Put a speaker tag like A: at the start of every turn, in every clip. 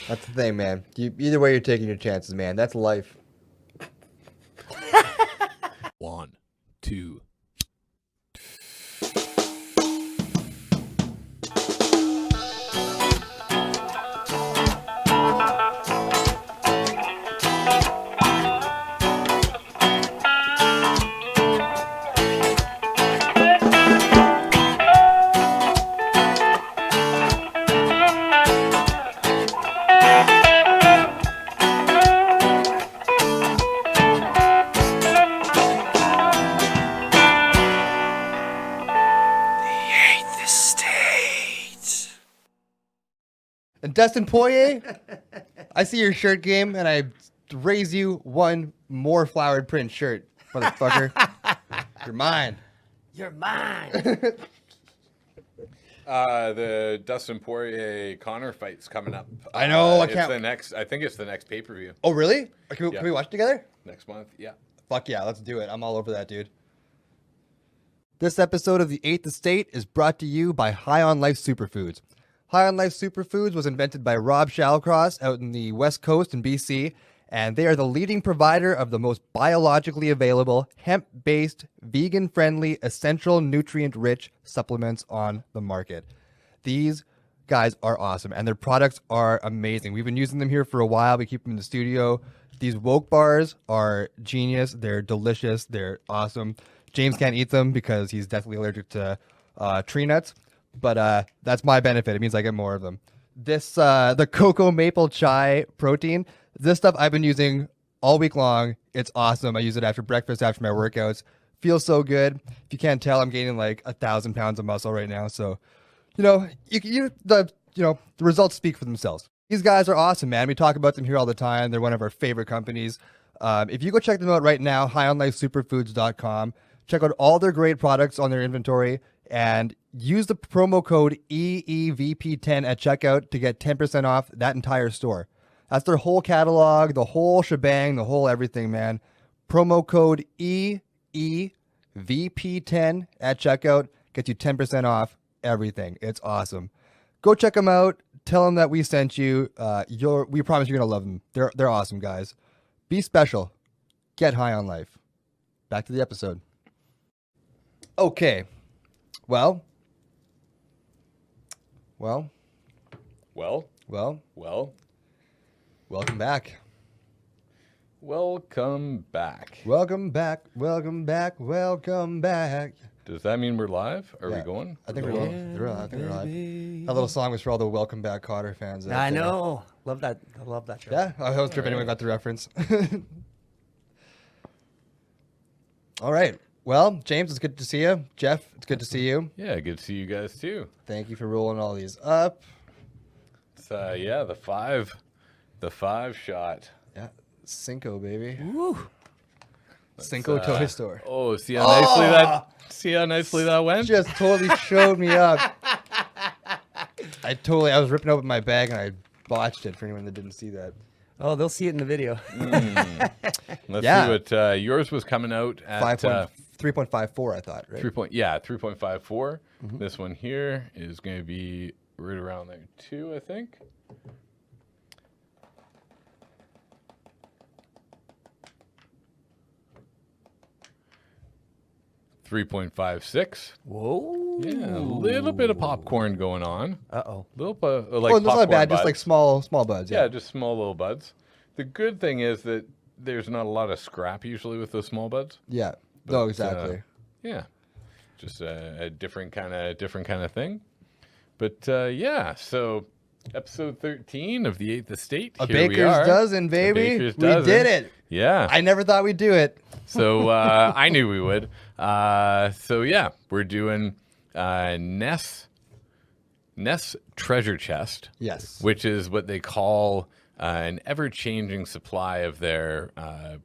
A: That's the thing, man. Either way, you're taking your chances, man. That's life.
B: 1, 2.
A: And Dustin Poirier, I see your shirt game, and I raise you one more flowered print shirt, motherfucker. You're mine.
C: You're mine.
B: The Dustin Poirier Connor fight's coming up.
A: I know. I
B: it's
A: can't.
B: the next. I think it's the next pay-per-view
A: Oh, really? Can
B: Yeah.
A: we watch it together?
B: next month. Yeah.
A: Fuck yeah, let's do it. I'm all over that, dude. This episode of The Eighth Estate is brought to you by High on Life Superfoods. High on Life Superfoods was invented by Rob Shallcross out in the West Coast in BC, and they are the leading provider of the most biologically available, hemp-based, vegan-friendly, essential, nutrient-rich supplements on the market. These guys are awesome, and their products are amazing. We've been using them here for a while. We keep them in the studio. These woke bars are genius. They're delicious. They're awesome. James can't eat them because he's definitely allergic to tree nuts, but that's my benefit. It means I get more of them. This the cocoa maple chai protein. This stuff I've been using all week long. It's awesome. I use it after breakfast, after my workouts. Feels so good. If you can't tell, I'm gaining like 1,000 pounds of muscle right now. So, the results speak for themselves. These guys are awesome, man. We talk about them here all the time. They're one of our favorite companies. If you go check them out right now, highonlifesuperfoods.com. Check out all their great products on their inventory and use the promo code EEVP10 at checkout to get 10% off that entire store. That's their whole catalog, the whole shebang, the whole everything, man. Promo code EEVP10 at checkout gets you 10% off everything. It's awesome. Go check them out. Tell them that we sent you. We promise you're going to love them. They're awesome, guys. Be special. Get high on life. Back to the episode. Okay. Well.
B: Well.
A: Welcome back.
B: Welcome back.
A: Welcome back. Welcome back. Welcome back.
B: Does that mean we're live? Are
A: Yeah.
B: we going?
A: I think we're live. I think we're live. That little song was for all the Welcome Back Cotter fans.
C: I know. Love that. I love that show.
A: Yeah, I was sure if anyone got the reference. All right. Well, James, it's good to see you. Jeff, it's good to see you.
B: Yeah, good to see you guys too.
A: Thank you for rolling all these up.
B: It's the five shot.
A: Yeah, Cinco, baby.
C: Woo.
A: Cinco Toy Store.
B: Oh, see how nicely that went?
A: Just totally showed me up. I was ripping open my bag and I botched it for anyone that didn't see that.
C: Oh, they'll see it in the video.
B: Let's see what yours was coming out at
A: 3.54, I thought, right?
B: 3.54. This one here is going to be right around there too, I think. $3.56.
C: Whoa.
B: Yeah, a little bit of popcorn going on.
C: Uh-oh.
B: Little like
A: oh, that's not
B: popcorn
A: bad.
B: buds.
A: Just like small buds.
B: Yeah, just small little buds. The good thing is that there's not a lot of scrap usually with those small buds.
A: Yeah.
B: But,
A: No, exactly.
B: Yeah, just a different kind of thing. But yeah, so episode 13 of the Eighth Estate.
A: A
B: Here we
A: baker's
B: are.
A: dozen, baby.
B: baker's
A: We
B: dozen.
A: did it.
B: Yeah.
A: I never thought we'd do it.
B: So I knew we would. So yeah, we're doing NESS Treasure Chest.
A: Yes.
B: Which is what they call an ever-changing supply of their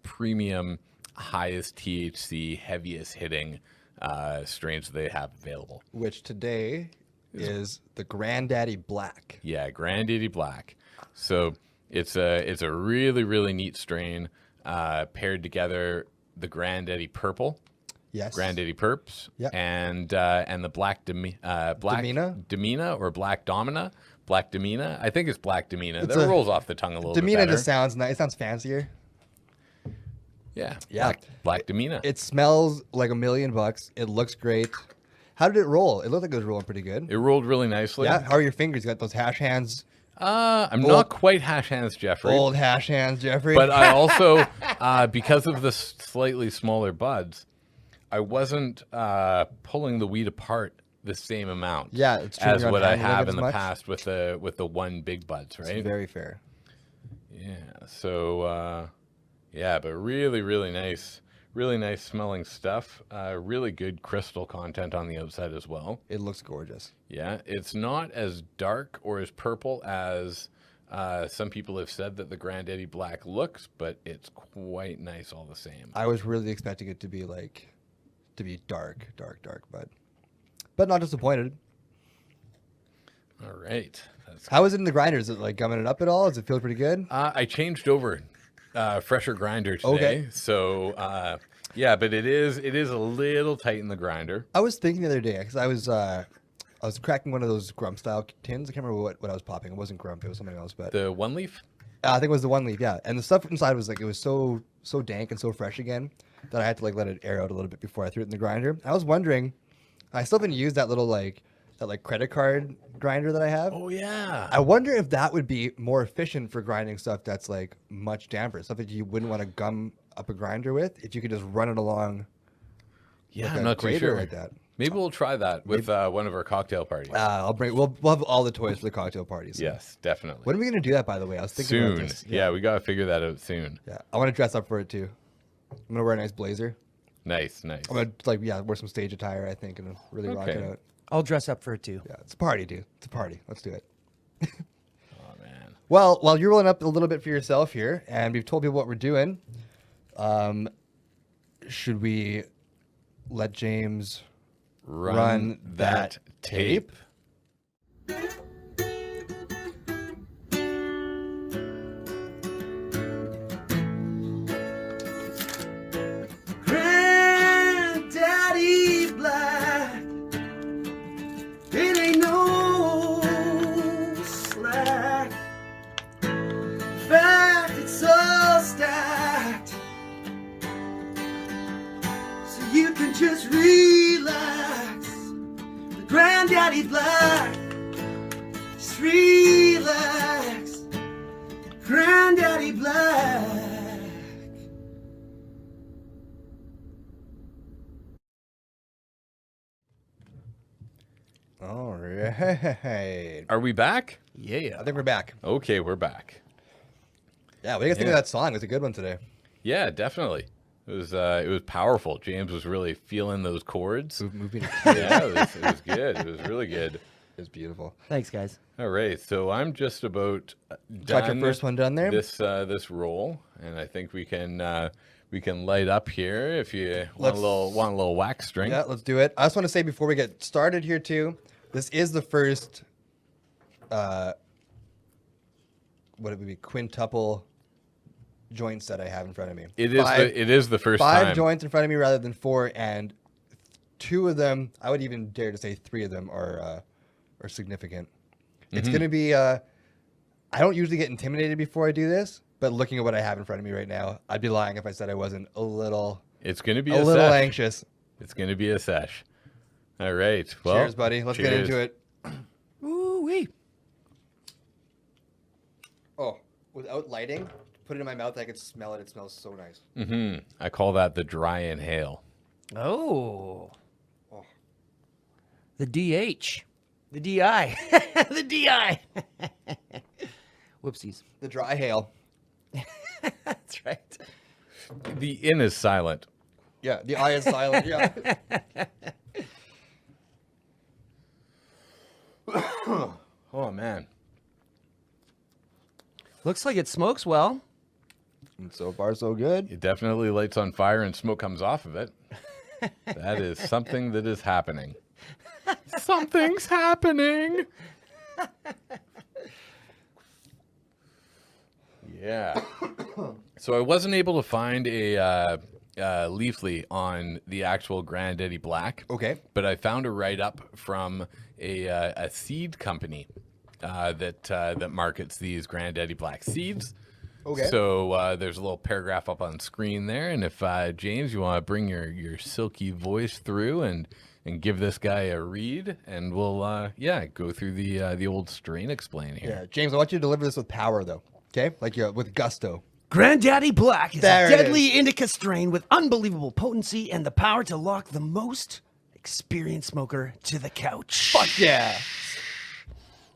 B: premium, highest THC, heaviest hitting strains that they have available.
A: Which today is the Grandaddy Black.
B: Yeah, Grandaddy Black. So it's a really, really neat strain paired together the Grandaddy Purple.
A: Yes.
B: Grandaddy Purps.
A: Yep.
B: And the Black Damina or Black Domina. Black Demina. I think it's Black Demina.
A: It's
B: That rolls off the tongue a little bit
A: Demina
B: better.
A: just sounds nice. It sounds fancier.
B: Yeah.
A: Yeah.
B: Black Demina.
A: It smells like $1,000,000. It looks great. How did it roll? It looked like it was rolling pretty good.
B: It rolled really nicely.
A: Yeah. How are your fingers? You got those hash hands.
B: I'm not quite hash hands, Jeffrey.
A: Old hash hands, Jeffrey.
B: But I also, because of the slightly smaller buds, I wasn't pulling the weed apart the same amount.
A: Yeah, it's true.
B: as
A: You're not
B: what I
A: handling it
B: have
A: as
B: in the
A: much.
B: past with the one big buds, right?
A: It's very fair.
B: Yeah. So yeah, but really, really nice smelling stuff. Really good crystal content on the outside as well.
A: It looks gorgeous.
B: Yeah, it's not as dark or as purple as some people have said that the Grandaddy Black looks, but it's quite nice all the same.
A: I was really expecting it to be dark, but not disappointed.
B: All right.
A: How is it in the grinder? Is it like gumming it up at all? Does it feel pretty good?
B: I changed over fresher grinder today.
A: Okay.
B: So yeah, but it is a little tight in the grinder.
A: I was thinking the other day because I was cracking one of those Grump style tins. I can't remember what I was popping. It wasn't Grump. It was something else. But
B: The one leaf?
A: I think it was the one leaf. Yeah, and the stuff inside was like it was so dank and so fresh again that I had to like let it air out a little bit before I threw it in the grinder. I was wondering, I still haven't used that little like credit card grinder that I have.
B: Oh yeah.
A: I wonder if that would be more efficient for grinding stuff that's like much damper, stuff that you wouldn't want to gum up a grinder with. If you could just run it along,
B: Yeah,
A: like
B: I'm
A: a
B: not too
A: grater
B: sure.
A: like that.
B: Maybe we'll try that with one of our cocktail parties.
A: We'll have all the toys for the cocktail parties.
B: Yes, definitely.
A: When are we gonna do that? By the way, I was thinking
B: Soon.
A: about this.
B: Yeah, we got to figure that out soon.
A: Yeah, I want to dress up for it too. I'm gonna wear a nice blazer.
B: Nice.
A: I'm gonna wear some stage attire, I think, and really rock it
B: Okay.
A: out.
C: I'll dress up for it too.
A: Yeah, it's a party, dude. It's a party. Let's do it.
B: Oh man.
A: Well, while you're rolling up a little bit for yourself here, and we've told people what we're doing, should we let James run that tape?
C: Granddaddy Black, it ain't no slack. In fact, it's all stacked, so you can just relax. The Granddaddy Black, just relax. Granddaddy Black.
A: All right.
B: Are we back?
C: Yeah.
A: I think we're back.
B: Okay, we're back.
A: Yeah, what do you guys think of that song? It was a good one today.
B: Yeah, definitely. It was powerful. James was really feeling those chords.
A: Move me to
B: Yeah, it was good. It was really good.
A: It's beautiful.
C: Thanks, guys.
B: All right, so I'm just about
A: Got your
B: done
A: first one done there?
B: this roll, and I think we can light up here if you want
A: Let's-
B: a little wax string.
A: Yeah, let's do it. I just want to say before we get started here too, this is the first what it would be quintuple joint set I have in front of me.
B: It is the first
A: five
B: time.
A: joints in front of me rather than four, and two of them, I would even dare to say three of them are significant. It's
B: Mm-hmm.
A: gonna be I don't usually get intimidated before I do this, but looking at what I have in front of me right now, I'd be lying if I said I wasn't a little
B: It's going to be
A: a
B: a
A: little
B: sesh.
A: anxious.
B: It's going to be a sesh. All right. Well,
A: Cheers, buddy. Let's get
B: cheers.
A: into it.
C: Ooh-wee.
A: Oh, without lighting, put it in my mouth. I could smell it. It smells so nice.
B: I call that the dry inhale.
C: Oh.
A: Oh.
C: The DH. The DI. The DI. Whoopsies.
A: The dry hail.
C: That's right.
B: The in is silent.
A: Yeah, the I is silent. Yeah.
B: Oh man.
C: Looks like it smokes well.
A: And so far, so good.
B: It definitely lights on fire and smoke comes off of it. That is something that is happening. Something's happening. Yeah. So I wasn't able to find a Leafly on the actual Grandaddy Black.
A: Okay.
B: But I found a write-up from a seed company that markets these Grandaddy Black seeds.
A: Okay.
B: So there's a little paragraph up on screen there, and if James, you want to bring your silky voice through and give this guy a read, and we'll go through the old strain explain here.
A: Yeah, James, I want you to deliver this with power, though. Okay, like with gusto.
C: Granddaddy Black is
A: There
C: a
A: it
C: deadly indica strain with unbelievable potency and the power to lock the most experienced smoker to the couch.
A: Fuck yeah.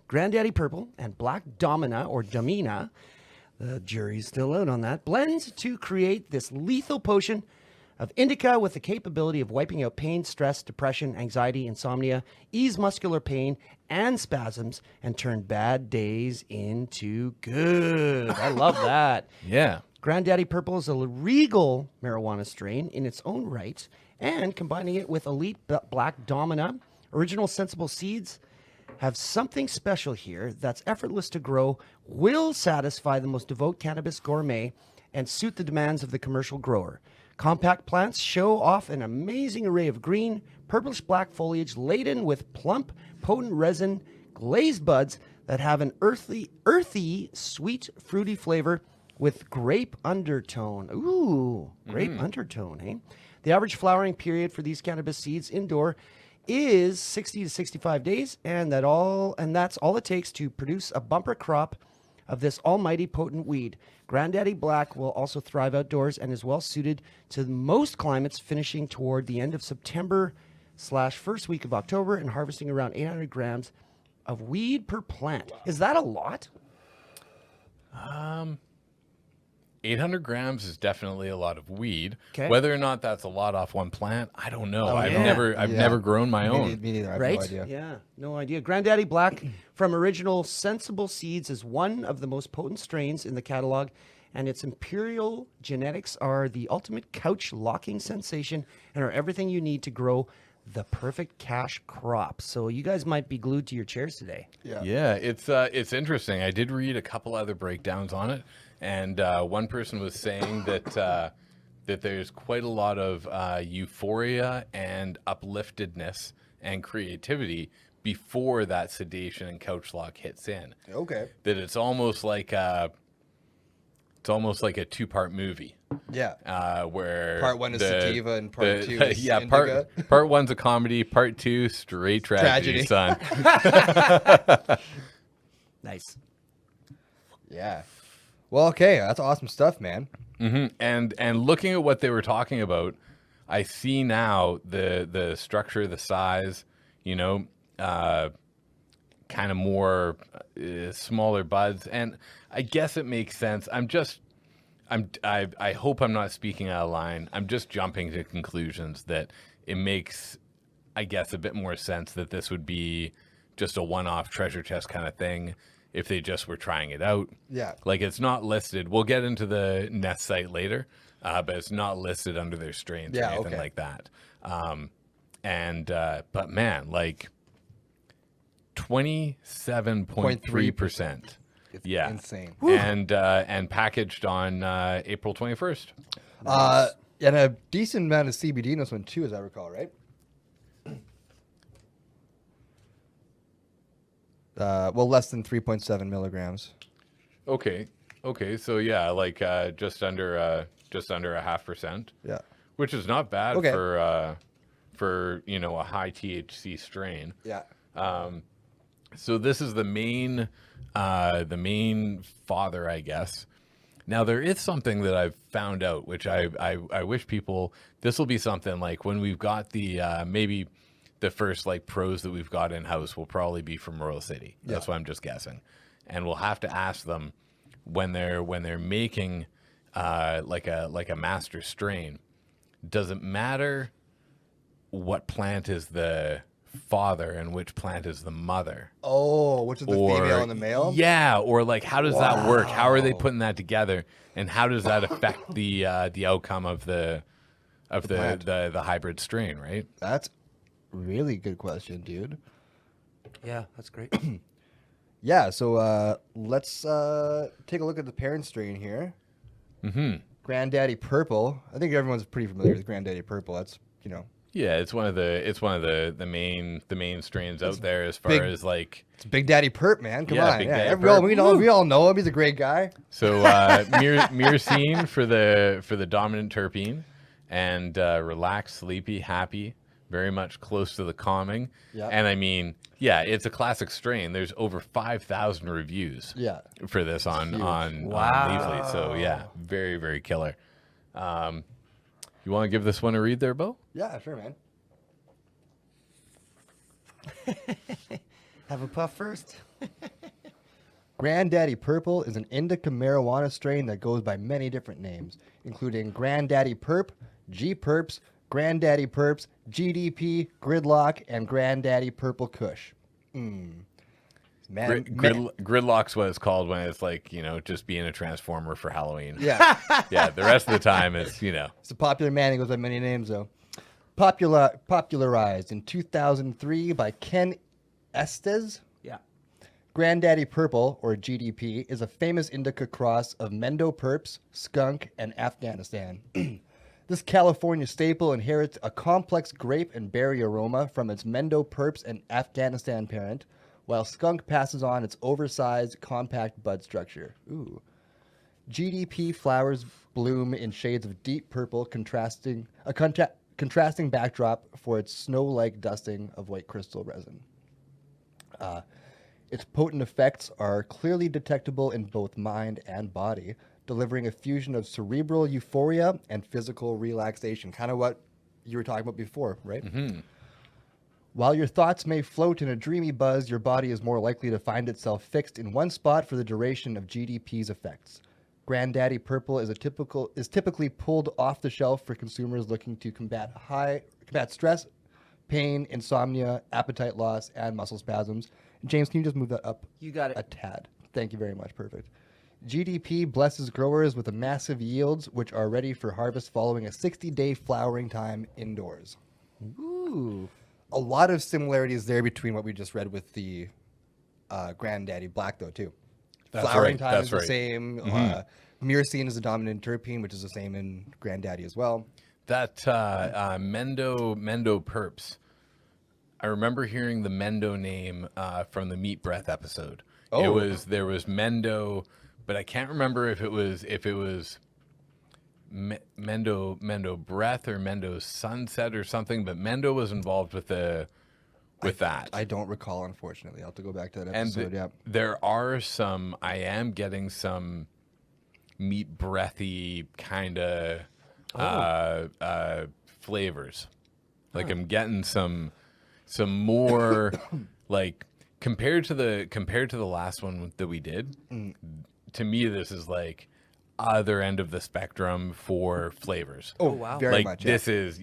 C: Granddaddy Purple and Black Domina or Domina, the jury's still out on that, blend to create this lethal potion of indica with the capability of wiping out pain, stress, depression, anxiety, insomnia, ease muscular pain and spasms, and turn bad days into good. I love that.
B: Yeah.
C: Granddaddy Purple is a regal marijuana strain in its own right, and combining it with elite Black Domina, original sensible seeds, have something special here that's effortless to grow, will satisfy the most devout cannabis gourmet, and suit the demands of the commercial grower. Compact plants show off an amazing array of green, purplish black foliage laden with plump, potent resin, glazed buds that have an earthy, sweet, fruity flavor with grape undertone. Ooh, grape undertone, eh? The average flowering period for these cannabis seeds indoor is 60 to 65 days, and that's all it takes to produce a bumper crop of this almighty potent weed. Grandaddy Black will also thrive outdoors and is well suited to most climates, finishing toward the end of September / first week of October and harvesting around 800 grams of weed per plant. Is that a lot?
B: 800 grams is definitely a lot of weed.
C: Okay.
B: Whether or not that's a lot off one plant, I don't know.
A: Oh,
B: I've
A: yeah.
B: never grown my
A: Me
B: own.
A: neither. I have
C: Right?
A: no idea.
C: Yeah, no idea. Granddaddy Black from original Sensible Seeds is one of the most potent strains in the catalog, and its imperial genetics are the ultimate couch locking sensation and are everything you need to grow the perfect cash crop. So you guys might be glued to your chairs today.
B: Yeah, it's interesting. I did read a couple other breakdowns on it, and one person was saying that there's quite a lot of euphoria and upliftedness and creativity before that sedation and couch lock hits in.
A: Okay.
B: That it's almost like a 2-part movie.
A: Yeah.
B: Where
A: Part one is sativa and part two is
B: yeah,
A: indica.
B: part one's a comedy, part two straight tragedy, son.
C: Nice.
A: Yeah. Well, okay, that's awesome stuff, man.
B: And looking at what they were talking about, I see now the structure, the size, kind of more smaller buds, and I guess it makes sense. I hope I'm not speaking out of line. I'm just jumping to conclusions that it makes, I guess, a bit more sense that this would be just a one-off treasure chest kind of thing if they just were trying it out.
A: Yeah.
B: Like, it's not listed. We'll get into the NESS site later, but it's not listed under their strains or anything like that. But man, like 27.3%.
A: It's
B: yeah.
A: insane.
B: And packaged on April 21st.
A: And a decent amount of CBD in this one too, as I recall, right? Less than 3.7 milligrams.
B: Okay. So yeah, like just under a 0.5%.
A: Yeah.
B: Which is not bad
A: Okay.
B: for a high THC strain.
A: Yeah.
B: So this is the main father, I guess. Now there is something that I've found out, which I wish people. This will be something like when we've got the maybe the first like pros that we've got in house will probably be from Royal City. That's what I'm just guessing, and we'll have to ask them when they're making like a master strain. Does it matter what plant is the father and which plant is the mother?
A: Oh, which is the female and the male?
B: Yeah, or like how does that work? How are they putting that together, and how does that affect the outcome of the hybrid strain? Right.
A: That's really good question, dude.
C: Yeah, that's great.
A: Yeah, so let's take a look at the parent strain here. Granddaddy Purple. I think everyone's pretty familiar with Granddaddy Purple. That's,
B: Yeah, it's one of the main strains out there as far
A: big-
B: as like.
A: It's Big Daddy Perp, man. Come
B: Yeah,
A: on.
B: Big
A: Yeah,
B: Daddy
A: well,
B: Perp.
A: we all know him. He's a great guy.
B: So myrcene for the dominant terpene, and relaxed, sleepy, happy, very much close to the calming.
A: Yep.
B: And I mean, yeah, it's a classic strain. There's over 5,000 reviews.
A: Yeah.
B: For this on Leafly. So yeah, very very killer. You want to give this one a read there, Bo?
A: Yeah, sure, man.
C: Have a puff first.
A: Grandaddy Purple is an indica marijuana strain that goes by many different names, including Grandaddy Perp, G Perps, Grandaddy Perps, GDP, Gridlock, and Grandaddy Purple Kush. Man,
B: Gridlock's what it's called when it's like, just being a transformer for Halloween.
A: yeah,
B: Yeah, the rest of the time it's.
A: it's a popular man. He goes by many names, though. Popularized in 2003 by Ken Estes.
C: Yeah.
A: Grandaddy Purple, or GDP, is a famous indica cross of Mendo Perps, skunk, and Afghanistan. This California staple inherits a complex grape and berry aroma from its Mendo Perps and Afghanistan parent, while skunk passes on its oversized, compact bud structure. Ooh. GDP flowers bloom in shades of deep purple, contrasting backdrop for its snow-like dusting of white crystal resin. Its potent effects are clearly detectable in both mind and body, delivering a fusion of cerebral euphoria and physical relaxation. Kind of what you were talking about before, right? Mm-hmm. While your thoughts may float in a dreamy buzz, your body is more likely to find itself fixed in one spot for the duration of GDP's effects. Grandaddy Purple is typically pulled off the shelf for consumers looking to combat stress, pain, insomnia, appetite loss, and muscle spasms. James, can you just move that up?
C: You got it.
A: A tad. Thank you very much. Perfect. GDP blesses growers with massive yields, which are ready for harvest following a 60-day flowering time indoors.
C: Ooh.
A: A lot of similarities there between what we just read with the Grandaddy Black, though, too.
B: That's
A: Flowering
B: right.
A: time
B: That's
A: is the
B: right.
A: same. Myrcene is the dominant terpene, which is the same in Grandaddy as well.
B: That Mendo Perps. I remember hearing the Mendo name from the Meat Breath episode.
A: Oh.
B: There was Mendo, but I can't remember if it was Mendo Breath or Mendo Sunset or something. But Mendo was involved with that.
A: I don't recall, unfortunately. I'll have to go back to that
B: And
A: episode.
B: there are some. I am getting some meat breathy kind of flavors. Like I'm getting some more like compared to the last one that we did. To me, this is like other end of the spectrum for flavors.
A: Oh,
C: wow.
A: Very
B: Like
A: much.
B: this is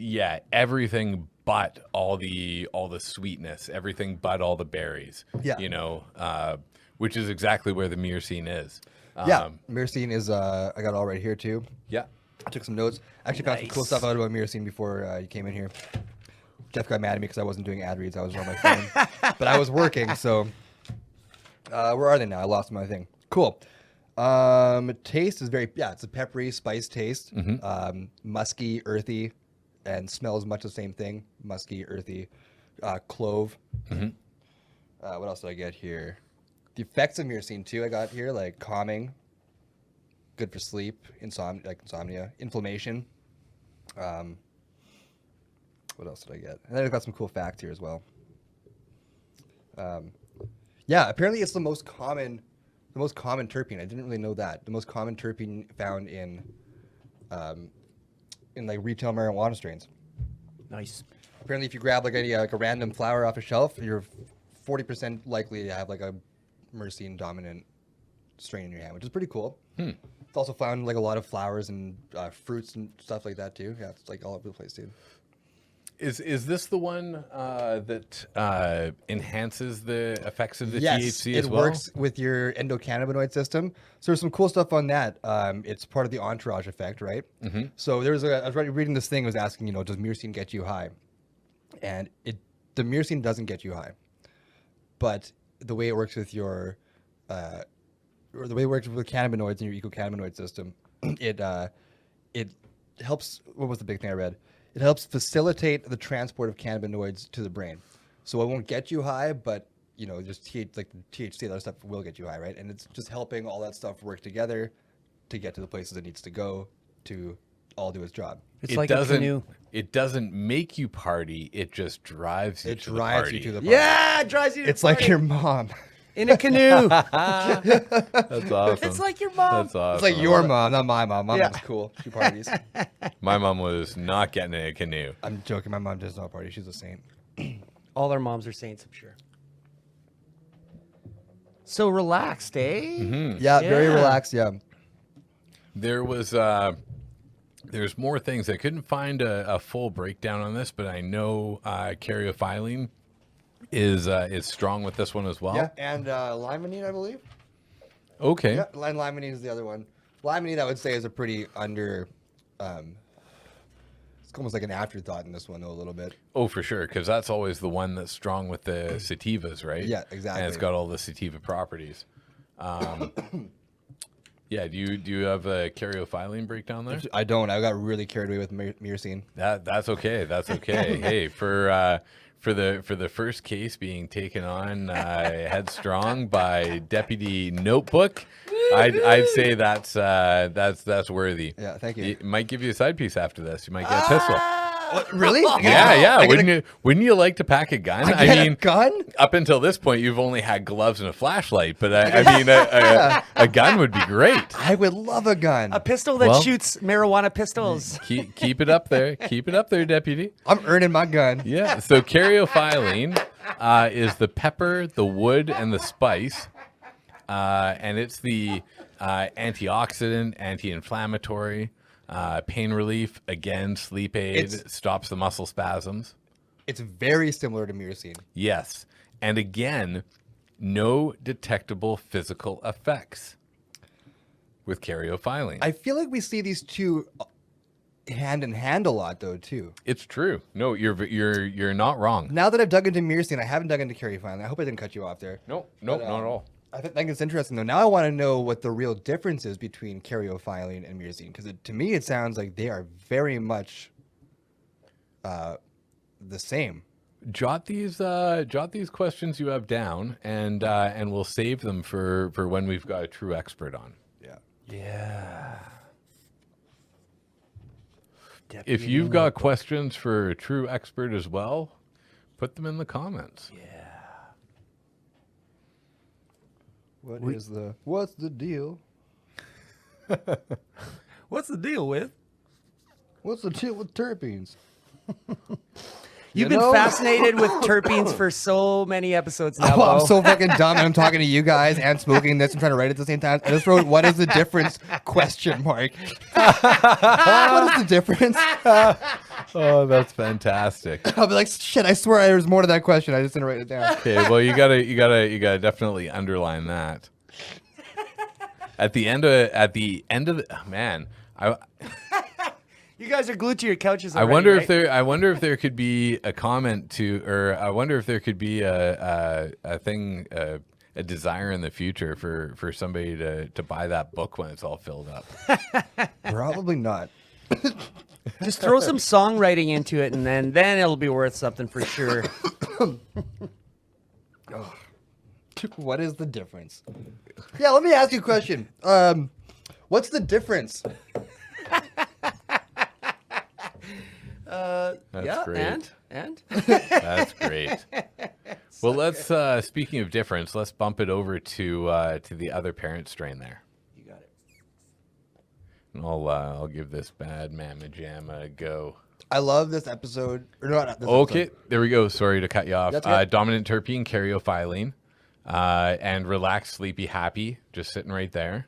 B: everything but all the sweetness, everything but all the berries.
A: Yeah.
B: Which is exactly where the myrcene is.
A: Yeah. Myrcene is, I got it all right here, too.
B: Yeah.
A: I took some notes. Actually found some cool stuff out about myrcene before you came in here. Jeff got mad at me because I wasn't doing ad reads. I was on my phone. But I was working, so... where are they now? I lost my thing. Cool. Taste is it's a peppery, spice taste. Musky, earthy, and smells much the same thing. Musky, earthy, clove. What else did I get here? The effects of myrcene, too, I got here, like calming, good for sleep, insomnia, inflammation. What else did I get? And then I got some cool facts here as well. Apparently it's the most common terpene. I didn't really know that. The most common terpene found in like retail marijuana strains.
C: Nice.
A: Apparently, if you grab like a random flower off a shelf, you're 40% likely to have like a myrcene dominant strain in your hand, which is pretty cool. It's also found in like a lot of flowers and fruits and stuff like that too. Yeah, it's like all over the place, dude.
B: Is this the one that enhances the effects of the
A: Yes,
B: THC as
A: it
B: well?
A: works with your endocannabinoid system. So there's some cool stuff on that. It's part of the entourage effect, right? So I was reading this thing, was asking, does myrcene get you high? And the myrcene doesn't get you high, but the way it works with your, or the way it works with cannabinoids in your ecocannabinoid system, it helps. What was the big thing I read? It helps facilitate the transport of cannabinoids to the brain. So it won't get you high, but just like the THC, that stuff will get you high, right? And it's just helping all that stuff work together to get to the places it needs to go to all do its job.
C: It's like a canoe.
B: It doesn't make you party. It just drives you to the party.
A: It drives you to the party.
C: Yeah, it drives you to
A: It's
C: the
A: like
C: party.
A: your mom.
C: In a canoe.
B: That's awesome.
C: It's like your mom.
B: That's awesome.
A: It's like your mom, not my mom. My
C: Yeah.
A: mom's cool. She parties.
B: My mom was not getting in a canoe.
A: I'm joking. My mom does not party. She's a saint.
C: All our moms are saints, I'm sure. So relaxed, eh?
A: Yeah, very
C: Yeah.
A: relaxed. Yeah.
B: There was there's more things. I couldn't find a full breakdown on this, but I know caryophyllene is strong with this one as well.
A: Yeah, and limonene, I believe.
B: Okay.
A: Yeah, limonene is the other one. Limonene, I would say, is a pretty under. It's almost like an afterthought in this one, though, a little bit.
B: Oh, for sure, because that's always the one that's strong with the sativas, right?
A: Yeah, exactly.
B: And it's got all the sativa properties. Yeah, do you have a caryophyllene breakdown there?
A: I don't. I got really carried away with myrcene.
B: That's okay. That's okay. Hey, for the first case being taken on headstrong by Deputy Notebook, I'd say that's worthy.
A: Yeah, thank you.
B: It might give you a side piece after this. You might get a pistol.
A: What, really?
B: Yeah. Wouldn't you like to pack a gun?
A: I mean, gun?
B: Up until this point, you've only had gloves and a flashlight, but I mean, a gun would be great.
A: I would love a gun.
C: A pistol that
B: Well-
C: shoots marijuana pistols.
B: Keep it up there. Keep it up there, Deputy.
A: I'm earning my gun.
B: Yeah. So caryophyllene is the pepper, the wood, and the spice, and it's the antioxidant, anti-inflammatory, pain relief. Again, sleep aid, stops the muscle spasms.
A: It's very similar to myrcene.
B: Yes, and again, no detectable physical effects with caryophyllene.
A: I feel like we see these two hand in hand a lot, though, too.
B: It's true. No, you're not wrong.
A: Now that I've dug into myrcene, I haven't dug into caryophyllene. I hope I didn't cut you off there.
B: No,
A: But,
B: not at all.
A: I think it's interesting, though. Now I want to know what the real difference is between caryophyllene and myrcene, because to me it sounds like they are very much the same.
B: Jot these questions you have down, and we'll save them for when we've got a true expert on.
A: Yeah.
C: Yeah.
B: If you've got questions for a true expert as well, put them in the comments.
A: What's the deal?
C: What's the deal with?
A: What's the deal with terpenes?
C: You've been fascinated with terpenes for so many episodes now.
A: Oh, I'm
C: Bo.
A: so fucking dumb, and I'm talking to you guys and smoking this and trying to write it at the same time. I just wrote, "What is the difference?" Question mark. What is the difference?
B: Oh, that's fantastic.
A: I'll be like, "Shit! I swear there was more to that question. I just didn't write it down."
B: Okay, well you gotta definitely underline that. At the end of man,
C: You guys are glued to your couches.
B: I
C: Already,
B: wonder
C: right?
B: if there could be a comment to, or I wonder if there could be a thing, a desire in the future for somebody to buy that book when it's all filled up.
A: Probably not.
C: Just throw some songwriting into it, and then it'll be worth something for sure.
A: What is the difference? Yeah, let me ask you a question. What's the difference?
B: That's
C: yeah,
B: great.
C: and
B: That's great. Well, let's speaking of difference, let's bump it over to the other parent strain there.
C: you got it.
B: And I'll give this bad mamma jamma a go.
A: I love this episode. Or not this
B: Okay,
A: episode.
B: there we go. Sorry to cut you off.
A: That's good.
B: Dominant terpene, caryophyllene, and relaxed, sleepy, happy, just sitting right there.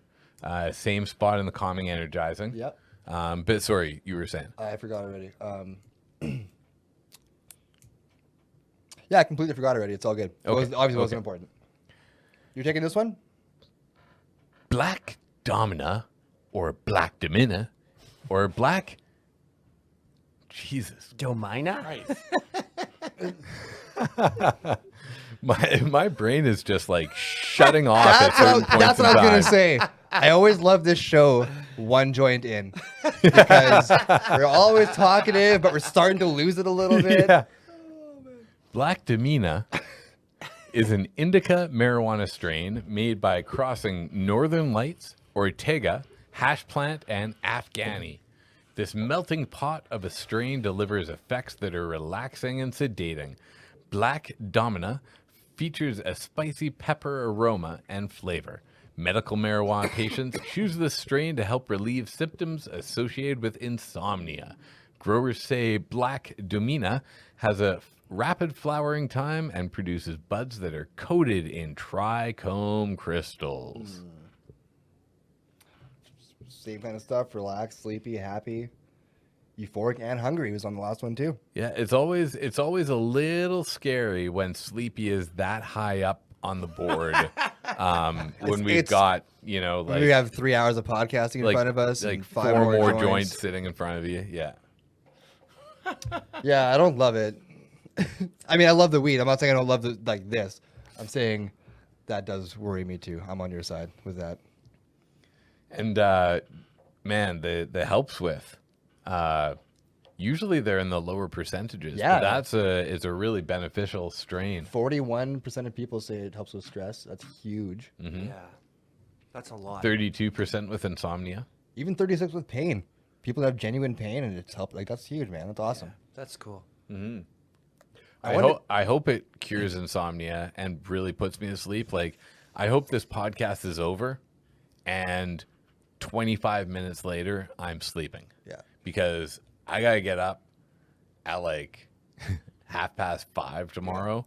B: Same spot in the calming, energizing.
A: Yep.
B: But sorry, you were saying.
A: I forgot already. Yeah, I completely forgot already. It's all good. It
B: Okay.
A: obviously wasn't
B: Okay.
A: important. You're taking this one?
B: Black Domina, or Black Domina, or Black... Jesus.
C: Domina?
B: My brain is just like shutting off at certain points
A: That's
B: in
A: what I was
B: time.
A: gonna say. I always love this show one joint in because we're always talkative, but we're starting to lose it a little bit.
B: Yeah. Black Domina is an indica marijuana strain made by crossing Northern Lights, Ortega, hash plant, and Afghani. This melting pot of a strain delivers effects that are relaxing and sedating. Black Domina features a spicy pepper aroma and flavor. Medical marijuana patients choose this strain to help relieve symptoms associated with insomnia. Growers say Black Domina has a rapid flowering time and produces buds that are coated in trichome crystals.
A: Same kind of stuff. Relaxed, sleepy, happy, euphoric, and hungry. He was on the last one too.
B: Yeah, it's always a little scary when Sleepy is that high up on the board. When we've got, you know, like
A: we have 3 hours of podcasting in
B: like,
A: front of us,
B: like
A: and 5
B: 4 more
A: joints.
B: joints sitting in front of you. Yeah.
A: Yeah, I don't love it. I mean, I love the weed. I'm not saying I don't love the like this. I'm saying that does worry me too. I'm on your side with that.
B: And man, the helps with usually they're in the lower percentages.
A: Yeah.
B: But it's a really beneficial strain.
A: 41% of people say it helps with stress. That's huge.
B: Mm-hmm.
C: Yeah, that's a lot.
B: 32% with insomnia.
A: Even 36 with pain. People that have genuine pain and it's helped. Like that's huge, man. That's awesome.
C: That's cool.
B: Mm-hmm.
A: wonder-
B: I hope it cures insomnia and really puts me to sleep. Like, I hope this podcast is over and 25 minutes later, I'm sleeping.
A: Yeah.
B: Because I got to get at like 5:30 tomorrow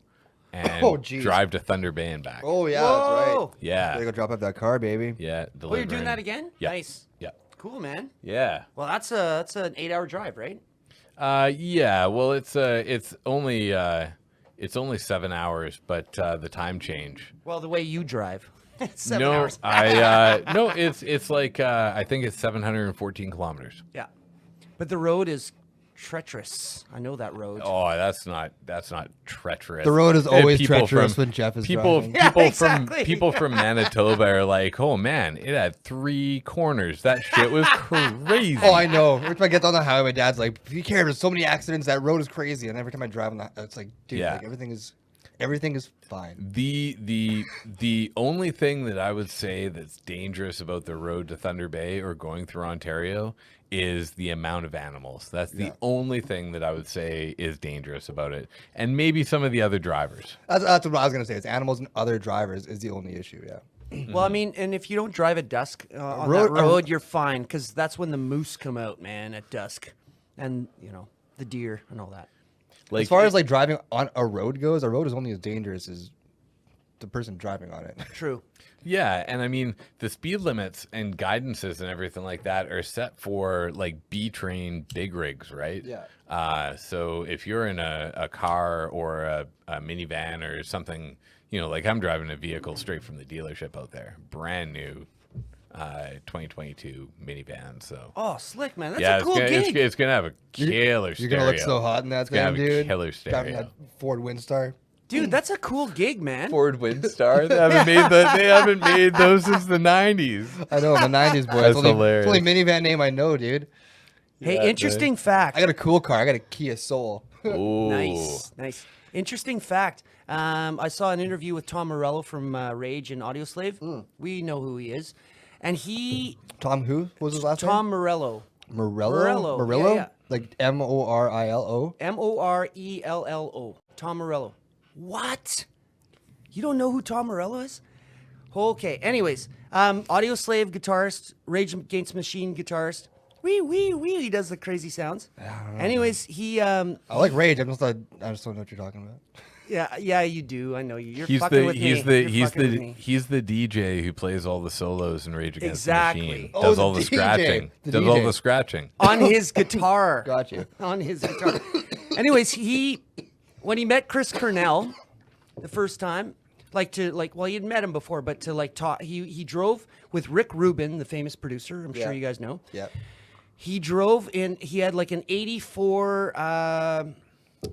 B: and
A: Oh, geez.
B: drive to Thunder Bay and back.
A: Oh yeah, that's right.
C: Whoa.
B: Yeah.
A: Gotta go drop off that car, baby.
B: Yeah.
C: Oh, you're doing
B: delivering.
C: that again?
B: Yeah.
C: Nice.
B: Yeah.
C: Cool, man.
B: Yeah.
C: Well, that's an 8-hour drive, right?
B: Yeah. Well, it's only 7 hours, but the time change.
C: Well, the way you drive. It's 7
B: No,
C: hours.
B: no, it's like I think it's 714 kilometers.
C: Yeah. But the road is treacherous. I know that road.
B: Oh, that's not treacherous.
A: The road is
B: Eh,
A: always
B: people
A: treacherous
B: from-
A: when Jeff is
B: people
A: driving.
C: Yeah,
B: people
C: exactly.
B: from people from Manitoba are like, oh man, it had 3 corners. That shit was crazy.
A: Oh, I know. Every time I get on the highway, my dad's like, "Be careful! There's so many accidents. That road is crazy." And every time I drive on that, it's like, dude,
B: Yeah.
A: like, everything is fine.
B: The only thing that I would say that's dangerous about the road to Thunder Bay or going through Ontario is the amount of animals. That's the only thing that I would say is dangerous about it, and maybe some of the other drivers.
A: That's what I was gonna say. It's animals and other drivers is the only issue. Yeah.
C: Well, I mean, and if you don't drive at dusk on
A: road-
C: that road, you're fine because that's when the moose come out, man, at dusk, and you know the deer and all that.
B: Like,
A: As far as like driving on a road goes, a road is only as dangerous as the person driving on it.
C: True.
B: yeah, and I mean the speed limits and guidances and everything like that are set for like B-train big rigs, right?
A: Yeah.
B: So if you're in a car or a minivan or something, you know, like I'm driving a vehicle straight from the dealership out there, brand new 2022 minivan. So
C: Oh, slick, man. That's
B: yeah,
C: a cool gig.
B: it's gonna have a killer
A: You're
B: stereo.
A: gonna look so hot in that
B: It's gonna
A: thing,
B: have a
A: dude.
B: killer
A: Driving
B: stereo.
A: that Ford Windstar.
C: Dude, that's a cool gig, man.
B: Ford Windstar. They haven't made those since the 90s.
A: I know, I'm a '90s boy.
B: That's
A: It's the
B: hilarious.
A: only minivan name I know, dude.
C: Hey,
B: Yeah,
C: interesting fact.
A: I got a cool car. I got a Kia Soul.
B: Ooh.
C: Nice. Interesting fact. I saw an interview with Tom Morello from Rage and Audioslave. We know who he is, and
A: Tom who? What was his last
C: Tom Morello,
A: name? Morello.
C: Morello, yeah.
A: Like Morilo.
C: Morello. Tom Morello. What? You don't know who Tom Morello is? Okay. Anyways, Audioslave guitarist, Rage Against the Machine guitarist. Wee. He does the crazy sounds. Anyways, he
A: I like Rage. I just don't know what you're talking about.
C: yeah, you do. I know you. You're
B: He's
C: fucking
B: the
C: with
B: he's
C: me.
B: the
C: You're
B: he's
C: fucking with
B: the
C: me.
B: he's the DJ who plays all the solos in Rage Against
C: Exactly.
B: the Machine.
A: Oh,
B: Does
A: the
B: all the
A: DJ.
B: scratching.
A: The
B: Does all
A: DJ.
B: the scratching.
C: On his guitar.
A: Got you.
C: On his guitar. Anyways, when he met Chris Cornell the first time, well, he had met him before, but to like talk, he drove with Rick Rubin, the famous producer. I'm
A: Yeah.
C: sure you guys know.
A: Yep.
C: He drove in. He had like an '84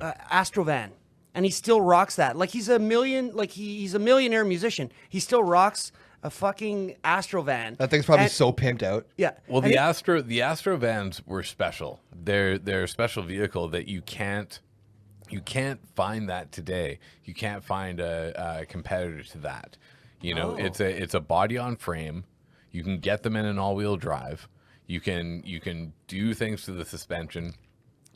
C: Astrovan, and he still rocks that. Like he's a millionaire musician. He still rocks a fucking Astrovan.
A: That thing's probably
C: And-
A: so pimped out.
C: Yeah.
B: Well,
C: And
B: the Astro vans were special. They're a special vehicle that you can't find that today. You can't find a competitor to that. You know,
C: Oh.
B: it's a body on frame. You can get them in an all-wheel drive. You can do things to the suspension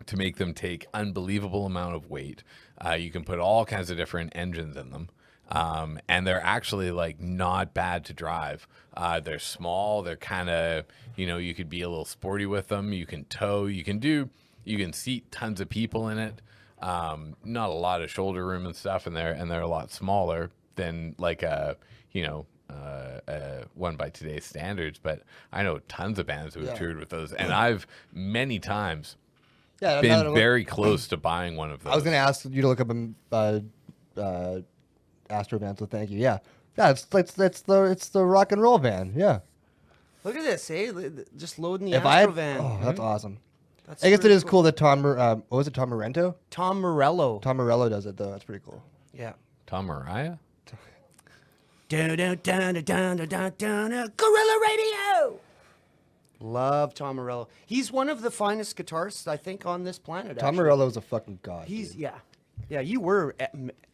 B: to make them take unbelievable amount of weight. You can put all kinds of different engines in them. And they're actually like not bad to drive. They're small. They're kind of, you could be a little sporty with them. You can tow. You can seat tons of people in it. Not a lot of shoulder room and stuff, and they're a lot smaller than like one by today's standards. But I know tons of bands who have toured with those, and I've many times been very close to buying one of those.
A: I was going to ask you to look up Astro van, so thank you. Yeah. Yeah, it's the rock and roll van. Yeah.
C: look at this, eh? Just loading the
A: If I had,
C: Astrovan.
A: oh, that's awesome.
C: That's
A: I guess it
C: pretty
A: is cool that Tom Morello?
C: Tom Morello.
A: Tom Morello does it though. That's pretty cool.
C: Yeah.
B: Tom Mariah?
C: Gorilla Radio. Love Tom Morello. He's one of the finest guitarists, I think, on this planet.
A: Tom
C: actually.
A: Morello is a fucking god.
C: He's
A: dude.
C: yeah. You were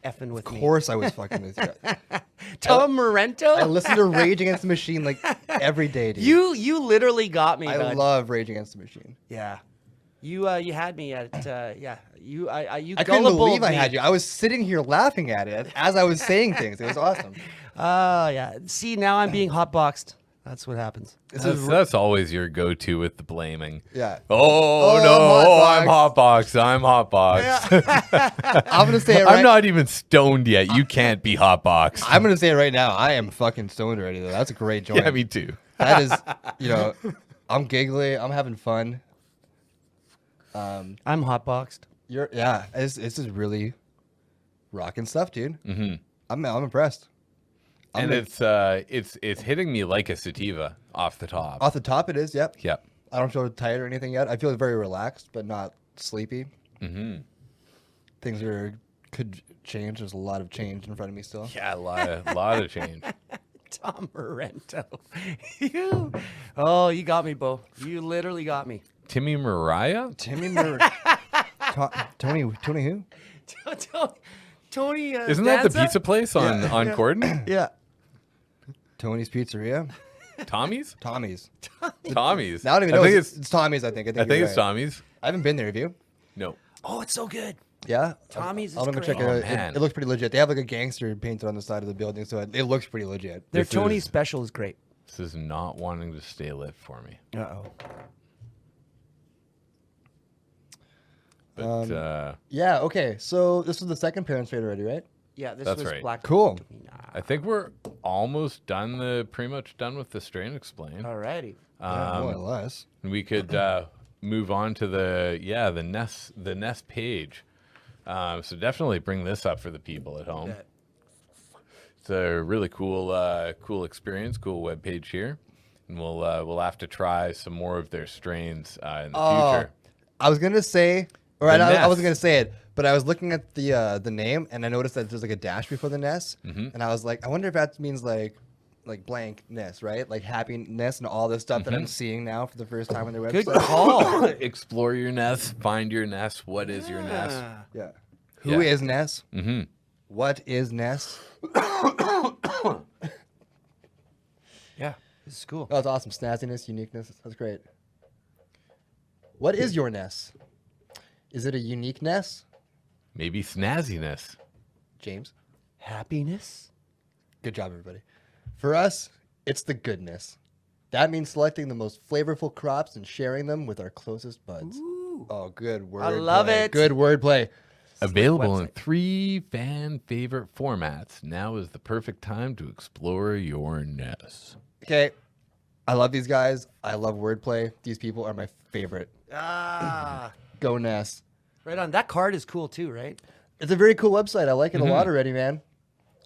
C: effing with me.
A: Of course I was fucking with you.
C: Tom Morento.
A: I listen to Rage Against the Machine like every day, dude.
C: You literally got me.
A: I
C: bud.
A: love Rage Against the Machine.
C: Yeah. You had me at yeah. You
A: I couldn't believe I had you. I was sitting here laughing at it as I was saying things. It was awesome.
C: Yeah. See, now I'm being hotboxed. That's what happens.
B: That's always your go-to with the blaming.
A: Yeah.
B: Oh,
A: Oh,
B: no, I'm
A: hotbox.
B: hotbox.
A: I'm gonna say it right.
B: I'm not even stoned yet. You can't be hotboxed.
A: I'm gonna say it right now. I am fucking stoned already though. That's a great joint.
B: Yeah, me too.
A: That is, I'm giggly. I'm having fun.
C: I'm hotboxed.
A: This is really rocking stuff, dude. Mm-hmm. I'm impressed.
B: And it's hitting me like a sativa off the top.
A: Off the top, it is. Yep.
B: Yep.
A: I don't feel tired or anything yet. I feel very relaxed, but not sleepy. Mm-hmm. Things could change. There's a lot of change in front of me still.
B: Yeah, a lot of change.
C: Tom Morento. You got me, Bo. You literally got me.
B: Timmy Mariah?
A: Tony who?
C: Tony.
B: Isn't that the
C: Danza?
B: pizza place on Gordon?
C: Yeah.
A: Tony's Pizzeria.
B: Tommy's?
A: Tommy's.
B: Tommy's.
A: I don't even know.
B: I think
A: It's Tommy's. I think
B: I think
A: you're
B: it's
A: right.
B: Tommy's.
A: I haven't been there. Have you?
B: No.
C: Oh, it's so good.
A: Yeah.
C: Tommy's
A: I'm
C: is
A: gonna
C: great.
A: check it
B: Oh,
A: out.
B: man.
A: It looks pretty legit. They have like a gangster painted on the side of the building, so it looks pretty legit.
C: Their
B: This
C: Tony
B: is-
C: special is great.
B: This is not wanting to stay lit for me.
C: Uh-oh.
B: But
A: Yeah. Okay. So this was the second Parents' Fade already, right?
C: Yeah, this
B: That's
C: was
B: right.
C: Black.
A: Cool.
B: I think we're almost done. Pretty much done with the strain explain.
C: Alrighty.
A: Yeah, more or less.
B: We could move on to the NESS page. So definitely bring this up for the people at home. It's a really cool experience, cool web page here, and we'll have to try some more of their strains in the future.
A: I was gonna say, or I
B: NESS.
A: wasn't gonna say it, but I was looking at the name and I noticed that there's like a dash before the NESS, and I was like, I wonder if that means like blank ness, right? Like happiness and all this stuff that I'm seeing now for the first time on their website.
C: Good call.
B: Explore your NESS, find your NESS. What is your NESS?
A: Yeah. Who
B: Yeah.
A: is Ness?
B: Mm-hmm.
A: What is Ness?
C: Yeah, this is cool.
A: Oh, it's awesome. Snazziness, uniqueness. That's great. What is your Ness? Is it a unique Ness?
B: Maybe snazziness.
A: James?
C: Happiness.
A: Good job, everybody. For us, it's the goodness. That means selecting the most flavorful crops and sharing them with our closest buds.
C: Ooh.
A: Oh, good word.
C: I love it.
A: Good wordplay.
B: Available in 3 fan favorite formats. Now is the perfect time to explore your NESS.
A: Okay. I love these guys. I love wordplay. These people are my favorite.
C: Ah,
A: Go Ness.
C: right on. That card is cool too, right?
A: It's a very cool website. I like it a lot already, man.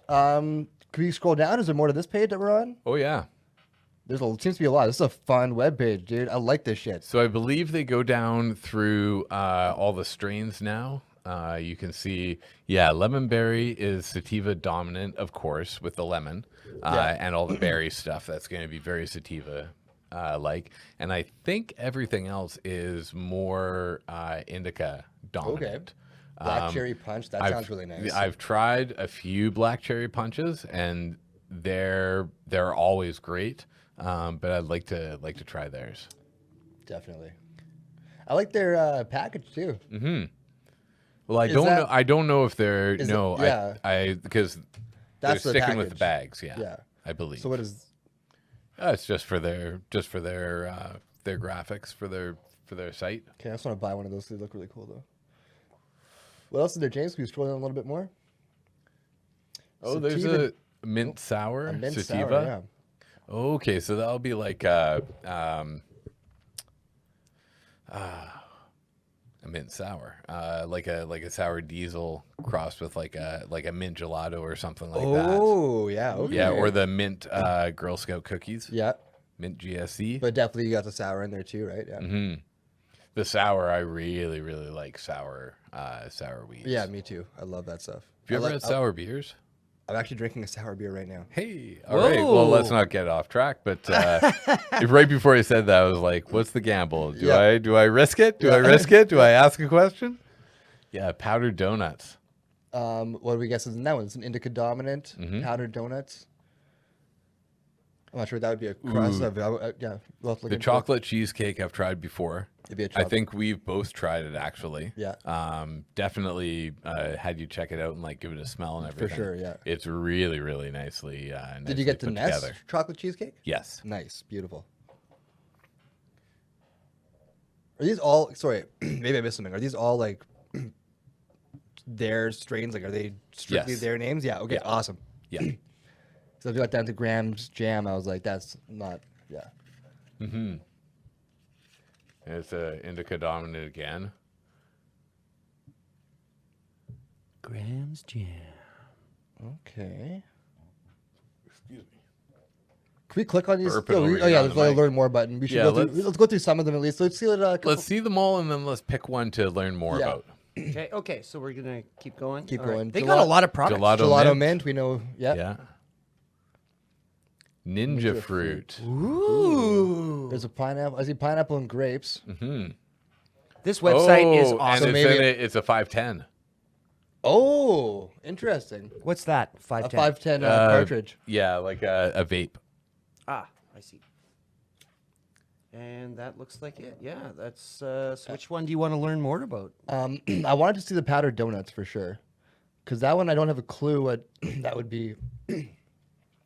A: Can we scroll down? Is there more to this page that we're on?
B: Oh yeah.
A: Seems to be a lot. This is a fun web page, dude. I like this shit.
B: So I believe they go down through all the strains now. You can see, lemon berry is sativa dominant, of course, with the lemon and all the berry stuff. That's going to be very sativa like. And I think everything else is more indica dominant.
A: Black cherry punch. That sounds really nice.
B: I've tried a few black cherry punches, and they're always great. But I'd like to try theirs.
A: Definitely. I like their package too.
B: Mm-hmm. Well, I don't know. I don't know if they're because they're
A: That's the
B: sticking with the
A: package.
B: bags. Yeah, I believe.
A: So what is?
B: It's just for their graphics for their site.
A: Okay, I just want to buy one of those. They look really cool though. What else is there, James? Can you scroll down a little bit more?
B: Oh,
A: Sativa.
B: there's a mint sour
A: A mint
B: sativa.
A: sour, yeah.
B: Okay, so that'll be like a mint sour, like a sour diesel crossed with like a mint gelato or something like that.
A: Oh, yeah. Okay.
B: Yeah, or the mint Girl Scout cookies.
A: Yeah.
B: Mint GSC.
A: But definitely you got the sour in there too, right? Yeah.
B: Mm-hmm. The sour, I really like sour wheats.
A: Yeah, me too. I love that stuff.
B: Have you ever had sour beers?
A: I'm actually drinking a sour beer right now.
B: Hey, all right. Well, let's not get off track. But right before I said that, I was like, "What's the gamble? Do I risk it? Do I risk it? Do I ask a question?" Yeah, powdered donuts.
A: What do we guess is in that one? It's an indica dominant powdered donuts. I'm not sure what that would be a cross of. We'll have to look
B: The
A: into
B: chocolate cheesecake I've tried before.
A: It'd be a
B: I
A: chocolate.
B: think we've both tried it actually.
A: Yeah.
B: Definitely had you check it out and like give it a smell and everything.
A: sure, yeah.
B: It's really nicely.
A: Did you get the
B: put
A: NESS
B: together.
A: chocolate cheesecake?
B: Yes.
A: Nice, beautiful. Are these all? Sorry, maybe I missed something. Are these all like their strains? Like, are they strictly
B: Yes.
A: their names? Yeah. Okay.
B: Yeah.
A: Awesome.
B: Yeah.
A: So if you got down to Graham's Jam, I was like, that's not. Yeah.
B: Mm-hmm. And it's a indica dominant again.
C: Graham's Jam.
A: Okay.
B: Excuse me.
A: Can we click on these?
B: Burping over
A: Oh
B: here
A: yeah,
B: on
A: there's
B: the
A: like a
B: mic.
A: learn more button. We should
B: Yeah,
A: go through. Let's go through some of them at least. Let's see what.
B: Let's see them all and then let's pick one to learn more
A: Yeah.
B: about.
C: Okay, so we're gonna keep going.
A: Keep
C: All right.
A: going.
C: They got a lot of products.
B: Gelato mint.
A: mint. We know. Yeah.
B: Yeah. Ninja fruit.
C: Ooh.
A: There's a pineapple. I see pineapple and grapes.
B: Mm-hmm.
C: This website is
B: And
C: awesome.
B: it's,
A: maybe-
B: in it, it's a 510.
A: Oh, interesting.
C: What's that?
A: A
C: 510.
A: 510 cartridge.
B: Yeah, like a vape.
C: Ah, I see. And that looks like it. Yeah, that's. So which one do you want to learn more about?
A: I wanted to see the powdered donuts for sure, because that one I don't have a clue what that would be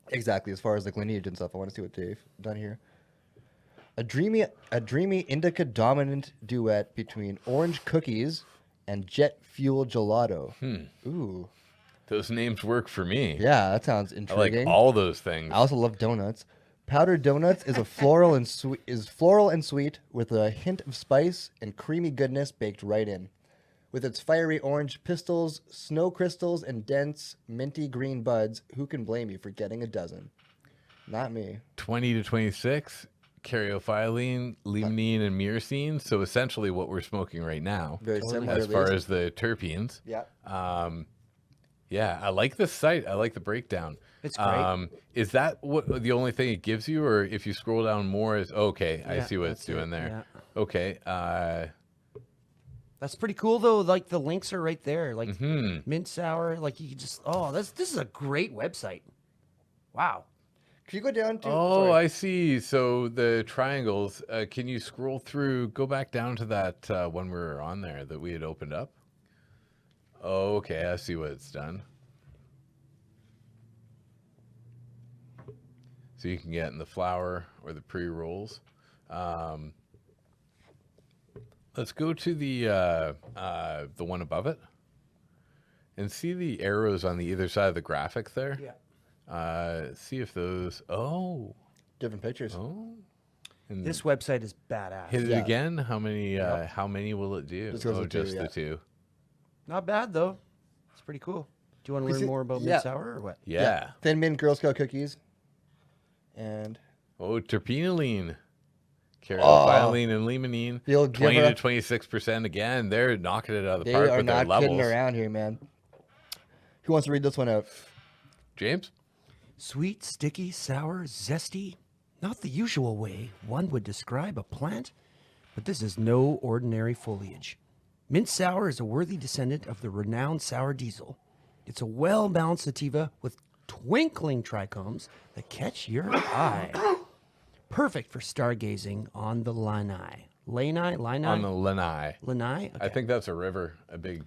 A: exactly as far as like lineage and stuff. I want to see what they've done here. A dreamy indica dominant duet between orange cookies and jet fuel gelato. Ooh,
B: Those names work for me.
A: yeah, that sounds
B: I like
A: intriguing.
B: all those things.
A: I also love donuts. Powdered donuts is a floral and sweet with a hint of spice and creamy goodness baked right in. With its fiery orange pistils, snow crystals, and dense minty green buds, who can blame you for getting a dozen? Not me.
B: 20 to 26, caryophyllene, limonene, and myrcene. So essentially what we're smoking right now.
A: Very similar.
B: As
A: at
B: far
A: least.
B: as the terpenes.
A: Yeah.
B: Yeah, I like this site. I like the breakdown.
C: It's great.
B: Is that what the only thing it gives you, or if you scroll down more, is okay? I
C: Yeah,
B: see what it's
C: that's it,
B: doing there.
C: yeah.
B: Okay.
C: That's pretty cool though. Like the links are right there. Like
B: Mm-hmm.
C: mint sour. Like you can just. Oh, this is a great website. Wow.
A: Can you go down to?
B: Oh,
A: sorry.
B: I see. So the triangles. Can you scroll through? Go back down to that one we were on there that we had opened up. Oh, okay. I see what it's done. So you can get in the flour or the pre-rolls. Let's go to the one above it and see the arrows on the either side of the graphic there.
C: Yeah.
B: See if those. Oh.
A: Different pictures.
B: Oh. And
C: This website is badass.
B: hit it
A: Yeah.
B: again. How many? How many will it do?
A: Just goes with two,
B: just
A: yeah.
B: the two.
C: Not bad though. It's pretty cool. Do you want to
A: Is
C: learn
A: it-
C: more about
A: yeah.
C: mint sour or what?
B: Yeah.
A: Thin mint Girl Scout cookies. And
B: Oh, terpenoline. Caryophyllene and limonene,
A: You'll
B: 20
A: give
B: to 26% again. They're knocking it out of the
A: They
B: park
A: are
B: with their
A: not kidding
B: levels.
A: around here, man. Who wants to read this one out?
B: James?
C: Sweet, sticky, sour, zesty. Not the usual way one would describe a plant, but this is no ordinary foliage. Mint Sour is a worthy descendant of the renowned sour diesel. It's a well-balanced sativa with twinkling trichomes that catch your eye. Perfect for stargazing on the Lanai. Lanai?
B: On the Lanai.
C: Lanai?
B: I think that's a river. The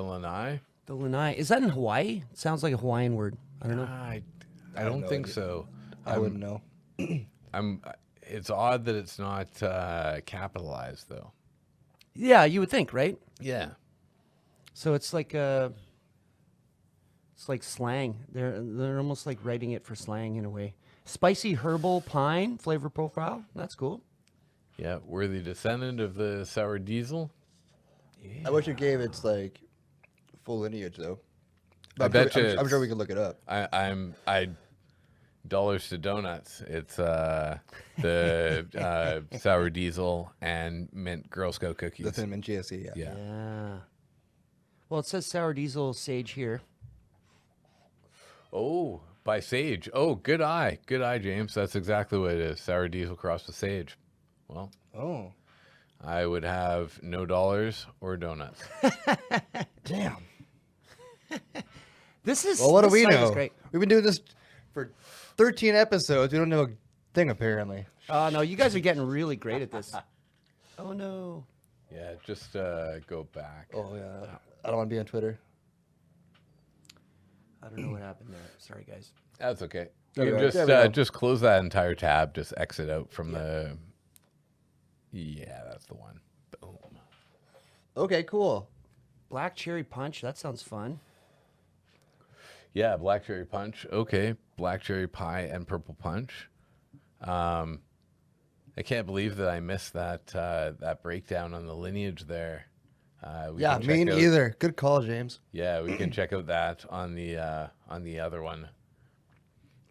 B: Lanai?
C: The Lanai. Is that in Hawaii? It sounds like a Hawaiian word. I don't know.
B: I don't
A: no
B: think
A: idea.
B: so.
A: I wouldn't know.
B: It's odd that it's not capitalized, though.
C: Yeah, you would think, right?
B: Yeah.
C: So it's like slang. They're almost like writing it for slang in a way. Spicy herbal pine flavor profile. That's cool.
B: Yeah, worthy descendant of the sour diesel.
A: I wish it gave its like full lineage though.
B: I bet you
A: I'm sure we
B: it's-
A: could look it up.
B: I dollars to donuts. It's the sour diesel and mint Girl Scout cookies.
A: The Thin Mint GSE, yeah.
B: Yeah.
C: Yeah. Well, it says sour diesel sage here.
B: Oh, by Sage. Oh, good eye. Good eye, James. That's exactly what it is. Sour diesel crossed with Sage. Well,
A: Oh,
B: I would have no dollars or donuts.
A: damn.
C: This is
A: Well, what do
C: this
A: we
C: site is
A: know?
C: Great.
A: We've been doing this for 13 episodes. We don't know a thing apparently.
C: Oh no, you guys are getting really great at this. Oh no.
B: Yeah, just go back.
A: Oh yeah. I don't want to be on Twitter.
C: I don't know what happened there. Sorry, guys.
B: That's okay.
A: There
B: You
A: we
B: can
A: go. There we go.
B: just close that entire tab. Just exit out from the. Yeah, that's the one. Boom.
A: Okay, cool.
C: Black cherry punch. That sounds fun.
B: Yeah, black cherry punch. Okay, black cherry pie and purple punch. I can't believe that I missed that that breakdown on the lineage there. We
A: Yeah,
B: can check
A: me
B: out-
A: neither. Good call, James.
B: Yeah, we can check out that on the other one.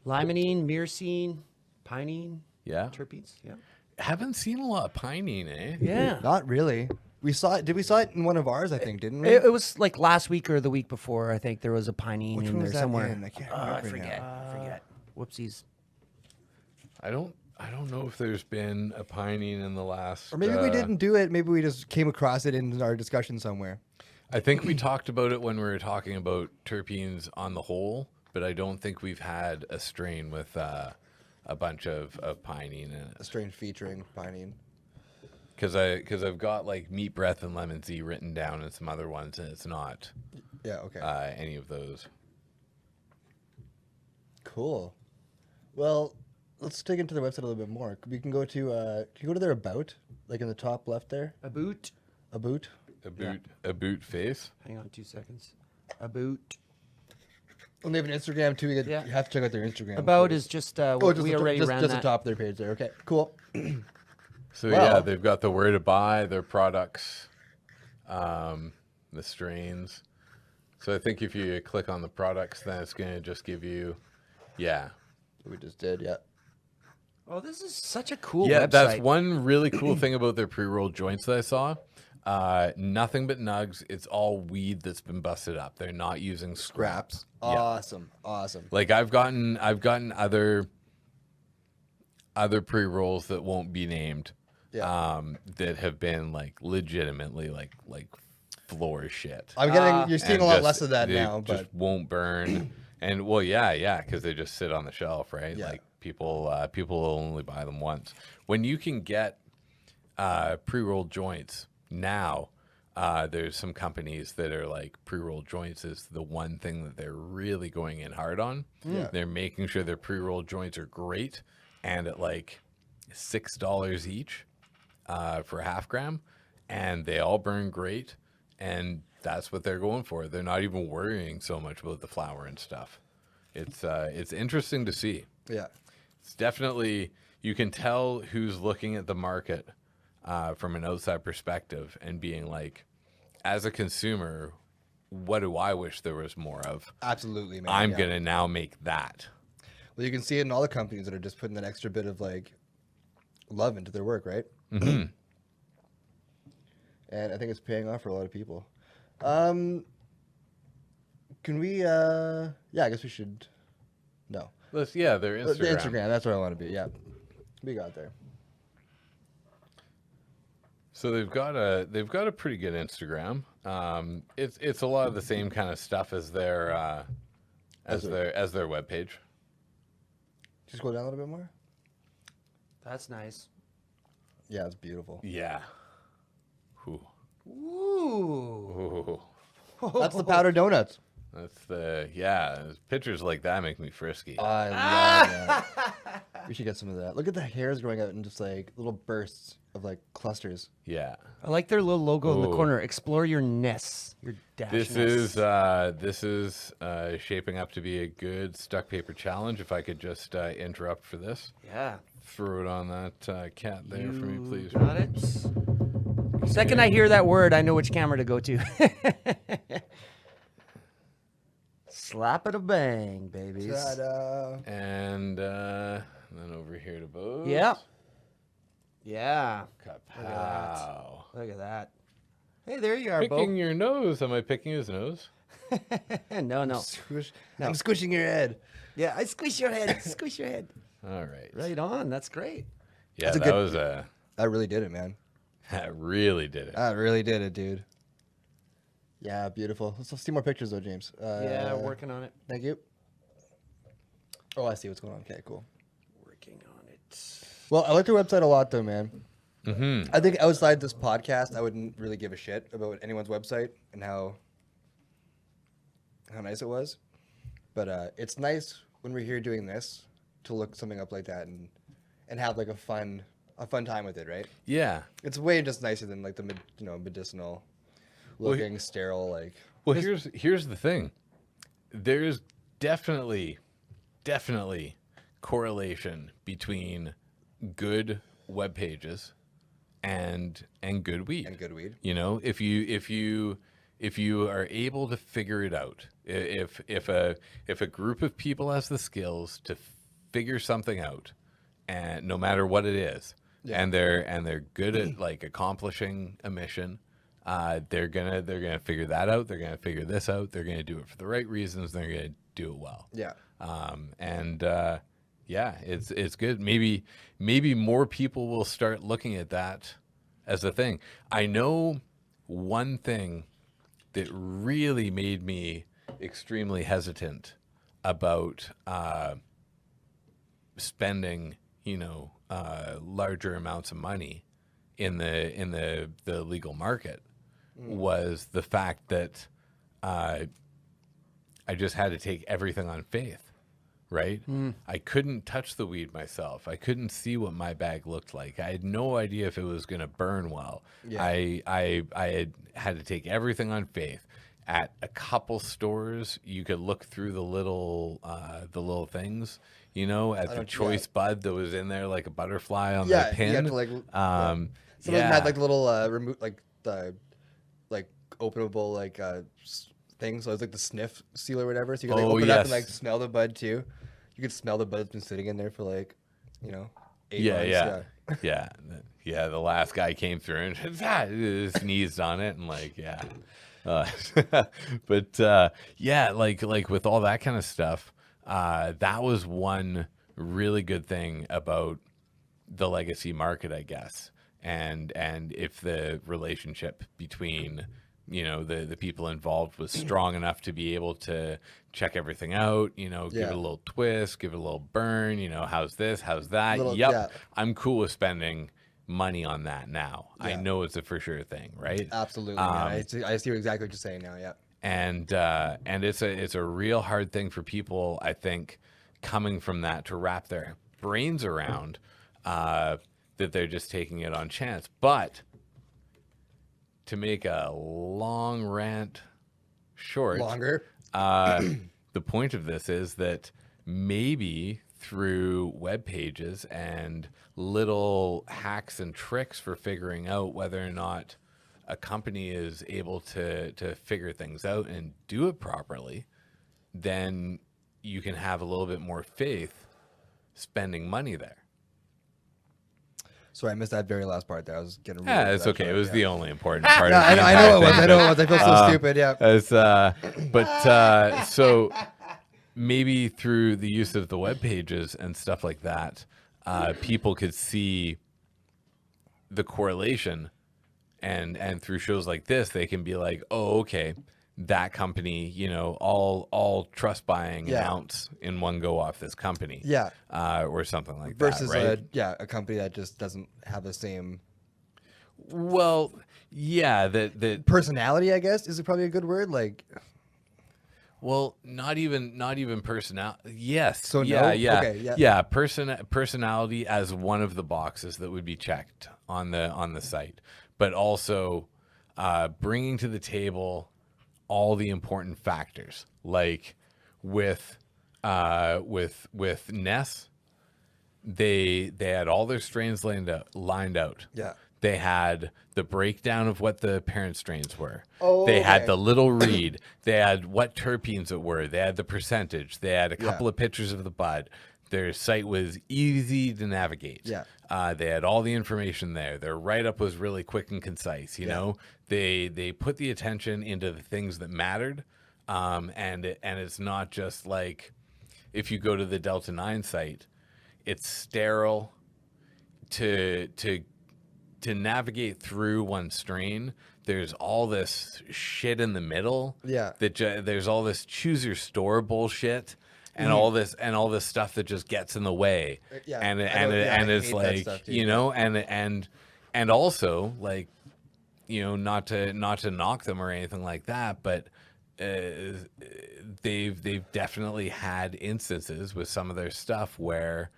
C: Limonene, myrcene, pinene,
B: Yeah,
C: terpenes. Yeah.
B: haven't seen a lot of pinene, eh?
C: Yeah.
A: Not really. We saw it. Did we saw it in one of ours? I think, didn't we?
C: It was like last week or the week before. I think there was a pinene
A: Which
C: in
A: one
C: there
A: was that
C: somewhere.
A: in? I can't
C: I
A: remember
C: forget.
A: now.
C: I forget. Whoopsies.
B: I don't know if there's been a pinene in the last.
A: Or maybe we didn't do it. Maybe we just came across it in our discussion somewhere.
B: I think we talked about it when we were talking about terpenes on the whole, but I don't think we've had a strain with a bunch of pinene in
A: A
B: it.
A: strain featuring pinene.
B: Because I've got like meat breath and lemon Z written down and some other ones, and it's not
A: Yeah. Okay.
B: any of those.
A: Cool. Well, let's dig into their website a little bit more. We can go to. Can you go to their about, like in the top left there?
C: A boot.
A: About.
B: A boot face.
C: Hang on 2 seconds. A boot.
A: And they have an Instagram too. You
C: Yeah.
A: have to check out their Instagram.
C: About
A: too.
C: is just
A: Oh,
C: what
A: just
C: we
A: the,
C: already
A: just,
C: ran
A: just
C: that.
A: the top of their page there. Okay. Cool.
B: So
A: Wow.
B: yeah, they've got the where to buy, their products, the strains. So I think if you click on the products, then it's going to just give you, yeah.
A: We just did. Yeah.
C: Oh, this is such a cool
B: Yeah,
C: website.
B: that's one really cool thing about their pre-rolled joints that I saw. Nothing but nugs. It's all weed that's been busted up. They're not using scraps. Yeah.
A: Awesome. Awesome.
B: Like I've gotten other pre-rolls that won't be named.
A: Yeah.
B: That have been like legitimately like floor shit.
A: I'm getting. You're seeing
B: And
A: a lot
B: just-
A: less of that
B: they
A: now,
B: just
A: but
B: won't burn. And well, yeah, because they just sit on the shelf, right?
A: Yeah.
B: Like people will only buy them once. When you can get pre-rolled joints now, there's some companies that are like pre-rolled joints is the one thing that they're really going in hard on.
A: Yeah.
B: They're making sure their pre-rolled joints are great, and at like $6 each for a half gram, and they all burn great. And that's what they're going for. They're not even worrying so much about the flour and stuff. It's interesting to see.
A: yeah.
B: It's definitely, you can tell who's looking at the market from an outside perspective and being like, as a consumer, what do I wish there was more of?
A: Absolutely, man.
B: I'm
A: yeah.
B: going to now make that.
A: Well, you can see it in all the companies that are just putting that extra bit of like love into their work, right?
B: Mm-hmm.
A: And I think it's paying off for a lot of people. Can we? Yeah, I guess we should. No,
B: Their Instagram.
A: the Instagram. That's what I want to be. Yeah, we got there.
B: So they've got a pretty good Instagram. It's a lot of the same kind of stuff as their webpage.
A: Just go down a little bit more.
C: That's nice.
A: Yeah, it's beautiful.
B: Yeah. Ooh.
C: Ooh.
B: Ooh.
A: That's the powder donuts.
B: That's pictures like that make me frisky.
A: I love that. We should get some of that. Look at the hairs growing out in just like little bursts of like clusters.
B: Yeah.
C: I like their little logo in the
B: Ooh.
C: corner. Explore your NESS. Your dash
B: This is shaping up to be a good stuck paper challenge. If I could just interrupt for this.
C: Yeah.
B: Throw it on that cat there for me, please.
C: Got it. Second I hear that word, I know which camera to go to. Slap it a bang, babies.
A: Ta-da.
B: And then over here to Bose.
C: Yeah. Yeah.
B: Kapow.
C: Look at that. Hey, there you are,
B: Picking
C: Bo.
B: your nose. Am I picking his nose?
C: No.
A: Squish. I'm squishing your head.
C: Yeah, I squish your head. Squish your head.
B: All right.
C: Right on. That's great.
B: Yeah,
A: That's a
B: that
A: good-
B: was
A: I really did it, man.
B: that really did it.
A: I really did it, dude. Yeah, beautiful. Let's see more pictures, though, James.
C: Yeah, working on it.
A: Thank you. Oh, I see what's going on. Okay, cool.
C: Working on it.
A: Well, I like their website a lot, though, man.
B: Mm-hmm.
A: I think outside this podcast, I wouldn't really give a shit about anyone's website and how nice it was. But it's nice when we're here doing this to look something up like that and have like a fun time with it, right?
B: Yeah.
A: It's way just nicer than like the medicinal looking sterile like.
B: Well, here's the thing. There's definitely correlation between good web pages and good weed.
A: And good weed.
B: You know, if you are able to figure it out, if a group of people has the skills to figure something out, and no matter what it is,
A: Yeah.
B: and they're good at like accomplishing a mission, they're gonna figure that out. They're gonna figure this out. They're gonna do it for the right reasons. They're gonna do it well.
A: Yeah.
B: Yeah, it's good. Maybe more people will start looking at that as a thing. I know one thing that really made me extremely hesitant about spending, larger amounts of money in the legal market was the fact that I just had to take everything on faith. Right? I couldn't touch the weed myself. I couldn't see what my bag looked like. I had no idea if it was going to burn well.
A: Yeah.
B: I had to take everything on faith. At a couple stores, you could look through the little things, at the choice bud that was in there like a butterfly on the pin.
A: You have to like. Some of them had like little remote, like the openable thing. So it's like the sniff seal or whatever. So you can open it up and like smell the bud too. You could smell the bud that's been sitting in there for 8 months.
B: Yeah. The last guy came through and sneezed on it and but with all that kind of stuff, that was one really good thing about the legacy market, I guess. And if the relationship between the people involved was strong enough to be able to check everything out, give it a little twist, give it a little burn, how's this, how's that? I'm cool with spending money on that now.
A: Yeah.
B: I know it's a for sure thing, right?
A: Absolutely. Man. I see exactly what you're saying now. Yeah.
B: And it's a real hard thing for people, I think, coming from that to wrap their brains around, that they're just taking it on chance. But to make a long rant short,
A: Longer.
B: the point of this is that maybe through web pages and little hacks and tricks for figuring out whether or not a company is able to figure things out and do it properly, then you can have a little bit more faith spending money there.
A: Sorry, I missed that very last part there. I was getting.
B: Yeah, it's okay. It was the only important part.
A: No,
B: of the
A: I know it was.
B: entire
A: I know
B: thing,
A: it was. I feel so stupid. Yeah.
B: So maybe through the use of the web pages and stuff like that, people could see the correlation, and through shows like this, they can be like, oh, okay, that company, all trust buying an ounce in one go off this company, or something like
A: Versus
B: that, right?
A: a company that just doesn't have the same.
B: Well, yeah, that
A: Personality, I guess, is probably a good word. Like,
B: well, not even personality. Yes.
A: So
B: yeah,
A: no?
B: yeah,
A: Okay, yeah.
B: yeah. Personality as one of the boxes that would be checked on the site, but also bringing to the table all the important factors, like with NESS, they had all their strains lined out.
A: Yeah.
B: They had the breakdown of what the parent strains were.
A: Oh,
B: they had
A: okay.
B: the little read. They had what terpenes it were. They had the percentage. They had a couple of pictures of the bud. Their site was easy to navigate.
A: Yeah.
B: They had all the information there. Their write-up was really quick and concise. You know, they put the attention into the things that mattered. And it's not just like if you go to the Delta 9 site, it's sterile to navigate through one strain. There's all this shit in the middle.
A: Yeah.
B: There's all this choose your store bullshit. And all this stuff that just gets in the way, and it's like
A: stuff,
B: and also like, not to knock them or anything like that, but they've definitely had instances with some of their stuff where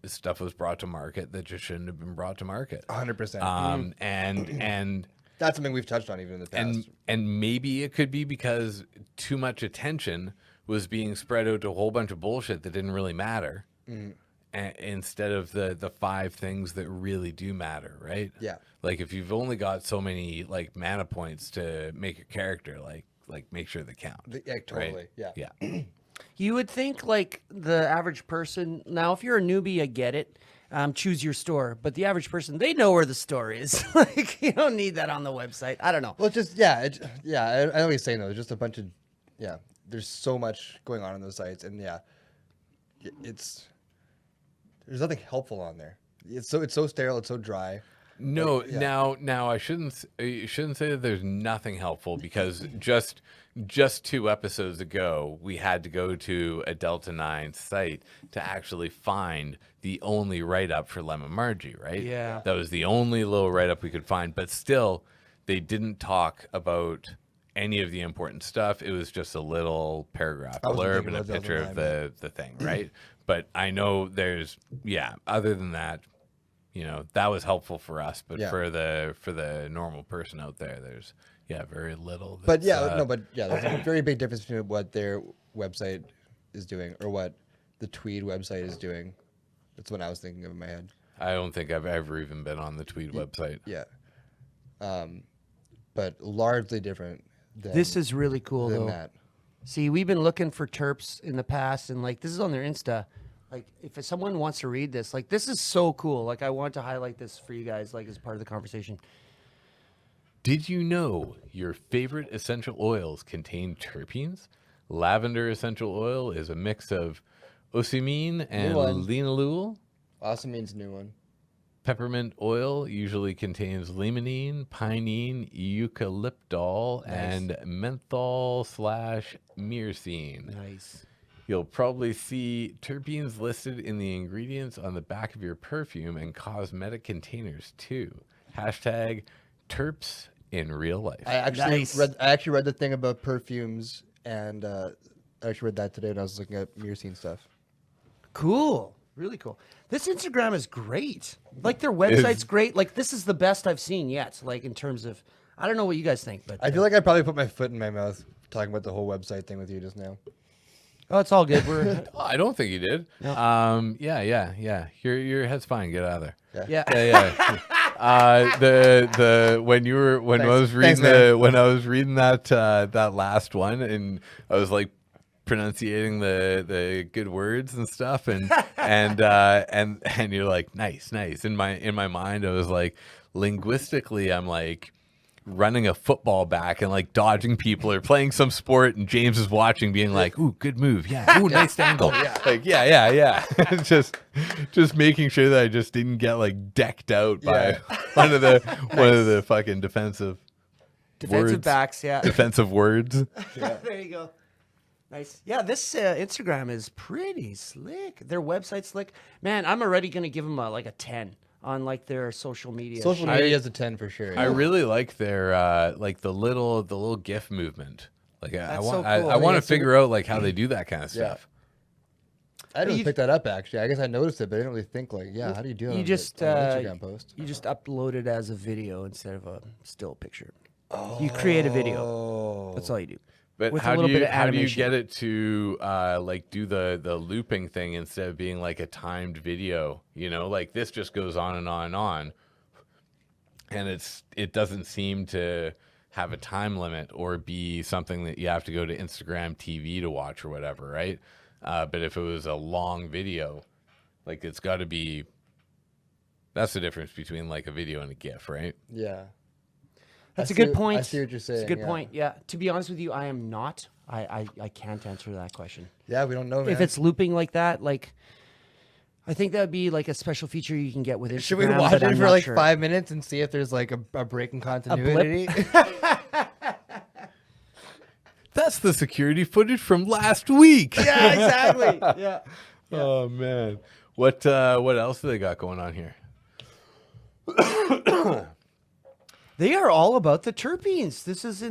B: stuff was brought to market that just shouldn't have been brought to market.
A: 100%.
B: And
A: that's something we've touched on even in the past.
B: and maybe it could be because too much attention was being spread out to a whole bunch of bullshit that didn't really matter, instead of the 5 things that really do matter, right?
A: Yeah.
B: Like if you've only got so many like mana points to make a character, like make sure they count.
A: Yeah, totally.
B: Right?
A: Yeah.
C: You would think like the average person. Now, if you're a newbie, I get it. Choose your store, but the average person, they know where the store is. Like you don't need that on the website. I don't know.
A: Well, it's just I know what you're saying though. There's just a bunch of There's so much going on those sites, and there's nothing helpful on there. It's so sterile. It's so dry.
B: No, now I shouldn't say that there's nothing helpful, because just 2 episodes ago we had to go to a Delta 9 site to actually find the only write-up for Lemon Margie, right?
C: Yeah.
B: That was the only little write-up we could find, but still they didn't talk about any of the important stuff. It was just a little paragraph blurb and a picture of the thing, right? But I know there's other than that, that was helpful for us, but for the normal person out there, there's very little.
A: But there's a very big difference between what their website is doing or what the Tweed website is doing. That's what I was thinking of in my head.
B: I don't think I've ever even been on the Tweed website.
A: Yeah. But largely different.
C: This is really cool though.
A: That.
C: See, we've been looking for terps in the past, and like this is on their Insta. Like if someone wants to read this, like this is so cool. Like I want to highlight this for you guys, like as part of the conversation.
B: Did you know your favorite essential oils contain terpenes? Lavender essential oil is a mix of ocimene and linalool.
A: Awesome means new one.
B: Peppermint oil usually contains limonene, pinene, eucalyptol, and menthol/myrcene.
C: Nice.
B: You'll probably see terpenes listed in the ingredients on the back of your perfume and cosmetic containers too. Hashtag terps in real life.
A: I actually read the thing about perfumes, and I actually read that today when I was looking at myrcene stuff.
C: Cool. Really cool. This Instagram is great. Like their website's great. Like this is the best I've seen yet. Like in terms of, I don't know what you guys think, but
A: I feel like I probably put my foot in my mouth talking about the whole website thing with you just now.
C: Oh, it's all good. We're
B: I don't think you did.
C: No.
B: Yeah. Your head's fine. Get out of there.
C: yeah.
B: When I was reading that last one, and I was like pronunciating the good words and stuff, and and you're like, nice. In my mind, I was like, linguistically, I'm like running a football back and like dodging people or playing some sport, and James is watching, being like, ooh, good move, yeah, ooh, nice angle, like yeah. just making sure that I just didn't get like decked out by one of the fucking defensive words.
C: backs, yeah.
B: Defensive words.
C: There you go. Nice. Yeah, this Instagram is pretty slick. Their website's slick. Man, I'm already going to give them like a 10 on like their social media.
A: Social media is a 10 for sure.
B: I really like their like the little GIF movement. Like I want
C: so cool.
B: I want to figure out like how they do that kind of stuff.
A: I didn't pick that up actually. I guess I noticed it, but I didn't really think like, how do you do it?
C: You just
A: on an Instagram post.
C: You just upload it as a video instead of a still picture. You create a video. That's all you do.
B: But
C: With a
B: how
C: little
B: do
C: bit
B: you
C: of
B: how do you
C: animation.
B: get it to like do the looping thing instead of being like a timed video? You know, like this just goes on and on and on, and it doesn't seem to have a time limit or be something that you have to go to Instagram TV to watch or whatever, right? But if it was a long video, like it's got to be. That's the difference between like a video and a GIF, right?
A: Yeah.
C: That's
A: I
C: a good
A: see-
C: point.
A: I see what you're saying.
C: It's a good
A: yeah.
C: point. Yeah. To be honest with you, I am not. I can't answer that question.
A: Yeah, we don't know, man.
C: If it's looping like that, like I think that would be like a special feature you can get with Instagram.
A: Should we
C: but
A: watch it
C: I'm
A: for
C: not
A: like
C: sure.
A: 5 minutes and see if there's like a break in continuity?
B: That's the security footage from last week.
C: Yeah, exactly. Yeah.
B: Oh man, what else do they got going on here?
C: They are all about the terpenes. This is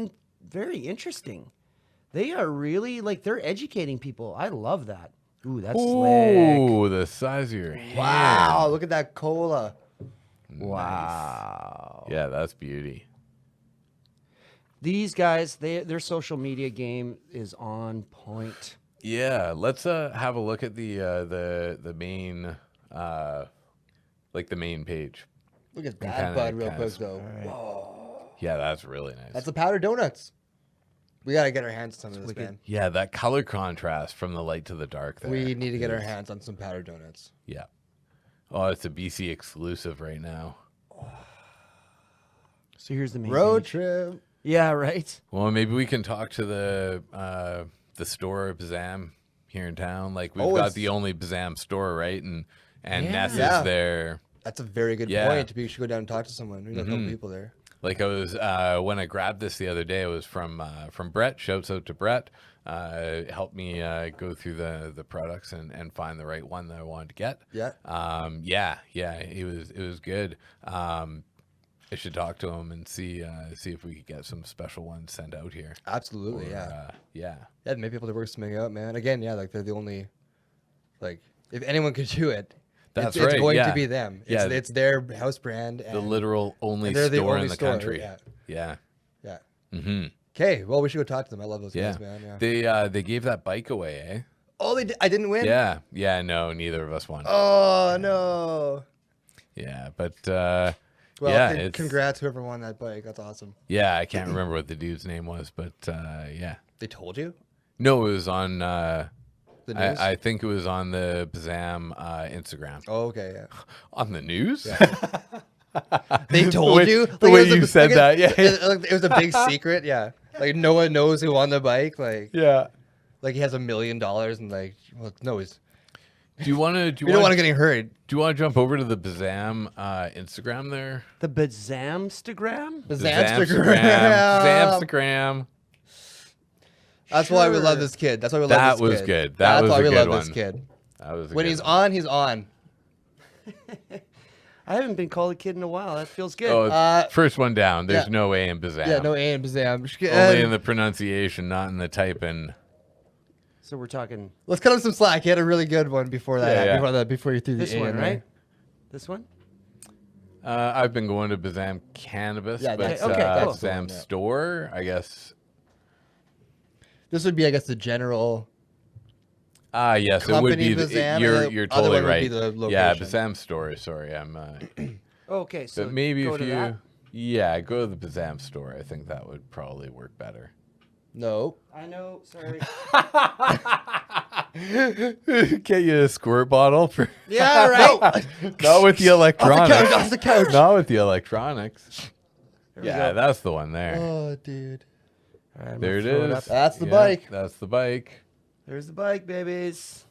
C: very interesting. They are really like they're educating people. I love that. Ooh, that's slick.
B: Ooh, the size of your hand.
A: Wow, look at that cola.
C: Wow.
B: Yeah, that's beauty.
C: These guys, their social media game is on point.
B: Yeah, let's have a look at the main like the main page.
A: Look at
B: Kinda-
A: that bud real
B: kinda
A: quick though.
B: Yeah, that's really nice.
A: That's the powdered donuts. We gotta get our hands on some of this, man.
B: Yeah, that color contrast from the light to the dark there.
A: We need to get our hands on some powdered donuts.
B: Yeah. Oh, it's a BC exclusive right now.
C: So here's the main
A: Road
C: page.
A: trip.
C: Yeah, right.
B: Well, maybe we can talk to the store Bazam here in town. Like we've got
A: it's-
B: the only Bazam store, right? And NESS
A: Yeah.
B: is there.
A: That's a very good
B: Yeah.
A: point. We should go down and talk to someone. We got a couple people there.
B: Like I was when I grabbed this the other day, it was from Brett. Shouts out to Brett. Helped me go through the products and find the right one that I wanted to get.
A: Yeah.
B: It was good. I should talk to him and see if we could get some special ones sent out here.
A: Absolutely,
B: Or,
A: yeah.
B: Yeah.
A: Yeah, maybe able to work something out, man. Again, yeah, like they're the only, like, if anyone could do it,
B: That's
A: it's
B: right,
A: going
B: yeah.
A: to be them. It's,
B: Yeah.
A: it's their house brand.
B: The
A: And,
B: literal only
A: and they're the
B: store
A: only
B: in the
A: store,
B: country.
A: yeah.
B: Yeah.
A: Yeah.
B: Mm-hmm.
A: Okay, well, we should go talk to them. I love those
B: Yeah.
A: guys, man. Yeah.
B: They gave that bike away, eh?
A: Oh, I didn't win?
B: Yeah. Yeah, no, neither of us won.
A: Oh, no.
B: Yeah, but
A: Well,
B: yeah,
A: then
B: it's,
A: congrats whoever won that bike. That's awesome.
B: yeah, I can't remember what the dude's name was, but yeah.
A: They told you?
B: No, it was on
A: The news?
B: I think it was on the Bazam Instagram.
A: Oh, okay, yeah.
B: On the news?
A: They told
B: way-
A: you?
B: the
A: it
B: way
A: was a-
B: you said that, yeah.
A: It was a big secret, yeah. Like, no one knows who won the bike.
B: Yeah.
A: Like he has $1 million and like, well, no, he's.
B: Do you want to
A: We don't want to get hurt.
B: do you want to jump over to the Bazam Instagram there?
C: The Bazamstagram?
B: Bazamstagram.
A: That's why we
C: Sure.
A: love this kid. That's why we love
B: That
A: this
B: was
A: kid.
B: good. That
A: That's
B: was
A: why
B: a
A: we
B: good
A: love this
B: one.
A: kid.
B: That was a
A: When
B: good
A: he's
B: one.
A: on, he's on.
C: I haven't been called a kid in a while. That feels good.
B: Oh, first one down. There's
A: yeah.
B: no A in Bazam.
A: Yeah, no A and Bazam.
B: Only in the pronunciation, not in the typing.
C: So we're talking
A: Let's cut him some slack. He had a really good one before that.
B: Yeah.
A: Before you threw the
C: this
A: A
C: one,
A: in
C: right?
A: there.
C: This one?
B: I've been going to Bazam Cannabis,
A: Yeah,
B: but
A: that's-
C: okay, cool.
B: Bazam
A: Yeah.
B: Store, I guess.
A: This would be, I guess, the general.
B: Yes, it would be.
A: Company Bazam,
B: You're
A: and the other
B: totally
A: one would
B: right.
A: be the
B: Yeah,
A: location.
B: Bazam Store. Sorry, I'm.
C: Okay, so
B: But maybe
C: go
B: if
C: to
B: you,
C: that.
B: yeah, go to the Bazam Store. I think that would probably work better.
A: No.
C: I know. Sorry.
B: Get you a squirt bottle for
C: Yeah, right.
B: not with the electronics.
A: Off the couch.
B: Not with the electronics.
C: we
B: Yeah,
C: go.
B: that's the one there.
A: Oh, dude.
C: All right, I'm
B: There it
C: gonna throw
B: is.
C: up.
A: That's the
B: Yeah,
A: bike.
B: That's the bike.
C: There's the bike, babies.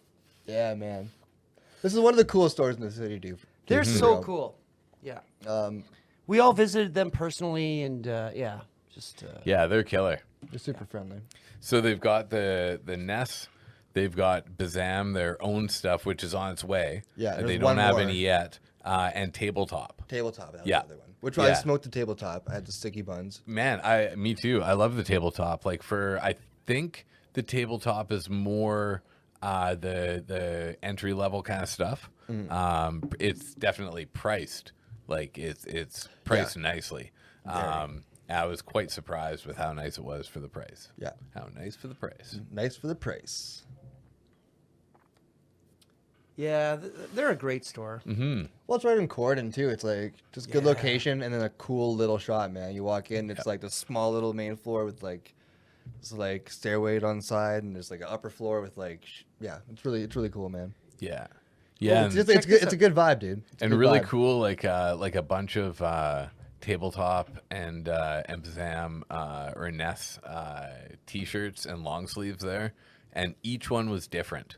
A: Yeah, man. This is one of the coolest stores in the city, dude.
C: They're
A: For
C: so
A: real.
C: cool. Yeah.
A: Um,
C: We all visited them personally, and yeah, just
B: Yeah, they're killer.
A: they're super friendly.
B: So they've got the NESS, they've got Bazam, their own stuff, which is on its way.
A: Yeah,
B: They
A: there's
B: don't
A: one
B: have
A: more.
B: any yet. And Tabletop.
A: Tabletop, that was
B: Yeah.
A: the other one. Which one? I
B: Yeah.
A: smoked the tabletop. I had the sticky buns.
B: Man, me too. I love the Tabletop. Like I think the Tabletop is more the entry level kind of stuff. It's definitely priced. Like it's priced nicely. I was quite surprised with how nice it was for the price.
A: Yeah.
B: How nice for the price.
A: Nice for the price.
C: yeah, they're a great store.
A: Well, it's right in Corden, too. It's like just good
C: Yeah.
A: location and then a cool little shop, man. You walk in, it's like the small little main floor with like this like stairway on the side, and there's like an upper floor with like yeah, it's really cool, man.
B: Yeah. Yeah.
A: It's,
B: and-
A: it's good. It's a good vibe, dude. It's a
B: and
A: good
B: really
A: vibe.
B: cool, like a bunch of Tabletop and Bazam or NESS t-shirts and long sleeves there, and each one was different.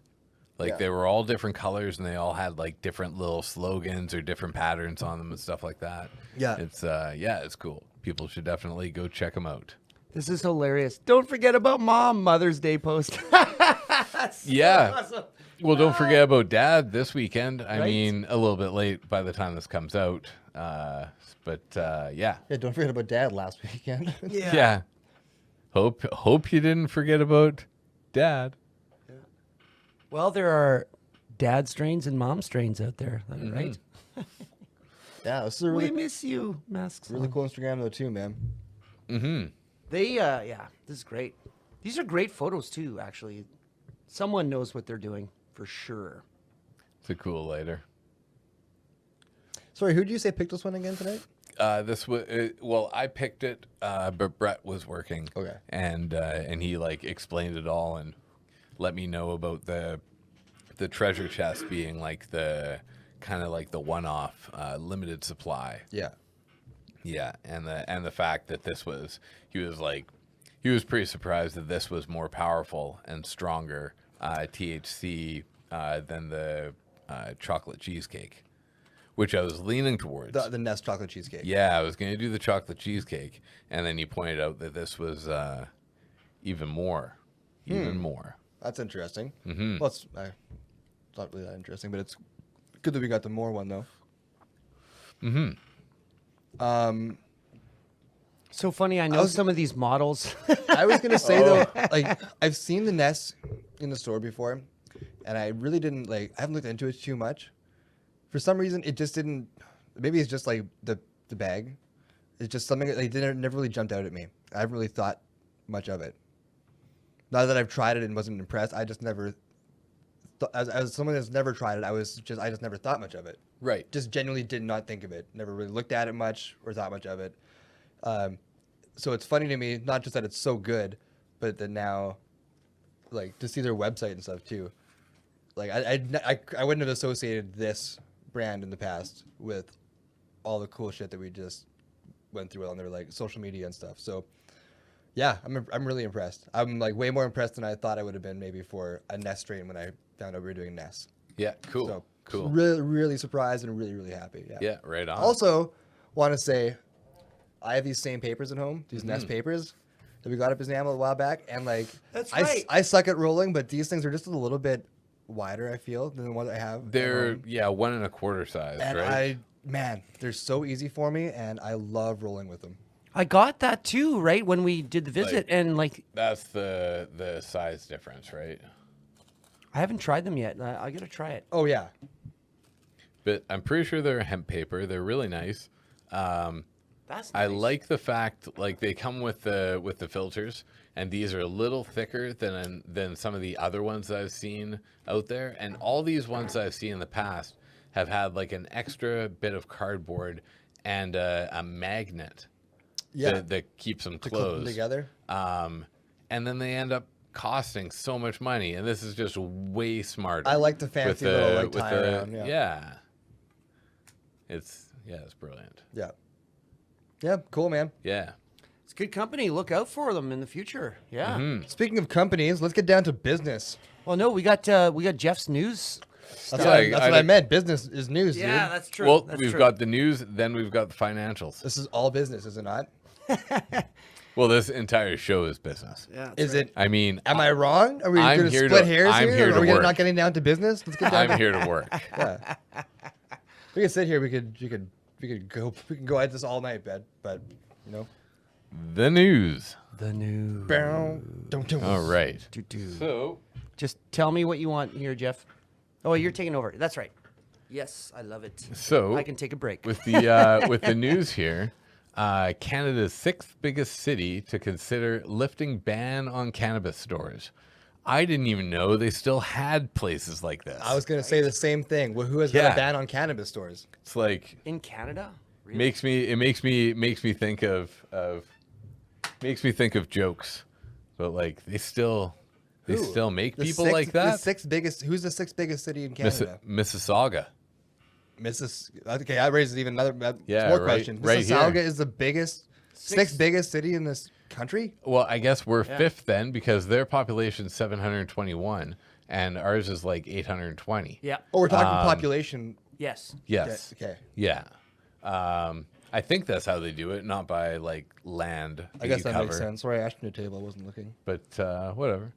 B: Like
A: Yeah.
B: they were all different colors, and they all had like different little slogans or different patterns on them and stuff like that.
A: Yeah.
B: It's cool. People should definitely go check them out.
C: This is hilarious. Don't forget about Mom Mother's Day post. That's so
B: Yeah.
C: awesome.
B: Well, don't forget about Dad this weekend. I
C: Right?
B: mean, a little bit late by the time this comes out, but yeah.
A: Yeah, don't forget about Dad last weekend.
B: Yeah. Hope you didn't forget about Dad.
C: Well, there are dad strains and mom strains out there, right?
A: Yeah, this is a
C: We
A: really
C: miss you, masks.
A: really
C: on.
A: cool Instagram though too, man.
C: They, yeah, this is great. These are great photos too. Actually, someone knows what they're doing for sure.
B: It's a cool later.
A: Sorry, who did you say picked this one again tonight?
B: This was well, I picked it, but Brett was working.
A: Okay.
B: And he like explained it all and let me know about the treasure chest being like the kind of like the one-off limited supply.
A: Yeah.
B: Yeah, and the fact that he was pretty surprised that this was more powerful and stronger THC than the chocolate cheesecake, which I was leaning towards.
A: The NESS chocolate cheesecake.
B: Yeah, I was going to do the chocolate cheesecake, and then he pointed out that this was even more.
A: That's interesting. Mm-hmm. Well, it's not really that interesting, but it's good that we got the more one though.
C: So funny. I know some of these models.
A: I was gonna say though, like I've seen the NESS in the store before, and I really didn't like. I haven't looked into it too much. For some reason, it just didn't. Maybe it's just like the bag. It's just something that never really jumped out at me. I haven't really thought much of it. Now that I've tried it and wasn't impressed, I just never. As someone that's never tried it, I just never thought much of it.
B: Right.
A: Just genuinely did not think of it. Never really looked at it much or thought much of it. So it's funny to me, not just that it's so good, but that now, like, to see their website and stuff too. Like, I wouldn't have associated this brand in the past with all the cool shit that we just went through on their like social media and stuff. So, yeah, I'm really impressed. I'm like way more impressed than I thought I would have been maybe for a NESS strain when I found out we were doing NESS.
B: Yeah, cool.
A: So
B: Cool.
A: really surprised and really happy. Yeah.
B: Yeah, right on.
A: Also, want to say, I have these same papers at home, these NESS papers that we got at Bizam a while back, and like,
C: That's
A: I,
C: right.
A: I suck at rolling, but these things are just a little bit wider, I feel, than the ones I have. at
B: They're
A: home.
B: 1 1/4 size,
A: and
B: right?
A: they're so easy for me, and I love rolling with them.
C: I got that too, right when we did the visit,
B: Like-
C: and like
B: That's the size difference, right?
C: I haven't tried them yet. I gotta try it.
A: Oh yeah,
B: But I'm pretty sure they're hemp paper. They're really nice.
C: That's
B: I
C: nice.
B: like the fact like they come with the filters, and these are a little thicker than some of the other ones that I've seen out there. And all these ones that I've seen in the past have had like an extra bit of cardboard and a magnet
A: yeah.
B: that keeps them
A: To clip them
B: closed.
A: together.
B: and then they end up costing so much money. And this is just way smarter.
A: I like the fancy little like tie around.
B: It's brilliant.
A: Yeah. Yeah. Cool, man.
B: Yeah.
C: It's good company. Look out for them in the future. Yeah.
B: Mm-hmm.
A: Speaking of companies, let's get down to business.
C: Well, no, we got Jeff's news.
A: That's what I meant. Business is news, dude.
C: Yeah, that's true.
B: Well,
C: That's
B: we've
C: true.
B: got the news, then we've got the financials.
A: This is all business, is it not?
B: Well, this entire show is business.
C: Yeah, that's
A: Is
C: right.
A: it?
B: I mean,
A: Am I wrong? Are we
B: I'm
A: going to
B: here
A: split
B: to-
A: hairs
B: I'm
A: here?
B: here to
A: Are we
B: work.
A: not getting down to business? Let's get down.
B: I'm here to work.
A: Yeah. We could sit here. We could go at this all night, but you know.
B: The news.
C: The news.
A: Don't do.
B: All right.
C: Do.
B: So,
C: Just tell me what you want here, Jeff. Oh, you're taking over. That's right. Yes, I love it.
B: So
C: I can take a break.
B: with the news here, Canada's 6th biggest city to consider lifting ban on cannabis stores. I didn't even know they still had places like this.
A: I was going to say the same thing. Well, who has got
B: Yeah.
A: a ban on cannabis stores?
B: It's like
C: In Canada? Really?
B: makes me think of jokes, but like they still make
A: The
B: people
A: sixth-
B: like that.
A: The sixth biggest. Who's the sixth biggest city in Canada?
B: Mississauga.
A: Okay, that raises even another
B: Yeah,
A: more
B: right-
A: question.
B: right
A: Mississauga
B: here.
A: is the sixth biggest city in this country.
B: Well, I guess we're 5th then because their population is 721 and ours is like 820.
C: Yeah.
A: Oh, we're talking population.
C: Yes.
B: Yes.
A: Okay.
B: Yeah. I think that's how they do it, not by like land.
A: I guess
B: you
A: that
B: cover.
A: makes sense. Sorry, I asked your table. I wasn't looking.
B: But whatever.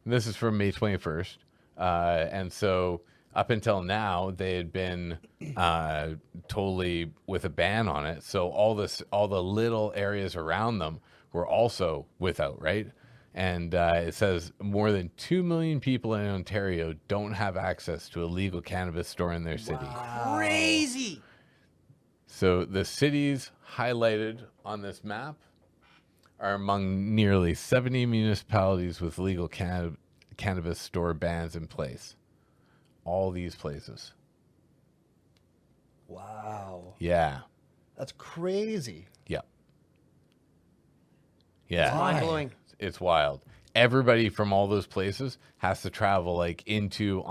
B: This is from May 21st. And so up until now, they had been totally with a ban on it. So all the little areas around them were also without, right? And it says more than 2 million people in Ontario don't have access to a legal cannabis store in their city.
C: Crazy.
B: So the cities highlighted on this map are among nearly 70 municipalities with legal cannabis store bans in place. All these places.
A: Wow,
B: Yeah.
A: that's crazy.
B: Yeah. Yeah.
C: Mind blowing.
B: It's wild. Everybody from all those places has to travel like into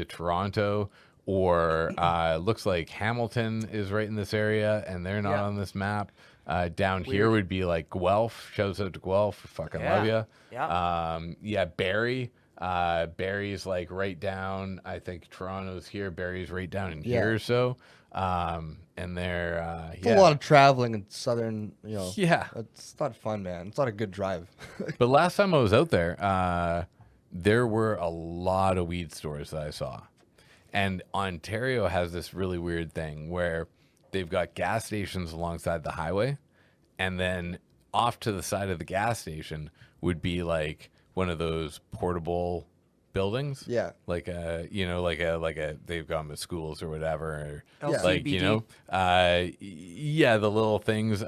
B: Toronto, or looks like Hamilton is right in this area and they're not
C: Yeah.
B: on this map. Down here would be like Guelph. Shouts out to Guelph. Fucking love you.
C: Yeah.
B: Barrie. Barrie's like right down. I think Toronto's here. Barrie's right down in here or so. And they're
A: It's a lot of traveling in southern.
B: Yeah.
A: It's not fun, man. It's not a good drive.
B: But last time I was out there, there were a lot of weed stores that I saw. And Ontario has this really weird thing where they've got gas stations alongside the highway, and then off to the side of the gas station would be like one of those portable buildings.
A: Yeah.
B: Like a they've gone with schools or whatever. Or
C: Yeah.
B: like,
C: LCBD.
B: the little things,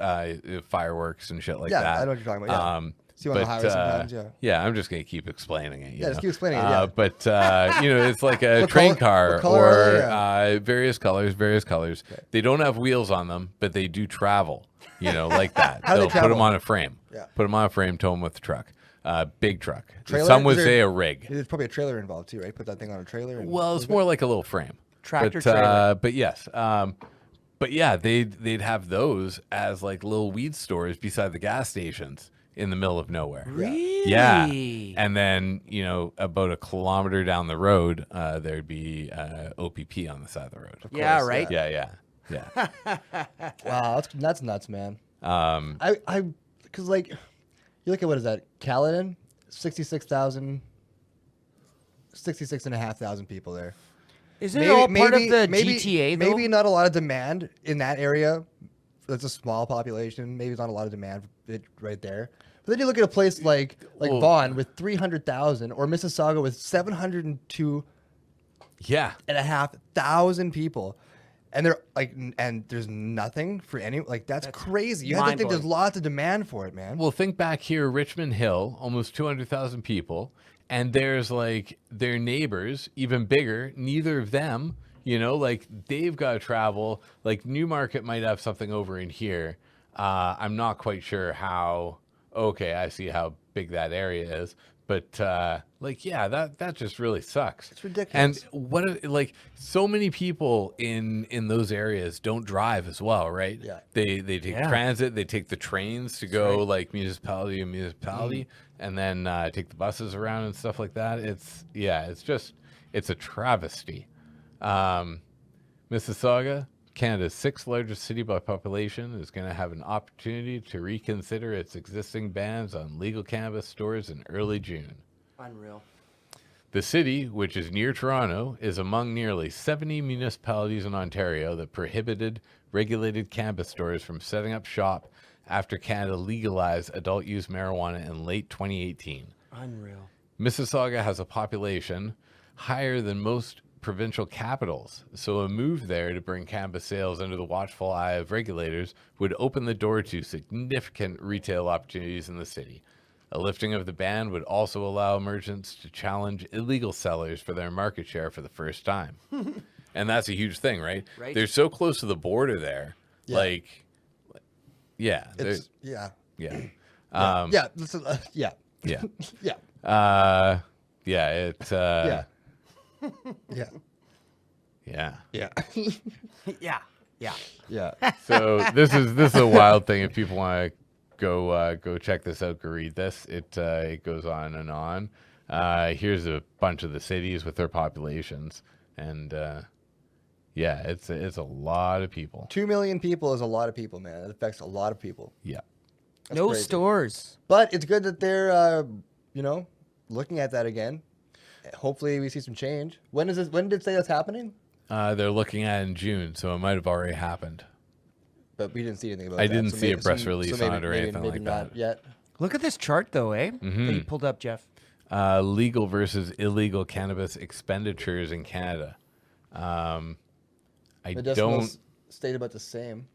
B: fireworks and shit like
A: Yeah,
B: that.
A: I know what you're talking about, yeah. See you on the highway sometimes, yeah.
B: Yeah, I'm just gonna keep explaining it.
A: Yeah, just keep explaining it, yeah.
B: But it's like a
A: What
B: train
A: color-
B: car
A: what color are they?
B: or various colors. Okay. They don't have wheels on them, but they do travel. Like that.
A: How do they
B: They'll put
A: travel?
B: them on a frame.
A: Yeah.
B: Put them on a frame. Tow them with the truck. Big truck.
A: Trailer?
B: Some would
A: Is
B: say
A: there-
B: a rig.
A: There's probably a trailer involved too, right? Put that thing on a trailer. And
B: Well, it's more like a little frame.
C: Tractor
B: but,
C: trailer.
B: But yes. But yeah, they'd have those as like little weed stores beside the gas stations in the middle of nowhere.
C: Really?
B: Yeah. And then, about a kilometer down the road, there'd be OPP on the side of the road.
C: Yeah, right.
B: Yeah.
A: Wow, that's nuts, man.
B: Um,
A: Because like, you look at what is that? Caledon, 66,500 people there.
C: Isn't it all part of the GTA, though?
A: Maybe not a lot of demand in that area. That's a small population. Maybe there's not a lot of demand for it right there. But then you look at a place like
B: Well-
A: Vaughan with 300,000, or Mississauga with 702
B: yeah.
A: and a half thousand people, and they're like, and there's nothing for any. Like that's crazy. You have to think there's
C: mind-blowing.
A: lots of demand for it, man.
B: Well, think back here, Richmond Hill, almost 200,000 people. And there's like their neighbors, even bigger, neither of them, like they've got to travel. Like Newmarket might have something over in here. I'm not quite sure how okay, I see how big that area is. But like, yeah, that just really sucks.
A: It's ridiculous.
B: And like so many people in those areas don't drive as well, right?
A: Yeah.
B: They take
C: Yeah.
B: transit, they take the trains to go like municipality to municipality, and then take the buses around and stuff like that. It's a travesty. Mississauga, Canada's sixth largest city by population, is going to have an opportunity to reconsider its existing bans on legal cannabis stores in early June.
C: Unreal.
B: The city, which is near Toronto, is among nearly 70 municipalities in Ontario that prohibited regulated cannabis stores from setting up shop after Canada legalized adult use marijuana in late 2018.
C: Unreal.
B: Mississauga has a population higher than most provincial capitals, so a move there to bring cannabis sales under the watchful eye of regulators would open the door to significant retail opportunities in the city. A lifting of the ban would also allow merchants to challenge illegal sellers for their market share for the first time. And that's a huge thing, right?
C: Right.
B: They're so close to the border there.
A: Yeah.
B: Like, yeah.
A: It's, yeah.
B: Yeah.
A: Yeah. Listen, yeah.
B: Yeah.
A: Yeah.
B: Yeah, it's,
A: Yeah. Yeah.
B: yeah.
A: Yeah.
C: Yeah. Yeah.
A: Yeah.
B: So this is a wild thing. If people want to go check this out, go read this. It goes on and on. Here's a bunch of the cities with their populations, and yeah, it's a lot of people.
A: 2 million people is a lot of people, man. It affects a lot of people.
B: Yeah.
A: That's
C: No
A: crazy.
C: stores.
A: But it's good that they're, looking at that again. Hopefully, we see some change. When is this? When did it say that's happening?
B: They're looking at it in June, so it might have already happened.
A: But we didn't see anything about
B: I
A: that.
B: didn't
A: So
B: see a
A: maybe-
B: press release on it or anything
A: maybe
B: like
A: not
B: that.
A: yet.
C: Look at this chart, though, eh? That you pulled up, Jeff.
B: Legal versus illegal cannabis expenditures in Canada. I
A: Medicinal
B: don't.
A: stayed about the same.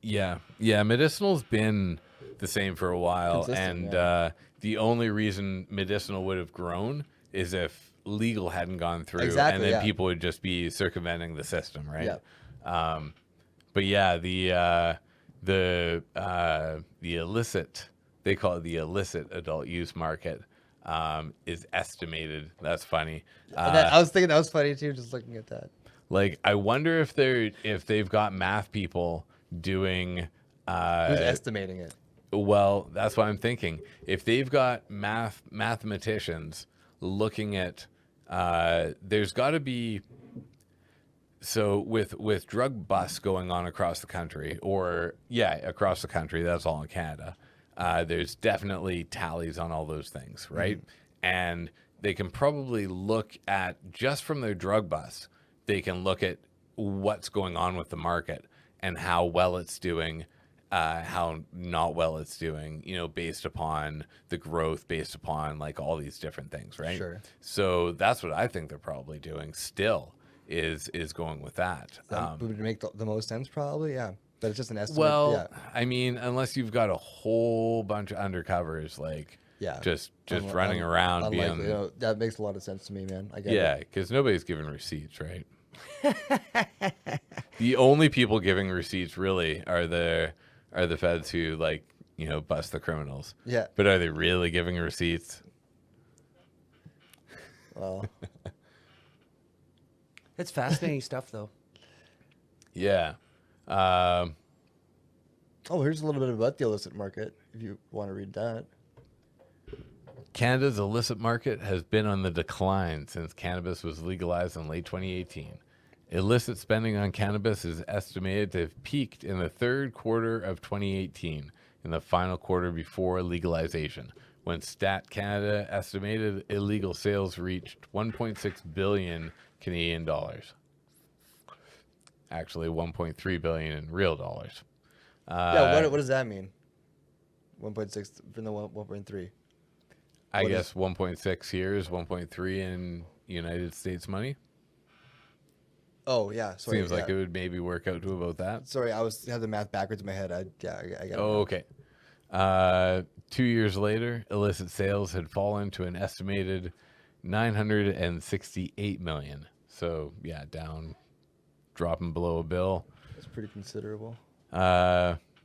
B: Yeah, medicinal's been the same for a while,
A: Consistent,
B: and
A: yeah.
B: the only reason medicinal would have grown is if legal hadn't gone through,
A: Exactly,
B: and then
A: yeah.
B: people would just be circumventing the system, right?
A: Yeah.
B: But yeah, the illicit, they call it the illicit adult use market, is estimated. That's funny.
A: And I was thinking that was funny too, just looking at that.
B: Like, I wonder if they've got math people doing.
A: Who's estimating it?
B: Well, that's what I'm thinking. If they've got mathematicians looking at, there's got to be. So with drug busts going on across the country, across the country, that's all in Canada. There's definitely tallies on all those things, right? And they can probably look at, just from their drug busts, they can look at what's going on with the market and how well it's doing, how not well it's doing, based upon the growth, based upon like all these different things, right?
A: Sure.
B: So that's what I think they're probably doing still, is going with that.
A: That would make the most sense, probably. Yeah, but it's just an estimate.
B: Well,
A: yeah.
B: I mean, unless you've got a whole bunch of undercovers, like
A: Yeah.
B: just running around
A: Unlikely.
B: being,
A: That makes a lot of sense to me, man. I get
B: yeah,
A: it.
B: because nobody's giving receipts, right? The only people giving receipts really are the feds who bust the criminals.
A: Yeah.
B: But are they really giving receipts?
A: Well,
C: It's fascinating stuff, though.
B: Yeah.
A: oh, here's a little bit about the illicit market, if you want to read that.
B: Canada's illicit market has been on the decline since cannabis was legalized in late 2018. Illicit spending on cannabis is estimated to have peaked in the third quarter of 2018, in the final quarter before legalization, when Stat Canada estimated illegal sales reached 1.6 billion Canadian dollars. Actually, 1.3 billion in real dollars.
A: Yeah, what does that mean? 1.6 from the 1.3.
B: I
A: What
B: guess 1.6 here is 1.3 in United States money.
A: Oh yeah, sorry.
B: Seems like
A: yeah.
B: it would maybe work out to about that.
A: Sorry, I had the math backwards in my head. I got it.
B: Oh, okay. 2 years later, illicit sales had fallen to an estimated 968 million. So yeah, dropping below a bill.
A: It's pretty considerable.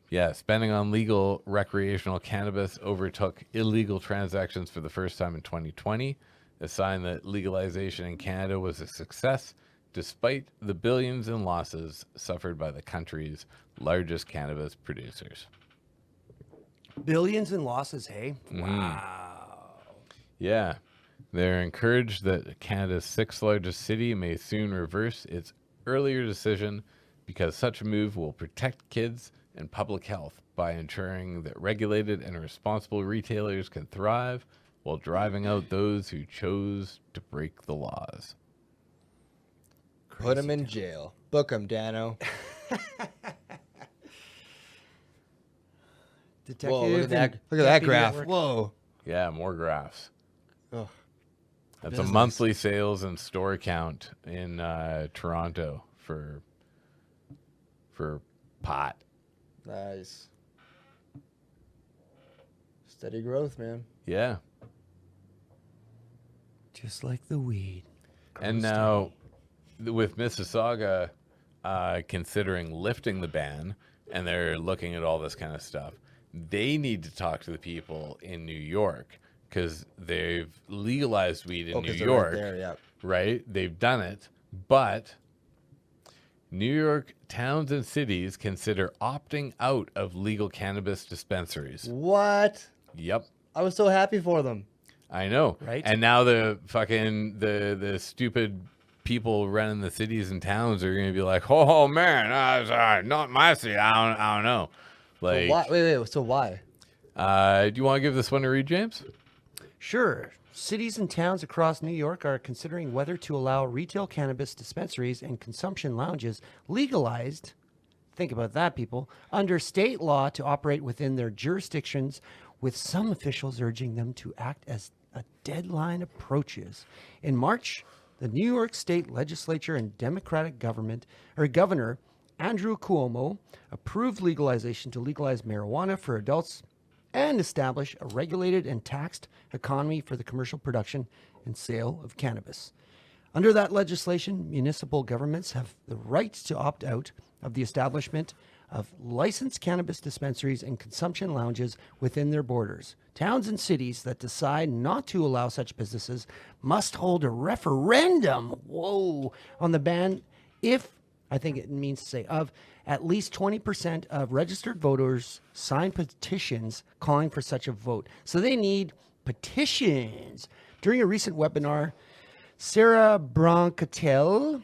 B: Yeah, spending on legal recreational cannabis overtook illegal transactions for the first time in 2020, a sign that legalization in Canada was a success, despite the billions in losses suffered by the country's largest cannabis producers.
C: Billions in losses, hey? Wow.
B: Yeah, they're encouraged that Canada's sixth largest city may soon reverse its earlier decision because such a move will protect kids and public health by ensuring that regulated and responsible retailers can thrive while driving out those who chose to break the laws.
A: Put him in jail. Book him, Dano.
C: Detective.
A: Whoa, look at that!
C: and
A: Look at that
C: Deputy
A: graph.
C: Network.
A: Whoa.
B: Yeah, more graphs.
A: Ugh.
B: That's
A: Business.
B: a monthly sales and store count in Toronto for pot.
A: Nice. Steady growth, man.
B: Yeah.
C: Just like the weed.
B: And now, with Mississauga considering lifting the ban, and they're looking at all this kind of stuff, they need to talk to the people in New York because they've legalized weed in New
A: 'Cause they're
B: York,
A: right there, yeah.
B: right? They've done it, but New York towns and cities consider opting out of legal cannabis dispensaries.
A: What?
B: Yep.
A: I was so happy for them.
B: I know.
C: Right?
B: And now the fucking the stupid people running the cities and towns are going to be like, "Oh man, not my city. I don't know." Like,
A: Why? Wait. So why?
B: do you want to give this one a read, James?
C: Sure. Cities and towns across New York are considering whether to allow retail cannabis dispensaries and consumption lounges legalized, think about that, people, under state law to operate within their jurisdictions, with some officials urging them to act as a deadline approaches. In March, the New York State Legislature and Democratic Governor Andrew Cuomo approved legalization to legalize marijuana for adults and establish a regulated and taxed economy for the commercial production and sale of cannabis. Under that legislation, municipal governments have the right to opt out of the establishment of licensed cannabis dispensaries and consumption lounges within their borders. Towns and cities that decide not to allow such businesses must hold a referendum, on the ban if, I think it means to say, of at least 20% of registered voters sign petitions calling for such a vote. So they need petitions. During a recent webinar, Sarah Broncatel,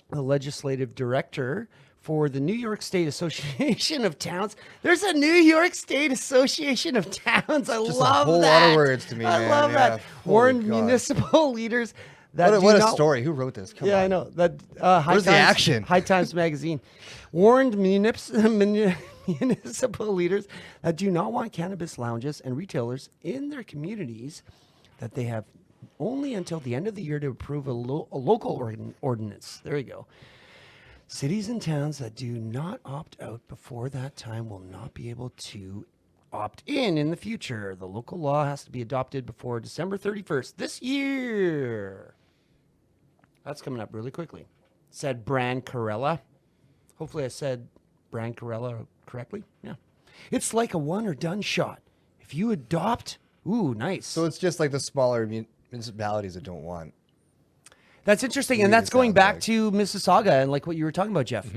C: the legislative director for the New York State Association of Towns. There's a New York State Association of Towns. I
A: Just
C: love
A: a whole
C: that.
A: lot of words to me,
C: I
A: man.
C: love
A: Yeah.
C: that.
A: Holy
C: Warned
A: God.
C: municipal leaders that
A: What a
C: do not-
A: story. Who wrote this? Come
C: Yeah,
A: on.
C: I know that. High
A: Where's the
C: Times,
A: action?
C: High Times magazine warned municipal leaders that do not want cannabis lounges and retailers in their communities, that they have only until the end of the year to approve a local ordinance. There you go. Cities and towns that do not opt out before that time will not be able to opt in the future. The local law has to be adopted before December 31st this year. That's coming up really quickly. Said Brand Corella. Hopefully I said Brand Corella correctly. Yeah. It's like a one or done shot. If you adopt, nice.
A: So it's just like the smaller municipalities that don't want.
C: That's interesting.
A: Weird,
C: And that's
A: it
C: going
A: sounds
C: back
A: like.
C: to Mississauga and like what you were talking about, Jeff.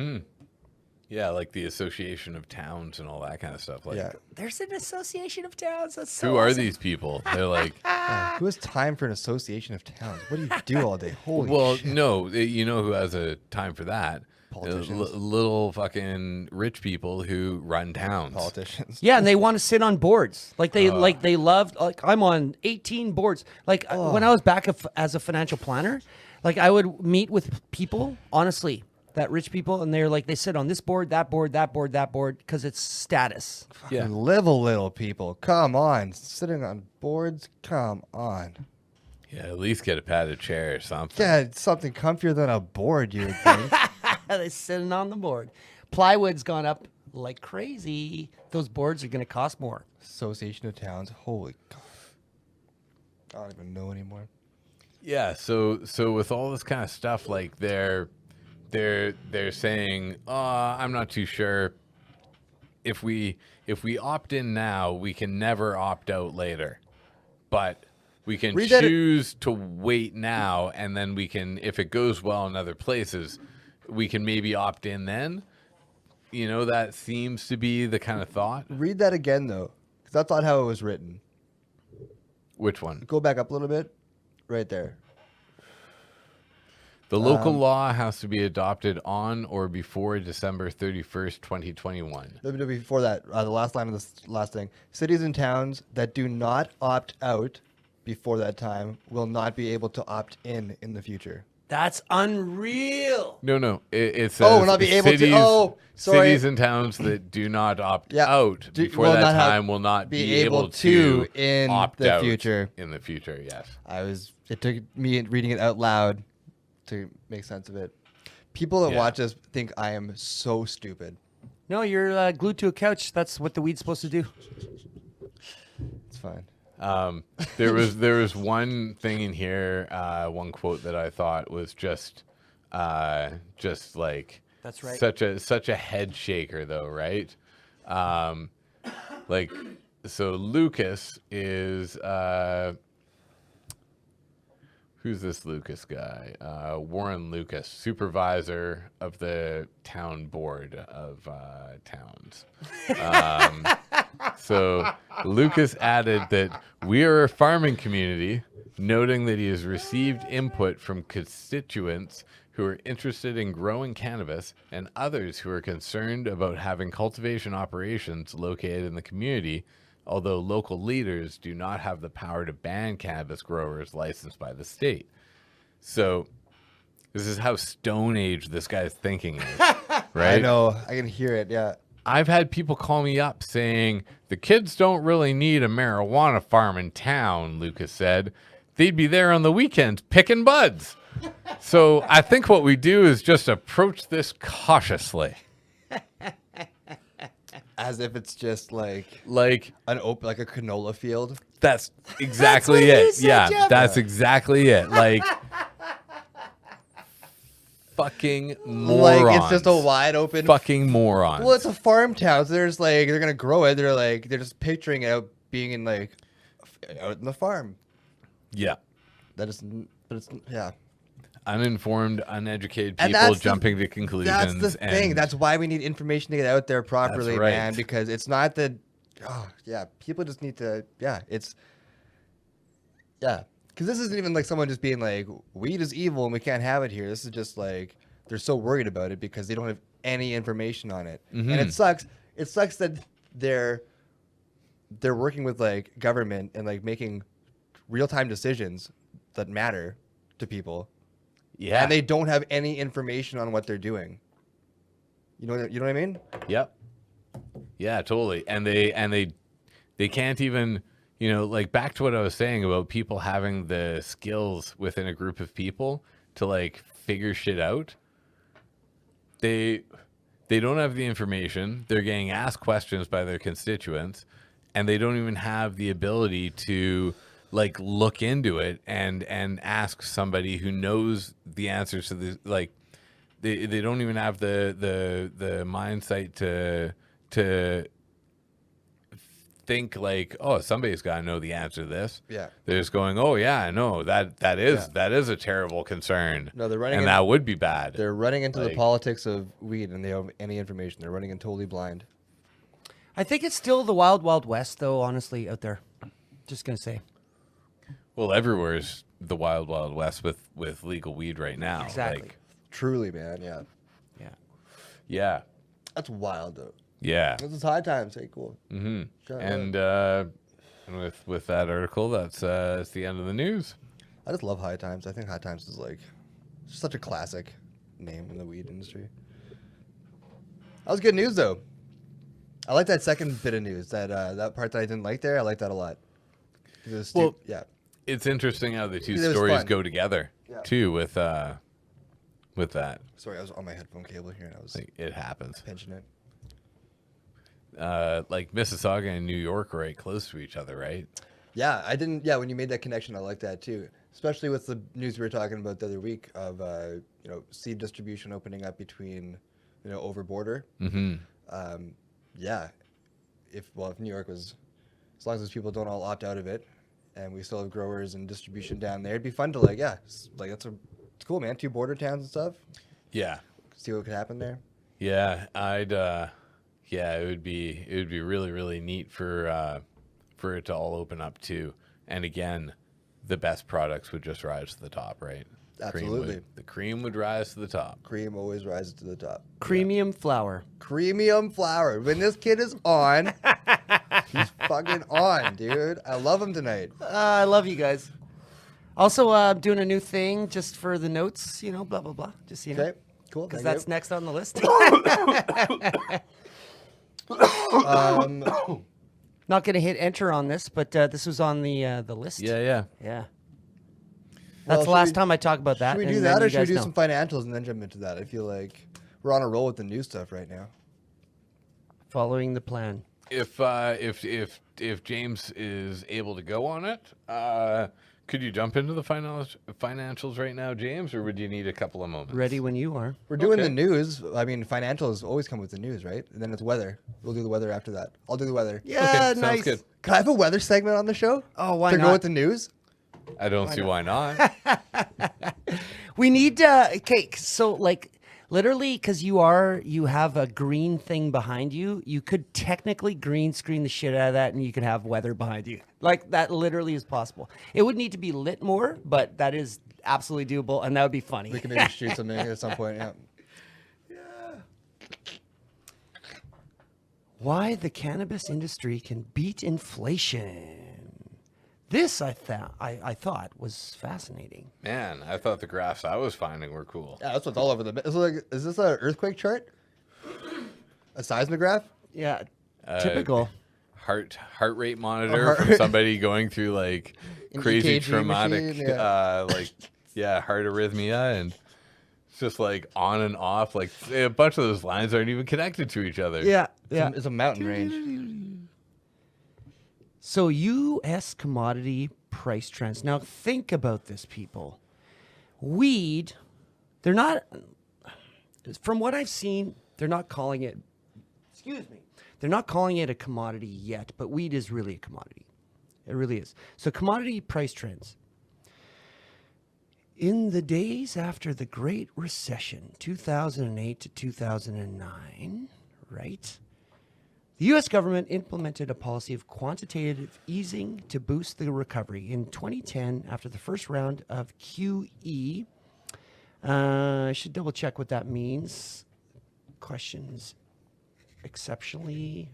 B: Yeah, like the Association of Towns and all that kind of stuff. Like,
A: Yeah.
C: There's an association of towns. That's so
B: who are
C: awesome.
B: these people? They're like,
A: Who has time for an association of towns? What do you do all day? Holy
B: well,
A: shit.
B: no, you know who has a time for that?
A: Politicians.
B: Little fucking rich people who run towns.
A: Politicians.
C: Yeah, and they want to sit on boards. Like they love. Like I'm on 18 boards. Like when I was back as a financial planner, like I would meet with people, honestly, that rich people, and they're like they sit on this board, that board, that board, that board, because it's status.
B: Yeah.
A: Live a little, people. Come on. Sitting on boards? Come on.
B: Yeah, at least get a padded chair or something.
A: Yeah, it's something comfier than a board, you would think.
C: They're sitting on the board. Plywood's gone up like crazy. Those boards are going to cost more.
A: Association of Towns. Holy God. I don't even know anymore.
B: Yeah, so with all this kind of stuff, like they're saying, I'm not too sure if we opt in now, we can never opt out later. But we can choose to wait now, and then we can, if it goes well in other places, we can maybe opt in then. You know, that seems to be the kind of thought.
A: Read that again, though, because that's not how it was written.
B: Which one?
A: Go back up a little bit. Right there.
B: The local law has to be adopted on or before December 31st, 2021.
A: Before that, the last line of this last thing. Cities and towns that do not opt out before that time will not be able to opt in the future.
C: That's unreal.
B: No. It says
A: will not be able to. Oh, sorry.
B: Cities and towns that do not opt out before
A: will
B: that
A: not
B: time will not be able to
A: in
B: opt
A: the
B: out
A: future.
B: in the future. Yes.
A: It took me reading it out loud to make sense of it. People that watch us think I am so stupid.
C: No, you're glued to a couch. That's what the weed's supposed to do.
A: It's fine.
B: There was one thing in here, one quote that I thought was just like
C: that's right.
B: Such a head shaker though, right? Like, so Lucas is who's this Lucas guy? Warren Lucas, supervisor of the town board of towns. So Lucas added that we are a farming community, noting that he has received input from constituents who are interested in growing cannabis and others who are concerned about having cultivation operations located in the community, although local leaders do not have the power to ban cannabis growers licensed by the state. So this is how Stone Age this guy's thinking is, right?
A: I know. I can hear it, yeah.
B: I've had people call me up saying, the kids don't really need a marijuana farm in town, Lucas said. They'd be there on the weekends picking buds. So I think what we do is just approach this cautiously.
A: As if it's just like
B: an
A: like a canola field.
B: That's exactly it.
C: Said,
B: yeah,
C: Jeff.
B: that's exactly it. Like fucking morons.
A: Like it's just a wide open
B: fucking morons.
A: Well, it's a farm town, so there's like they're gonna grow it. They're just picturing it out being in like out in the farm.
B: Yeah.
A: But it's yeah.
B: Uninformed, uneducated people jumping to conclusions.
A: That's the thing. That's why we need information to get out there properly,
B: right.
A: man. Because it's not that. Oh, yeah. People just need to. Yeah. It's. Yeah. Because this isn't even like someone just being like, weed is evil and we can't have it here. This is just like they're so worried about it because they don't have any information on it, and it sucks. It sucks that they're working with like government and like making real time decisions that matter to people.
B: Yeah.
A: And they don't have any information on what they're doing. You know what I mean?
B: Yep. Yeah, totally. And they can't even, you know, like back to what I was saying about people having the skills within a group of people to like figure shit out. They don't have the information. They're getting asked questions by their constituents, and they don't even have the ability to like look into it and ask somebody who knows the answers to the like they don't even have the mindset to think like, oh, somebody's got to know the answer to this.
A: Yeah.
B: They're just going, oh yeah, I know that is a terrible concern.
A: No, they're running
B: and that would be bad.
A: They're running into the politics of weed and they don't have any information. They're running in totally blind.
C: I think it's still the wild, wild west, though, honestly, out there. Just going to say.
B: Well, everywhere's the wild, wild west with legal weed right now.
C: Exactly.
B: Like,
A: Truly, man. Yeah.
C: Yeah.
B: yeah.
A: That's wild, though.
B: Yeah.
A: This is high times. Hey, cool.
B: Mm-hmm. And with that article, that's the end of the news.
A: I just love High Times. I think High Times is like such a classic name in the weed industry. That was good news, though. I like that second bit of news. That part that I didn't like there, I like that a lot. Yeah.
B: It's interesting how the two
A: It was
B: stories
A: fun.
B: go together, too, with that.
A: Sorry, I was on my headphone cable here and I was
B: Like, it happens.
A: pinching it.
B: Like Mississauga and New York are right close to each other, right?
A: Yeah, I didn't. Yeah, when you made that connection, I like that too. Especially with the news we were talking about the other week of seed distribution opening up between over border.
B: Mm-hmm.
A: yeah, if New York was, as long as those people don't all opt out of it, and we still have growers and distribution down there, it'd be fun to it's cool, man. 2 border towns and stuff.
B: Yeah.
A: See what could happen there.
B: Yeah, it would be really, really neat for it to all open up too. And again, the best products would just rise to the top, right?
A: Absolutely.
B: The cream would rise to the top.
A: Cream always rises to the top.
C: Premium flour.
A: Premium flour. When this kid is on, he's fucking on, dude. I love him tonight.
C: I love you guys. Also, doing a new thing just for the notes, blah, blah, blah. Just,
A: Okay, cool.
C: because
A: thank
C: that's
A: you.
C: next on the list. Not going to hit enter on this, but this was on the list.
B: Yeah.
C: Yeah.
A: Well,
C: That's the last time I talk about that.
A: Should we
C: and
A: do
C: then
A: that, or
C: you
A: should we
C: guys
A: do
C: know.
A: some financials and then jump into that? I feel like we're on a roll with the new stuff right now.
C: Following the plan.
B: If James is able to go on it, could you jump into the financials right now, James, or would you need a couple of moments?
C: Ready when you are.
A: We're doing
B: Okay.
A: the news. I mean, financials always come with the news, right? And then it's weather. We'll do the weather after that. I'll do the weather.
C: Yeah,
B: sounds
C: nice.
B: good.
A: Can I have a weather segment on the show?
C: Oh, why
A: to
C: not?
A: go with the news?
B: I don't see why not.
C: We need okay. So literally, because you have a green thing behind you, you could technically green screen the shit out of that, and you could have weather behind you. Like that literally is possible. It would need to be lit more, but that is absolutely doable, and that would be funny.
A: We can maybe shoot something at some point. Yeah.
C: Why the cannabis industry can beat inflation. This I thought was fascinating.
B: Man, I thought the graphs I was finding were cool.
A: Yeah, that's what's all over the. Is this an earthquake chart? A seismograph?
C: Yeah, typical.
B: Heart rate monitor from somebody going through like
A: An
B: crazy
A: EKG
B: traumatic
A: machine, yeah.
B: heart arrhythmia, and it's just like on and off. Like a bunch of those lines aren't even connected to each other.
C: Yeah.
A: It's a mountain range.
C: So U.S. commodity price trends. Now think about this, people. Weed, they're not, from what I've seen, they're not calling it, they're not calling it a commodity yet, but weed is really a commodity. It really is. So commodity price trends. In the days after the Great Recession, 2008 to 2009, right? The U.S. government implemented a policy of quantitative easing to boost the recovery. In 2010, after the first round of QE, I should double check what that means. Questions exceptionally.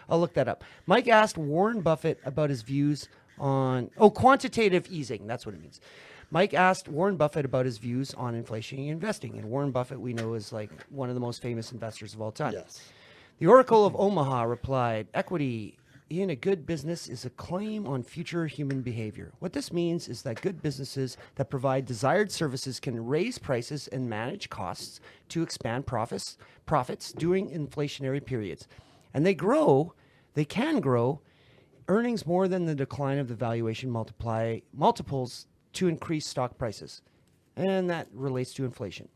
C: I'll look that up. Mike asked Warren Buffett about his views on, quantitative easing. That's what it means. Mike asked Warren Buffett about his views on inflation and investing. And Warren Buffett, we know, is like one of the most famous investors of all time.
A: Yes.
C: The Oracle of Omaha replied, equity in a good business is a claim on future human behavior. What this means is that good businesses that provide desired services can raise prices and manage costs to expand profits during inflationary periods. And they can grow earnings more than the decline of the valuation multiples to increase stock prices. And that relates to inflation.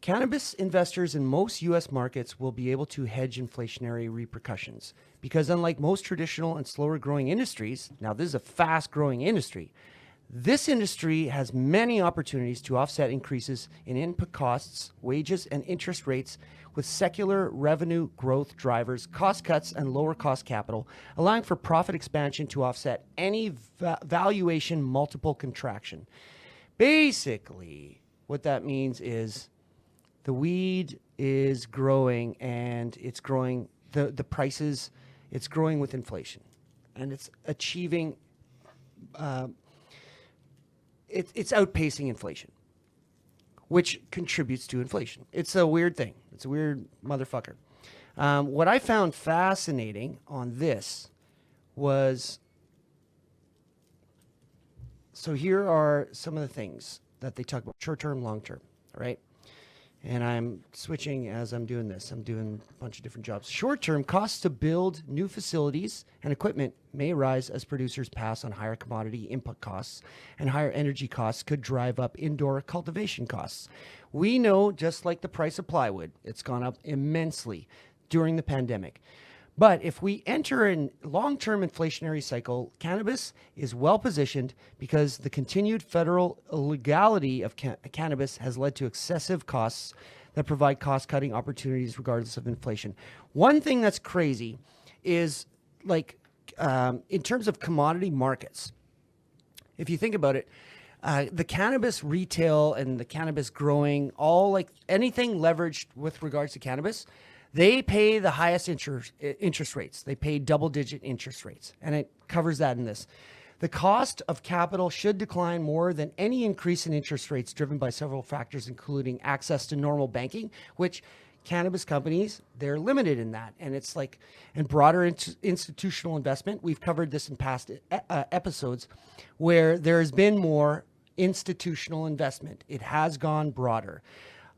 C: Cannabis investors in most U.S. markets will be able to hedge inflationary repercussions because unlike most traditional and slower growing industries, now this is a fast growing industry, this industry has many opportunities to offset increases in input costs, wages, and interest rates with secular revenue growth drivers, cost cuts, and lower cost capital, allowing for profit expansion to offset any valuation multiple contraction. Basically, what that means is the weed is growing, and it's growing, the prices, it's growing with inflation. And it's achieving, it's outpacing inflation, which contributes to inflation. It's a weird thing. It's a weird motherfucker. What I found fascinating on this was, so here are some of the things that they talk about, short-term, long-term, right? And I'm switching as I'm doing this. I'm doing a bunch of different jobs. Short-term, costs to build new facilities and equipment may rise as producers pass on higher commodity input costs, and higher energy costs could drive up indoor cultivation costs. We know, just like the price of plywood, it's gone up immensely. during the pandemic. But if we enter a long-term inflationary cycle, cannabis is well positioned because the continued federal illegality of cannabis has led to excessive costs that provide cost-cutting opportunities regardless of inflation. One thing that's crazy is like in terms of commodity markets, if you think about it, the cannabis retail and the cannabis growing, all like anything leveraged with regards to cannabis, they pay the highest interest rates. They pay double-digit interest rates, and it covers that in this. The cost of capital should decline more than any increase in interest rates driven by several factors, including access to normal banking, which cannabis companies, they're limited in that. And it's like, and broader institutional investment. We've covered this in past episodes where there has been more institutional investment. It has gone broader.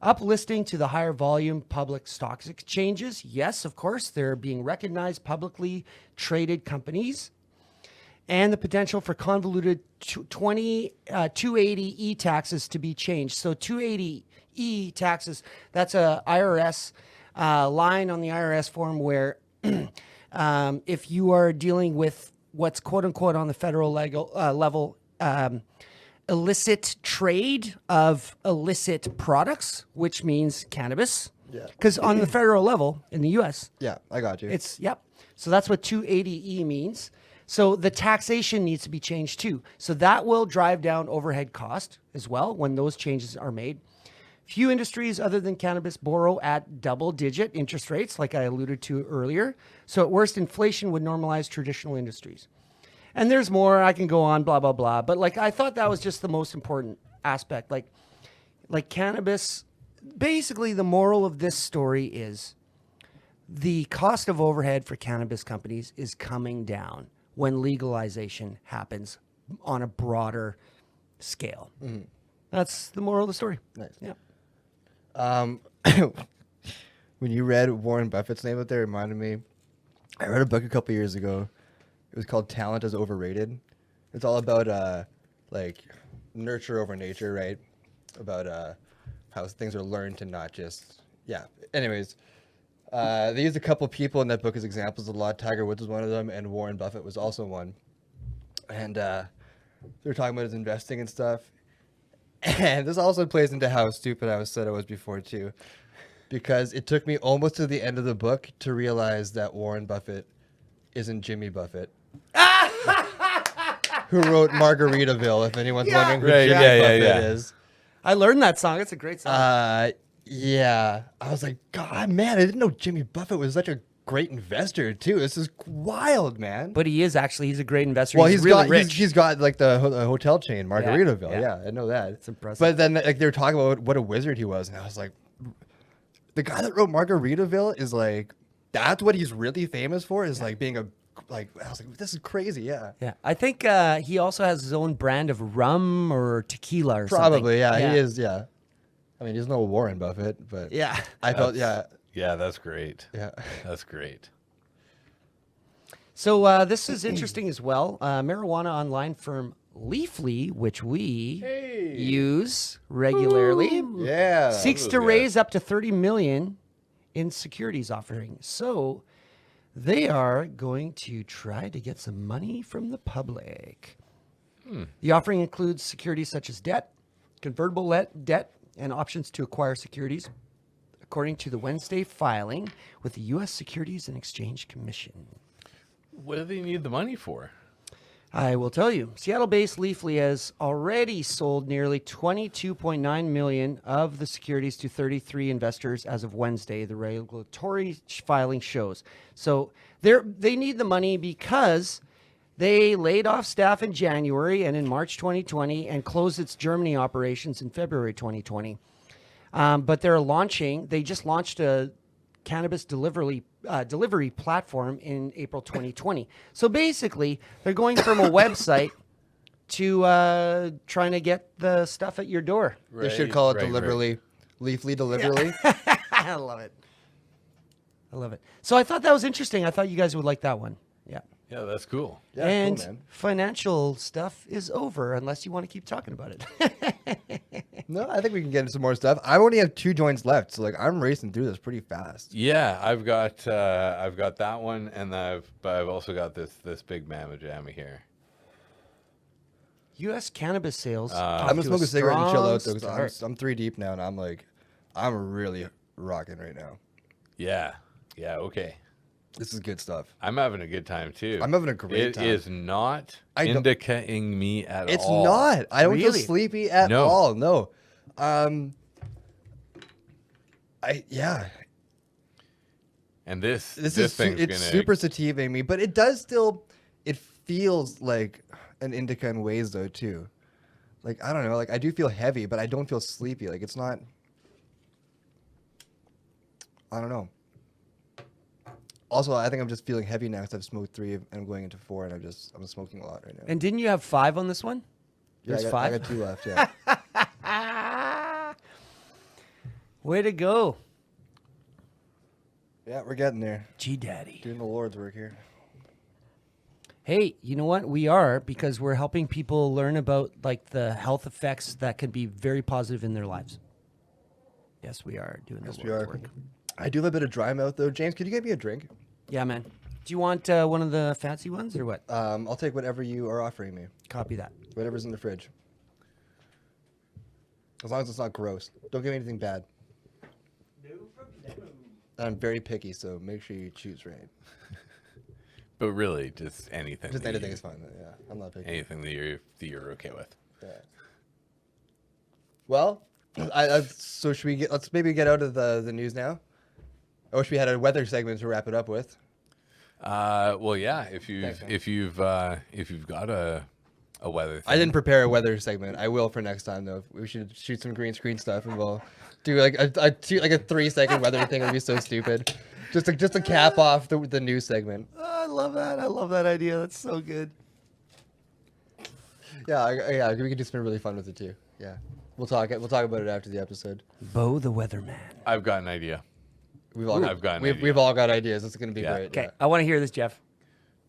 C: Uplisting to the higher volume public stocks exchanges. Yes, of course, they're being recognized publicly traded companies. And the potential for convoluted 280E taxes to be changed. So 280E taxes, that's a IRS line on the IRS form where if you are dealing with what's quote unquote on the federal level, illicit trade of illicit products, which means cannabis.
A: Yeah.
C: Because on the federal level in the U.S.,
A: Yeah, I got you.
C: it's, yep. So that's what 280E means. So the taxation needs to be changed too. So that will drive down overhead cost as well when those changes are made. Few industries other than cannabis borrow at double-digit interest rates, like I alluded to earlier. So at worst, inflation would normalize traditional industries. And there's more. I can go on, blah, blah, blah. But like I thought that was just the most important aspect. Like cannabis, basically the moral of this story is the cost of overhead for cannabis companies is coming down when legalization happens on a broader scale. Mm-hmm. That's the moral of the story.
A: Nice.
C: Yeah.
A: When you read Warren Buffett's name out there, it reminded me. I read a book a couple years ago. It was called Talent is Overrated. It's all about like nurture over nature, right? About how things are learned and not just Anyways, they used a couple people in that book as examples a lot. Tiger Woods was one of them, and Warren Buffett was also one. And they were talking about his investing and stuff. And this also plays into how stupid I said I was before too, because it took me almost to the end of the book to realize that Warren Buffett isn't Jimmy Buffett, who wrote Margaritaville. If anyone's wondering who Jack Buffett is,
C: I learned that song. It's a great song.
A: Yeah, I was like, God, man, I didn't know Jimmy Buffett was such a great investor too. This is wild, man.
C: But he is actually. He's a great investor.
A: Well,
C: he's really rich.
A: He's got like the hotel chain, Margaritaville. Yeah, I know that.
C: It's impressive.
A: But then like they were talking about what a wizard he was, and I was like, the guy that wrote Margaritaville is like, that's what he's really famous for, is like being a I was like, this is crazy. Yeah.
C: I think he also has his own brand of rum or tequila or something.
A: Probably, yeah, he is. Yeah. I mean, he's no Warren Buffett, but
C: yeah,
A: I felt
B: Yeah, that's great.
A: Yeah.
B: That's great.
C: So this is interesting as well. Marijuana online firm Leafly, which we use regularly, seeks to raise up to $30 million in securities offering. So they are going to try to get some money from the public. The offering includes securities such as debt, convertible debt, and options to acquire securities, according to the Wednesday filing with the U.S. Securities and Exchange Commission.
B: What do they need the money for?
C: I will tell you. Seattle-based Leafly has already sold nearly $22.9 million of the securities to 33 investors as of Wednesday, the regulatory filing shows. So they need the money because they laid off staff in January and in March 2020 and closed its Germany operations in February 2020. But they just launched a cannabis delivery platform in April 2020. So basically, they're going from a website to trying to get the stuff at your door.
A: They should call it Leafly Delivery.
C: I love it. I love it. So I thought that was interesting. I thought you guys would like that one. Yeah.
B: Yeah, that's cool.
A: Yeah,
C: and
A: cool, man.
C: financial stuff is over unless you want to keep talking about it.
A: No, I think we can get into some more stuff. I only have 2 joints left, so like I'm racing through this pretty fast.
B: Yeah, I've got that one, and I've also got this big mamma jamma here.
C: U.S. cannabis sales.
A: I'm gonna smoke a cigarette and chill out though,
C: strong
A: because
C: start.
A: I'm 3 deep now, and I'm really rocking right now.
B: Yeah, okay.
A: This is good stuff.
B: I'm having a good time too.
A: I'm having a great time.
B: It is not
A: I don't-
B: indicating me at
A: It's
B: all.
A: not. I don't feel
C: Really?
A: sleepy at
B: No.
A: all. No. Yeah.
B: And this
A: It's
B: thing's gonna
A: super sativa me, but it does still. It feels like an indica in ways though too. Like I don't know. Like I do feel heavy, but I don't feel sleepy. Like it's not. I don't know. Also, I think I'm just feeling heavy now because I've smoked 3 and I'm going into 4, and I'm smoking a lot right now.
C: And didn't you have 5 on this one?
A: Yeah,
C: There's
A: I
C: 5.
A: got 2 left. Yeah.
C: Way to go,
A: Yeah, we're getting there.
C: G Daddy.
A: Doing the Lord's work here.
C: Hey, you know what? We are, because we're helping people learn about like the health effects that can be very positive in their lives. Yes, we are doing
A: Yes,
C: the
A: we
C: Lord's
A: are.
C: work.
A: I do have a bit of dry mouth though. James, could you get me a drink?
C: Yeah, man. Do you want one of the fancy ones or what?
A: I'll take whatever you are offering me.
C: Copy that.
A: Whatever's in the fridge. As long as it's not gross. Don't give me anything bad. I'm very picky, so make sure you choose right.
B: But really, just anything.
A: Just
B: that
A: anything
B: you-
A: is fine. Yeah, I'm not picky.
B: Anything that you're okay with.
A: Yeah. Well, so should we let's maybe get out of the news now. I wish we had a weather segment to wrap it up with.
B: Well, yeah. If
A: Thanks, man.
B: you've got a weather thing.
A: I didn't prepare a weather segment. I will for next time though. We should shoot some green screen stuff and we'll do like a 3-second weather thing. It'd be so stupid. Just to cap off the news segment.
C: Oh, I love that. I love that idea. That's so good.
A: Yeah, we can do something really fun with it too. Yeah, we'll talk about it after the episode.
C: Bo the Weatherman.
B: I've got an idea.
A: We've all
B: I've got an
A: we've,
B: idea.
A: we've all got ideas. It's gonna be
B: Yeah.
A: great.
C: Okay,
A: Yeah.
C: I want to hear this, Jeff.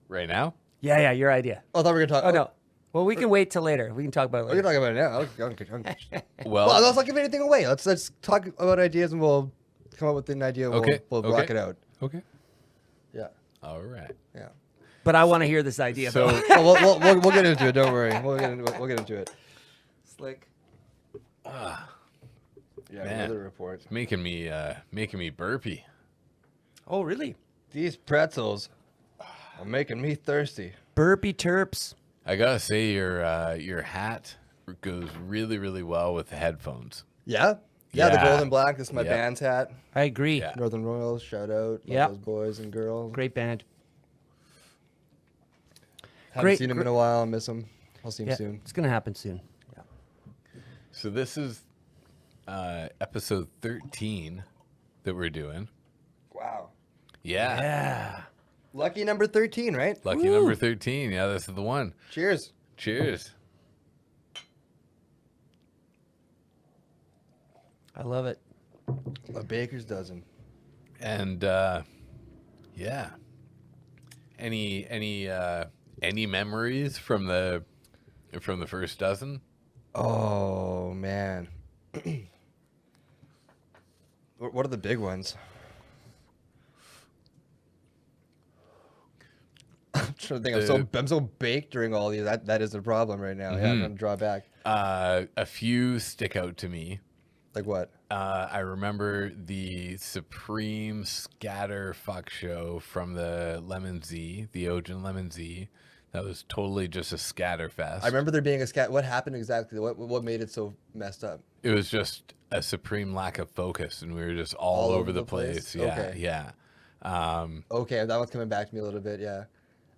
B: Right now?
C: Yeah, your idea.
A: Oh, I thought we were gonna talk.
C: Oh, no. Well, we can wait till later. We can talk about it
A: Oh, you're
C: later.
A: talking about it now. Okay.
B: Well,
A: Well, let's not give anything away. Let's talk about ideas and we'll come up with an idea. And
B: Okay,
A: We'll
B: okay.
A: rock it out.
B: okay.
A: Yeah.
B: All right.
A: Yeah.
C: But I want to hear this idea.
B: So
C: though.
A: Well, we'll get into it. Don't worry. We'll get into it.
C: Slick.
A: Yeah.
B: Man.
A: Weather report.
B: making me burpy.
C: Oh, really?
A: These pretzels are making me thirsty.
C: Burpee terps.
B: I gotta say your hat goes really, really well with the headphones.
A: Yeah. Yeah. The
B: Yeah.
A: gold and black. This is my
B: Yeah.
A: band's hat.
C: I agree.
B: Yeah.
A: Northern Royals. Shout out. Love
C: Yep.
A: those boys and girls.
C: Great band.
A: Haven't
C: Great-
A: seen them in a while. I miss them. I'll see them
C: Yeah,
A: soon.
C: it's gonna happen soon.
B: So this is episode 13 that we're doing.
A: Wow.
B: Yeah.
C: Yeah.
A: Lucky number 13, right?
B: Lucky number 13. Yeah, this is the one.
A: Cheers.
B: Cheers.
C: I love it.
A: A baker's dozen.
B: And yeah. Any memories from the first dozen?
A: Oh man. What are the big ones? I'm trying to think. I'm so baked during all these. That is the problem right now. Yeah, I'm gonna draw back.
B: A few stick out to me.
A: Like what?
B: I remember the Supreme Scatter Fuck show from the Lemon Z, the Ojan Lemon Z. That was totally just a scatter fest.
A: I remember there being a scat. What happened exactly? What made it so messed up?
B: It was just a supreme lack of focus, and we were just all over the place. Yeah,
A: Okay.
B: yeah.
A: Okay, that one's coming back to me a little bit. Yeah,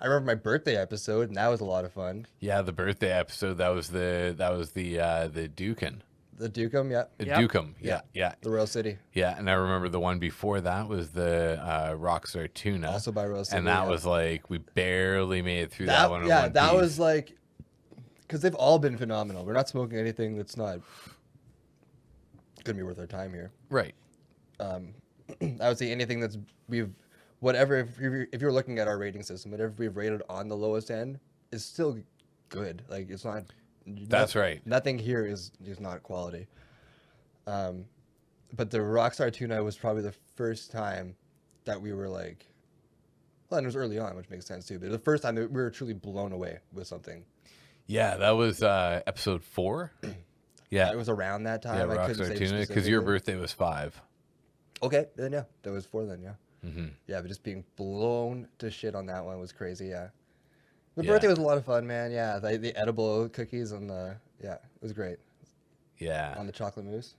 A: I remember my birthday episode, and that was a lot of fun.
B: Yeah, the birthday episode. That was the Dukin.
A: The Dukem, yeah,
C: Yep.
B: Dukem. Yeah, yeah,
A: the Royal City,
B: yeah. And I remember the one before that was the Rockstar Tuna.
A: also by Royal City.
B: and that
A: yeah.
B: was like we barely made it through that one. in
A: Yeah,
B: one
A: that
B: piece.
A: was like, because they've all been phenomenal. We're not smoking anything that's not gonna be worth our time here.
B: right.
A: I would say anything that's whatever. If you're looking at our rating system, whatever we've rated on the lowest end is still good. Like it's not.
B: That's right.
A: Nothing here is not quality. But the Rockstar tuna was probably the first time that we were like, well, and it was early on, which makes sense too. But the first time that we were truly blown away with something.
B: Yeah, that was episode 4. Yeah,
A: It was around that
B: yeah,
A: time. I couldn't
B: Rockstar
A: say
B: Tuna, because
A: specifically.
B: your birthday was 5.
A: Okay, then yeah, that was 4 then, yeah.
B: Mm-hmm.
A: Yeah, but just being blown to shit on that one was crazy, yeah. The
B: Yeah.
A: birthday was a lot of fun, man, yeah. The edible cookies and yeah, it was great.
B: Yeah.
A: On the chocolate mousse.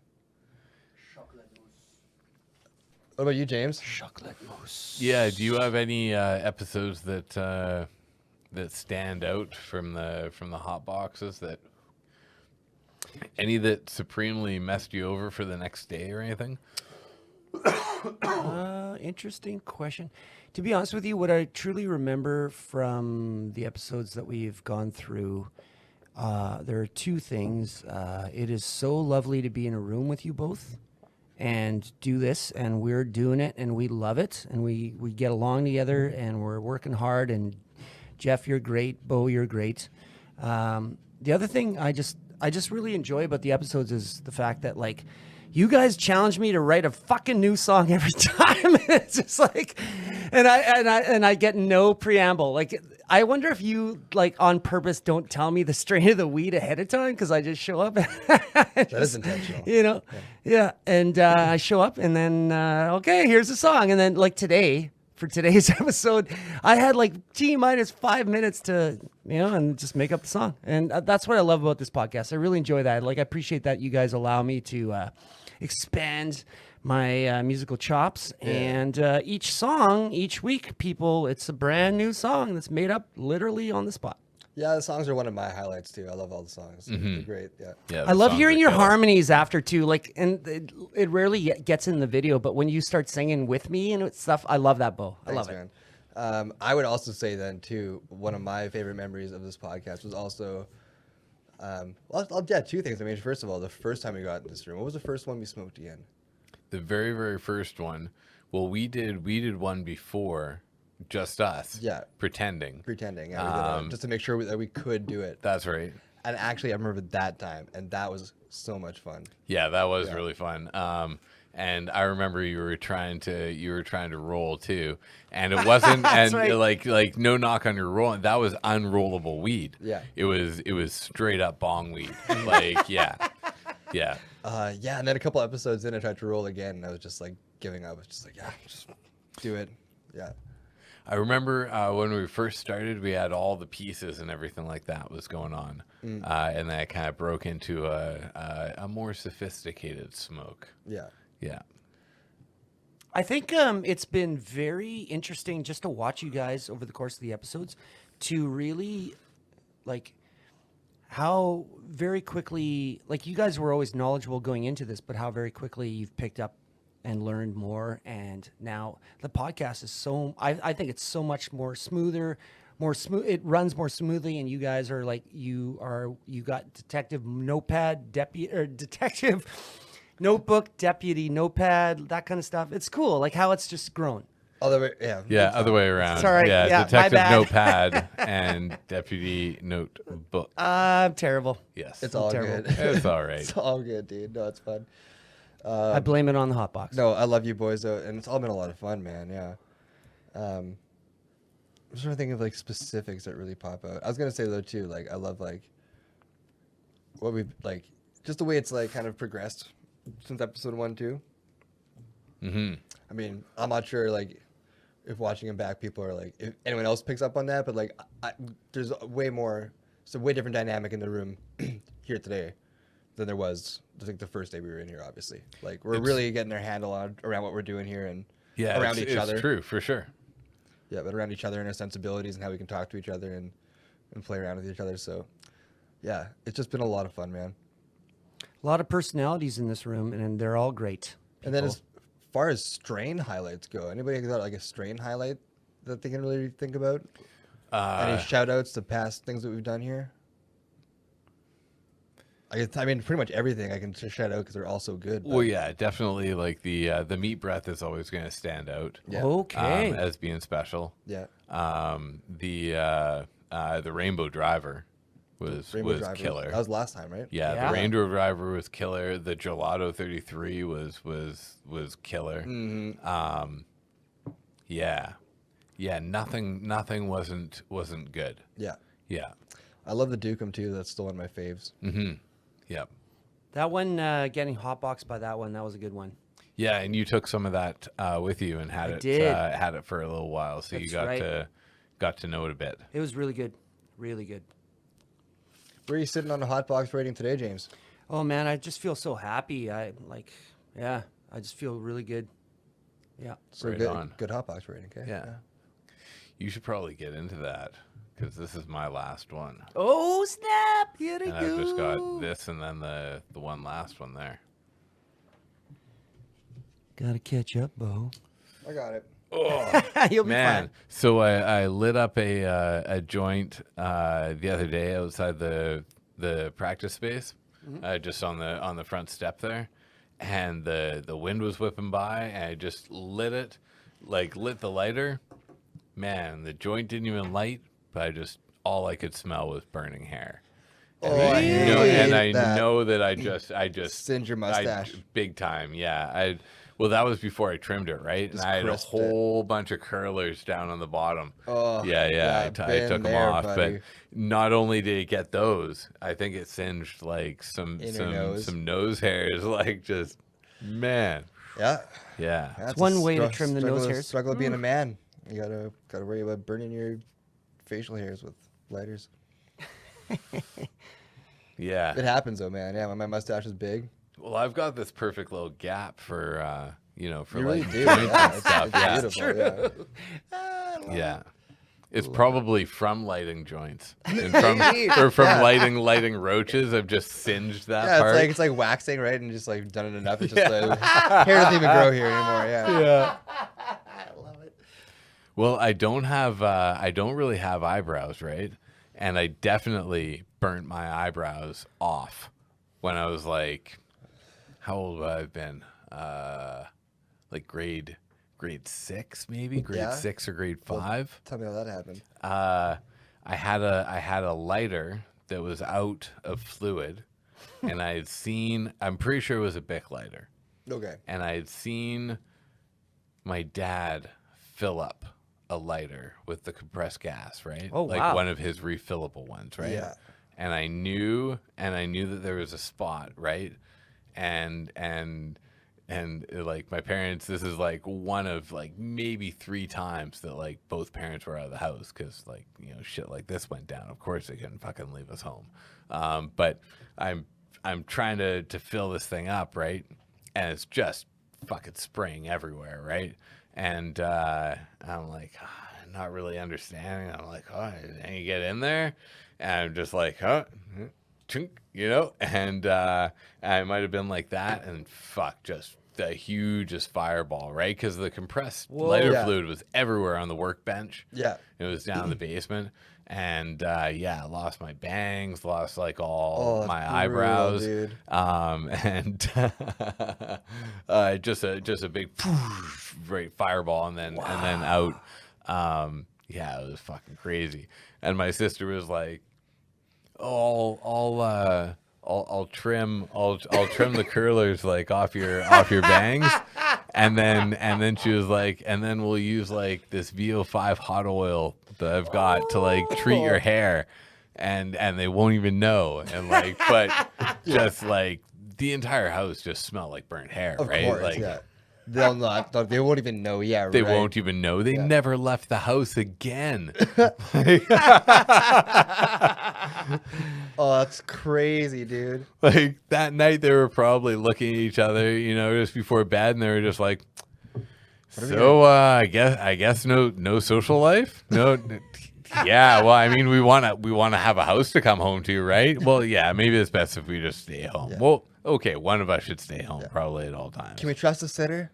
A: What about you, James?
C: Chocolate mousse.
B: Yeah. Do you have any episodes that that stand out from the hot boxes, that any that supremely messed you over for the next day or anything?
C: Interesting question. To be honest with you, what I truly remember from the episodes that we've gone through, there are 2 things. It is so lovely to be in a room with you both and do this, and we're doing it, and we love it, and we get along together, and we're working hard. And Jeff, you're great. Bo, you're great. The other thing I just really enjoy about the episodes is the fact that, like, you guys challenge me to write a fucking new song every time. It's just like, and I get no preamble. Like, I wonder if you, like, on purpose don't tell me the strain of the weed ahead of time, because I just show up.
A: That is intentional.
C: You know, yeah. And I show up, and then okay, here's the song, and then, like, today, for today's episode, I had like T-minus 5 minutes to, and just make up the song. And that's what I love about this podcast. I really enjoy that. Like, I appreciate that you guys allow me to expand my musical chops.
A: Yeah.
C: And each song, each week, it's a brand new song that's made up literally on the spot.
A: Yeah, the songs are one of my highlights too. I love all the songs. They're great, yeah.
B: Yeah.
C: I love hearing your harmonies after too. Like, and it rarely gets in the video, but when you start singing with me and stuff, I love that, Bo. I love it.
A: Man. I would also say then too, one of my favorite memories of this podcast was also, yeah, 2 things. I mean, first of all, the first time we got in this room, what was the first one we smoked again?
B: The very, very first one. Well, we did one before, just us.
A: Yeah.
B: Pretending.
A: Yeah, we did it, just to make sure that we could do it.
B: That's right.
A: And actually, I remember that time, and that was so much fun.
B: Yeah, that was really fun. And I remember you were trying to roll too, and it wasn't, and
C: right.
B: like no knock on your rolling. That was unrollable weed.
A: Yeah.
B: It was straight up bong weed. Like, yeah.
A: Yeah, and then a couple episodes in, I tried to roll again, and I was just like giving up. I was just like, yeah, just do it. Yeah.
B: I remember when we first started, we had all the pieces and everything like that was going on, and then I kind of broke into a more sophisticated smoke.
A: Yeah.
B: Yeah.
C: I think it's been very interesting just to watch you guys over the course of the episodes, to really, like, how very quickly, like, you guys were always knowledgeable going into this, but how very quickly you've picked up and learned more. And now the podcast is I think it's so much more smoother, it runs more smoothly. And you guys are like, you got detective notepad, detective notebook, deputy notepad, that kind of stuff. It's cool. Like how it's just grown.
A: Other way, yeah.
B: Yeah, other way around.
C: Sorry,
B: Yeah,
C: yeah, my
B: detective
C: bad.
B: notepad and deputy notebook.
C: I'm terrible.
B: Yes.
A: It's all
C: terrible.
A: good.
B: It's all right.
A: It's all good, dude. No, it's fun.
C: I blame it on the hot box.
A: No, I love you boys, though, and it's all been a lot of fun, man. Yeah. I'm just trying to think of like specifics that really pop out. I was gonna say though too, like I love like what we've like, just the way it's like kind of progressed since episode 1 too.
B: Mm-hmm.
A: I mean, I'm not sure like if watching them back, people are like, if anyone else picks up on that, but like there's way more, it's a way different dynamic in the room here today than there was, I think, the first day we were in here. Obviously, like we're really getting our handle on around what we're doing here and around each other.
B: It's true, for sure.
A: Yeah, but around each other and our sensibilities and how we can talk to each other and play around with each other. So, yeah, it's just been a lot of fun, man.
C: A lot of personalities in this room, and they're all great.
A: And then as far as strain highlights go, anybody got like a strain highlight that they can really think about? Any shout outs to past things that we've done here? I mean, pretty much everything I can just shout out because they're all so good.
B: Well, yeah, definitely. Like the meat breath is always going to stand out.
A: Yeah.
C: Okay.
B: As being special.
A: Yeah.
B: The Rainbow Driver was
A: Rainbow Driver.
B: killer.
A: That was last time, right?
B: Yeah,
C: Yeah.
B: the Rainbow Driver was killer. The Gelato 33 was killer. Yeah, yeah. Nothing wasn't good.
A: Yeah.
B: Yeah.
A: I love the Dukem too. That's still one of my faves.
B: Yep.
C: That one, getting hotboxed by that one, that was a good one.
B: Yeah, and you took some of that with you and had had it for a little while, so you got to know it a bit.
C: It was really good. Really good.
A: Where are you sitting on the hot box rating today, James?
C: Oh, man, I just feel so happy. I just feel really good. Yeah.
A: So
B: Right
A: good,
B: on.
A: good hot box rating. Okay.
B: Yeah. You should probably get into that because this is my last one.
C: Oh, snap. Here
B: And
C: it
B: I've just got
C: goes.
B: this and then the one last one there.
C: Gotta catch up, Bo.
A: I got it.
C: You'll be
B: Man,
C: fine.
B: so I lit up a joint the other day outside the practice space, just on the front step there, and the wind was whipping by, and I just lit it, lit the lighter. Man, the joint didn't even light, but all I could smell was burning hair.
A: Oh, I
B: I
A: hate that.
B: know that I just
A: Singe your mustache.
B: big time. Yeah, well, that was before I trimmed it, right?
A: Just
B: And I had a
A: crisped it.
B: whole bunch of curlers down on the bottom.
A: Oh,
B: Yeah. I
A: been
B: took them
A: there,
B: off,
A: buddy.
B: but not only did it get those, I think it singed like some
A: nose.
B: nose hairs, just man.
A: Yeah.
B: Yeah.
A: That's
C: one
A: a
C: way to trim the nose hairs.
A: Struggle of being a man. You gotta worry about burning your facial hairs with lighters.
B: Yeah.
A: It happens though, man. Yeah, when my mustache is big.
B: Well, I've got this perfect little gap for for
A: You
B: like
A: really do.
B: joints
A: Yeah,
B: and stuff. Yeah.
A: it's beautiful. Yeah.
B: Yeah. It's probably from lighting joints and from lighting roaches. I've just singed that
A: Yeah,
B: part.
A: it's like waxing, right? And just like done it enough. It's just hair doesn't even grow here anymore. Yeah.
B: Yeah.
C: I love it.
B: Well, I don't really have eyebrows, right? And I definitely burnt my eyebrows off when I was like, how old would I have been? Like grade 6, maybe grade 6 or grade 5.
A: Tell me how that happened.
B: I had a lighter that was out of fluid, and I had seen. I'm pretty sure it was a Bic lighter.
A: Okay.
B: And I had seen my dad fill up a lighter with the compressed gas, right?
C: Oh,
B: like
C: wow.
B: one of his refillable ones, right?
A: Yeah.
B: And I knew that there was a spot, right? And like my parents, this is like one of like maybe 3 times that like both parents were out of the house because like shit like this went down. Of course they couldn't fucking leave us home. But I'm trying to fill this thing up, right? And it's just fucking spraying everywhere, right? And I'm like, not really understanding. I'm like, oh, and you get in there, and I'm just like, huh, chunk, and I might have been like that, and fuck, just the hugest fireball, right? Because the compressed lighter fluid was everywhere on the workbench.
A: Yeah.
B: It was down in the basement. And I lost my bangs, lost like all
A: that's
B: my
A: brutal,
B: eyebrows,
A: dude.
B: and just a big right fireball, and then out. Yeah, it was fucking crazy. And my sister was like, "Oh, I'll trim the curlers like off your bangs." And then she was like, and then we'll use like this VO5 hot oil that I've got to like treat your hair, and they won't even know. And like, but just like the entire house just smelled like burnt hair,
A: Of
B: right?
A: course.
B: Like
A: Yeah. They'll not. They won't even know. Yeah.
B: they
A: right.
B: won't even know. They never left the house again.
A: Oh, that's crazy, dude.
B: Like that night, they were probably looking at each other, just before bed, and they were just like, "So, I guess no social life, no." Yeah, well, I mean, we want to have a house to come home to, right? Well, yeah, maybe it's best if we just stay home.
A: Yeah.
B: Well, okay, one of us should stay home probably at all times.
A: Can we trust a sitter?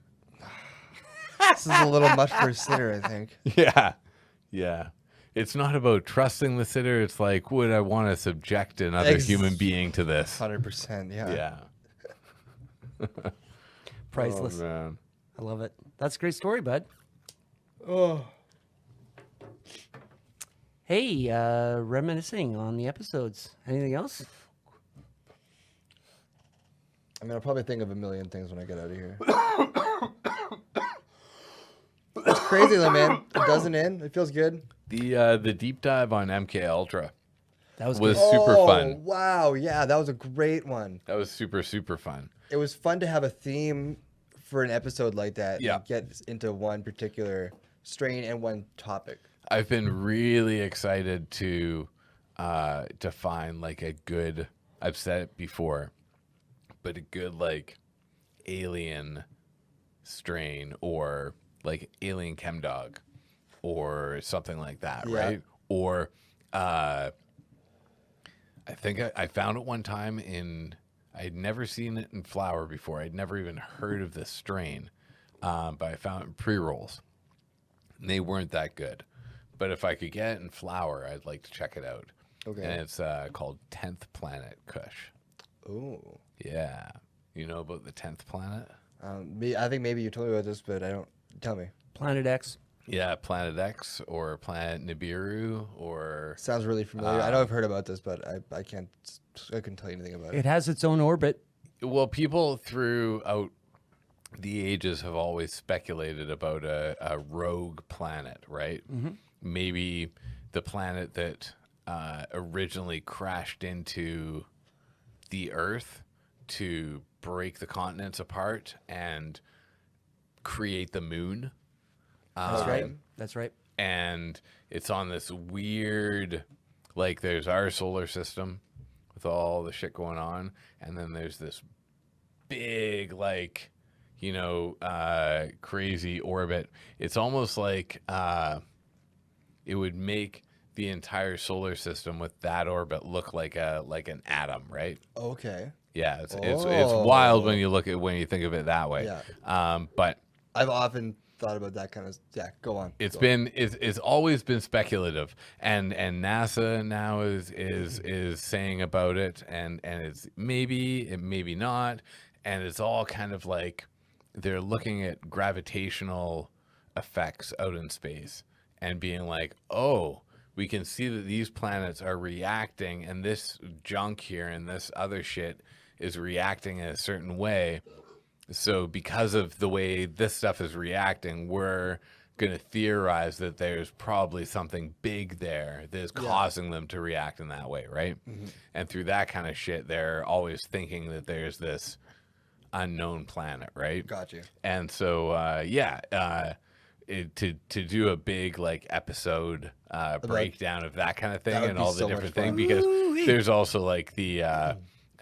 A: This is a little much for a sitter, I think.
B: Yeah. It's not about trusting the sitter. It's like, would I want to subject another human being to this?
A: 100%. Yeah.
B: Yeah.
C: Priceless.
B: Oh, man.
C: I love it. That's a great story, bud.
A: Oh.
C: Hey, reminiscing on the episodes. Anything else?
A: I mean, I'll probably think of a million things when I get out of here. It's crazy though, man. A dozen in, it feels good.
B: The deep dive on MK Ultra
C: That was
B: was
C: good.
B: super fun.
A: Wow, yeah, that was a great one.
B: That was super fun.
A: It was fun to have a theme for an episode like that.
B: Yeah.
A: And get into one particular strain and one topic.
B: I've been really excited to find like a good. I've said it before, but a good like alien strain or like alien chemdog or something like that,
A: Yeah.
B: right? Or I think I found it one time in. I'd never seen it in flower before. I'd never even heard of this strain, but I found it in pre-rolls. And they weren't that good. But if I could get it in flower, I'd like to check it out.
A: Okay.
B: And it's called 10th Planet Kush.
A: Ooh.
B: Yeah. You know about the 10th planet?
A: I think maybe you told me about this, but I don't. Tell me.
C: Planet X.
B: Yeah, Planet X or Planet Nibiru or...
A: Sounds really familiar. I know I've heard about this, but I can't. I couldn't tell you anything about it.
C: It has its own orbit.
B: Well, people throughout the ages have always speculated about a rogue planet, right? Mm-hmm. Maybe the planet that originally crashed into the Earth to break the continents apart and create the moon.
C: That's right. That's right.
B: And it's on this weird, like there's our solar system with all the shit going on, and then there's this big, like, you know, crazy orbit. It's almost like it would make the entire solar system with that orbit look like an atom, right?
A: Okay.
B: Yeah, it's wild when you think of it that way.
A: Yeah.
B: But
A: I've often thought about that kind of. Yeah. Go on.
B: It's always been speculative, and NASA now is saying about it, and it's maybe not, and it's all kind of like they're looking at gravitational effects out in space and being like, oh, we can see that these planets are reacting, and this junk here and this other shit is reacting in a certain way. So because of the way this stuff is reacting, we're going to theorize that there's probably something big there that is causing them to react in that way, right? Mm-hmm. And through that kind of shit, they're always thinking that there's this unknown planet, right?
A: Got you.
B: And so, to do a big like episode breakdown of that kind of thing and all the different things, because there's also like the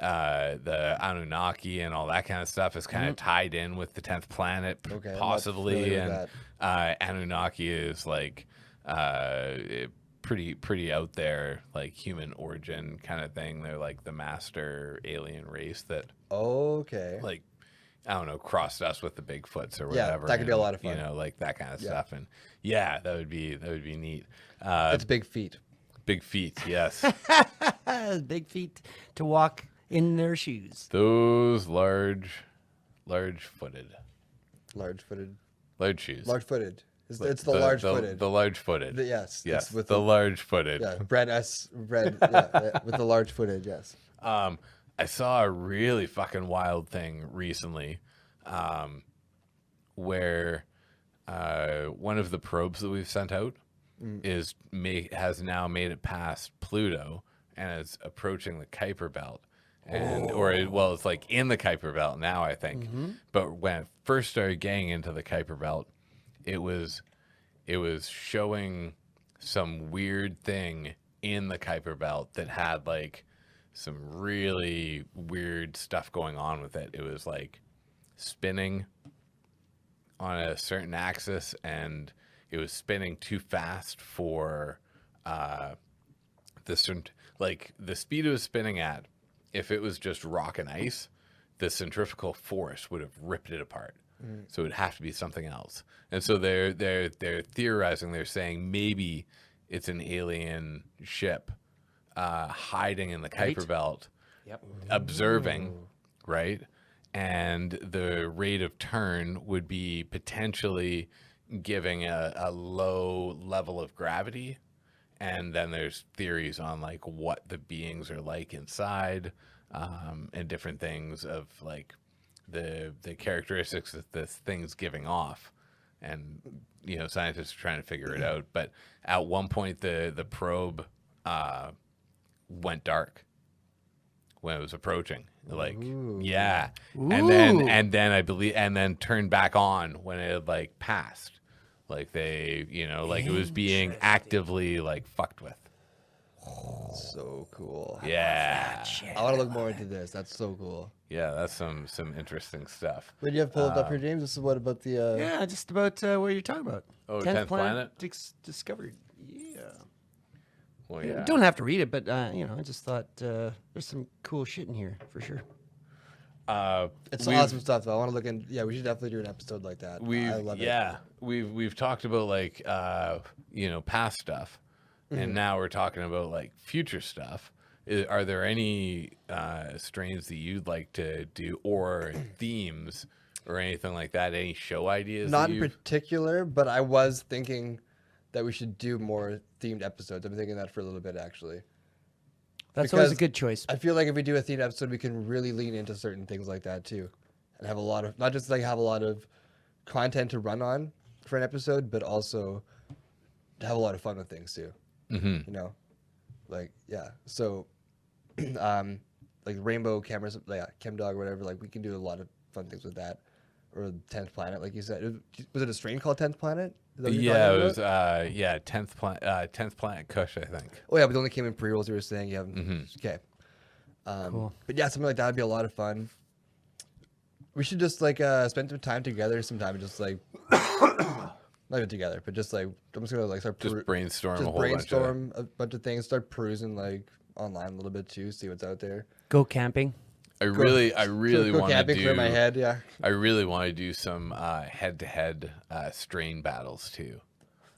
B: Anunnaki and all that kind of stuff is kind of tied in with the 10th planet, possibly. And Anunnaki is like pretty out there, like human origin kind of thing. They're like the master alien race that like, I don't know, crossed us with the Bigfoots or whatever.
A: Yeah, that could be a lot of fun.
B: You know, like that kind of stuff. And yeah, that would be neat.
A: It's big feet.
B: Big feet, yes.
C: Big feet to walk in their shoes.
B: Those large-footed.
A: Large-footed.
B: Large shoes.
A: Large-footed. It's the large-footed.
B: The large-footed.
A: Yes.
B: Yes.
A: With
B: the large-footed.
A: Yeah. Bread with the large-footed. Yes.
B: I saw a really fucking wild thing recently, where one of the probes that we've sent out has now made it past Pluto and is approaching the Kuiper Belt. And it's like in the Kuiper Belt now, I think. But when it first started getting into the Kuiper Belt, it was showing some weird thing in the Kuiper Belt that had like some really weird stuff going on with it. It was like spinning on a certain axis, and it was spinning too fast for the speed it was spinning at. If it was just rock and ice, the centrifugal force would have ripped it apart. So it would have to be something else. And so they're theorizing. They're saying maybe it's an alien ship hiding in the Kuiper Belt, observing, right? And the rate of turn would be potentially giving a low level of gravity, and then there's theories on like what the beings are like inside, and different things of like the characteristics that this thing's giving off, and scientists are trying to figure it out. But at one point, the probe went dark when it was approaching, like yeah, and then I believe, and then turned back on when it had like passed, like they like it was being actively like fucked with.
A: So cool.
B: Yeah,
A: I want to look more into this. That's so cool.
B: yeah, that's some interesting stuff.
A: What do you have pulled up here, James? This is what about the...
C: Yeah, just about what you're talking about.
B: Oh, 10th planet?
C: Discovered. Yeah.
B: Well, yeah.
C: You don't have to read it, but I just thought there's some cool shit in here for sure.
A: It's awesome stuff, though. I want to look in... Yeah, we should definitely do an episode like that. I love it.
B: Yeah, we've talked about like past stuff, and now we're talking about like future stuff. Are there any strains that you'd like to do, or themes, or anything like that? Any show ideas?
A: Not in particular, but I was thinking that we should do more themed episodes. I've been thinking that for a little bit, actually.
C: That's always a good choice.
A: I feel like if we do a themed episode, we can really lean into certain things like that too, and have a lot of, not just like have a lot of content to run on for an episode, but also to have a lot of fun with things too.
B: Mm-hmm.
A: Like yeah. So, like rainbow cameras, like ChemDog or whatever. Like we can do a lot of fun things with that, or 10th Planet, like you said. Was it a strain called 10th Planet? Is that what you're
B: Yeah,
A: talking
B: it was.
A: about?
B: 10th Planet Kush, I think.
A: Oh yeah, but it only came in pre-rolls. You were saying you haven't. Okay.
C: Cool.
A: But yeah, something like that would be a lot of fun. We should just like spend some time together sometime, and just like not even together, but just like I'm just gonna like start
B: Just brainstorm
A: just
B: a whole
A: brainstorm a bunch of things, start perusing like online a little bit too, see what's out there.
C: Go camping.
B: I really
A: Go
B: want to
A: camping,
B: do.
A: clear my head. Yeah.
B: I really want to do some head-to-head strain battles too,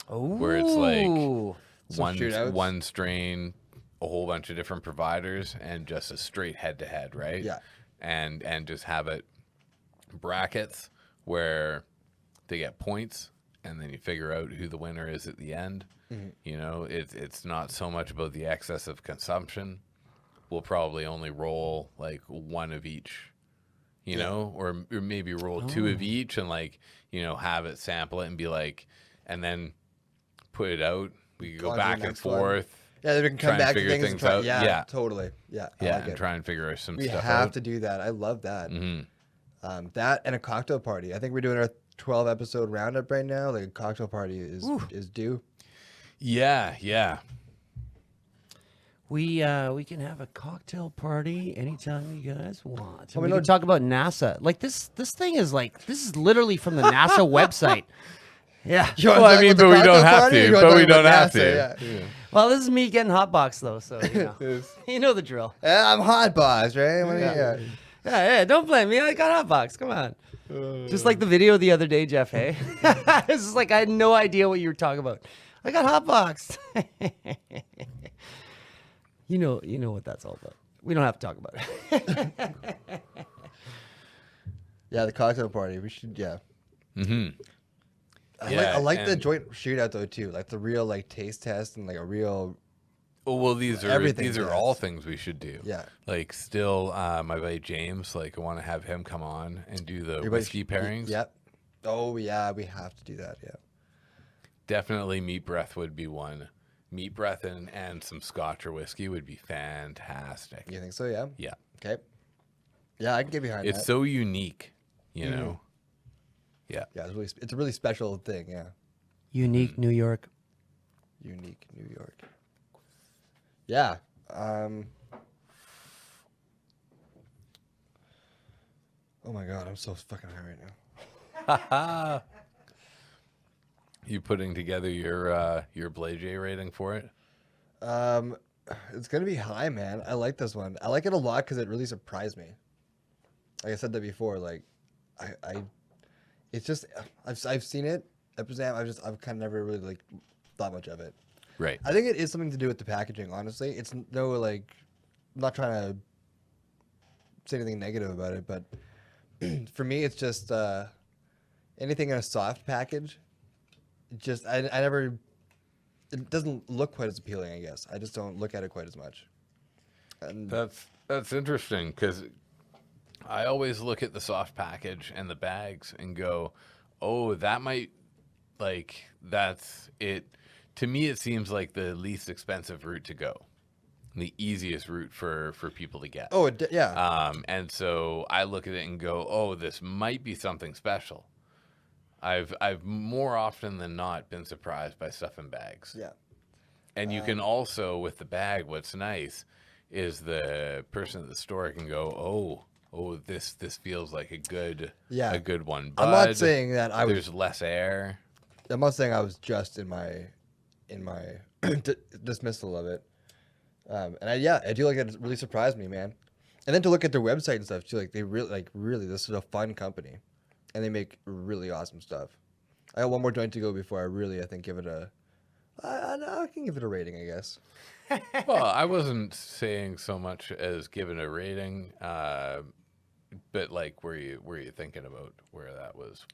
C: Oh.
B: where it's like
A: shootouts?
B: one strain, a whole bunch of different providers, and just a straight head-to-head, right?
A: Yeah.
B: And just have it brackets where they get points, and then you figure out who the winner is at the end. It's not so much about the excess of consumption. We'll probably only roll like one of each, or maybe roll two of each, and like have it, sample it, and be like, and then put it out. We could go
A: On to the
B: back and
A: next one.
B: forth.
A: Yeah, we can
B: try
A: come
B: and
A: back to
B: figure
A: things.
B: things
A: And try,
B: out.
A: yeah,
B: Yeah.
A: totally. Yeah, I
B: Yeah,
A: like
B: and
A: it.
B: try and figure some
A: We
B: stuff
A: have
B: out.
A: to do that. I love that.
B: Mm-hmm.
A: That and a cocktail party. I think we're doing our 12 episode roundup right now. Like a cocktail party is due.
B: Yeah.
C: We can have a cocktail party anytime you guys want. And
A: we
C: we
A: know-
C: can talk about NASA. Like this thing is like this is literally from the NASA website. Yeah.
A: You wanna
B: Well, I
A: talk
B: mean,
A: about the
B: but we
A: cocktail
B: don't have
A: party, or
B: to.
A: you wanna
B: But
A: talk
B: we
A: about
B: don't have
A: NASA?
B: to.
A: Yeah.
C: Well, this is me getting hot box though, so you know the drill.
A: Yeah, I'm hot boss, right?
C: Yeah, don't blame me. I got hot box. Come on. Just like the video the other day, Jeff. Hey, it's just like I had no idea what you were talking about. I got hot box. You know what that's all about. We don't have to talk about it.
A: Yeah, the cocktail party. We should. Yeah.
B: Mm-hmm.
A: I like the
B: and-
A: joint shootout though too. Like the real like taste test and like a real.
B: Oh, well, these are
A: Everything, yes.
B: all things we should do.
A: Yeah.
B: Like still, my buddy James, like I want to have him come on and do the whiskey pairings.
A: Yep. Oh yeah, we have to do that. Yeah.
B: Definitely meat breath would be one. Meat breath and some scotch or whiskey would be fantastic.
A: You think so? Yeah.
B: Yeah.
A: Okay. Yeah, I can get behind
B: It's
A: that.
B: so unique, you know? Yeah.
A: Yeah, it's a really special thing. Yeah.
C: Unique New York.
A: Unique New York. Yeah. Oh my god, I'm so fucking high right now.
B: You putting together your Blay rating for it?
A: It's gonna be high, man. I like this one. I like it a lot because it really surprised me. Like I said that before. Like, it's just I've seen it. I've kind of never really like thought much of it.
B: Right.
A: I think it is something to do with the packaging. Honestly, it's no like, I'm not trying to say anything negative about it, but for me, it's just anything in a soft package. I never. it doesn't look quite as appealing. I guess I just don't look at it quite as much. And
B: That's interesting because I always look at the soft package and the bags and go, oh, that might, like, that's it. To me, it seems like the least expensive route to go, the easiest route for people to get.
A: oh, yeah.
B: And so I look at it and go, oh, this might be something special. I've more often than not been surprised by stuff in bags.
A: Yeah.
B: And you can also, with the bag, what's nice is the person at the store can go, oh, this feels like a good one.
A: I'm not saying that
B: there's less air.
A: I'm not saying I was just in my dismissal of it. And I do like it really surprised me, man. And then to look at their website and stuff too, like they really this is a fun company, and they make really awesome stuff. I got one more joint to go before I think give it a. I can give it a rating, I guess.
B: Well, I wasn't saying so much as giving a rating, but like, were you thinking about where that was?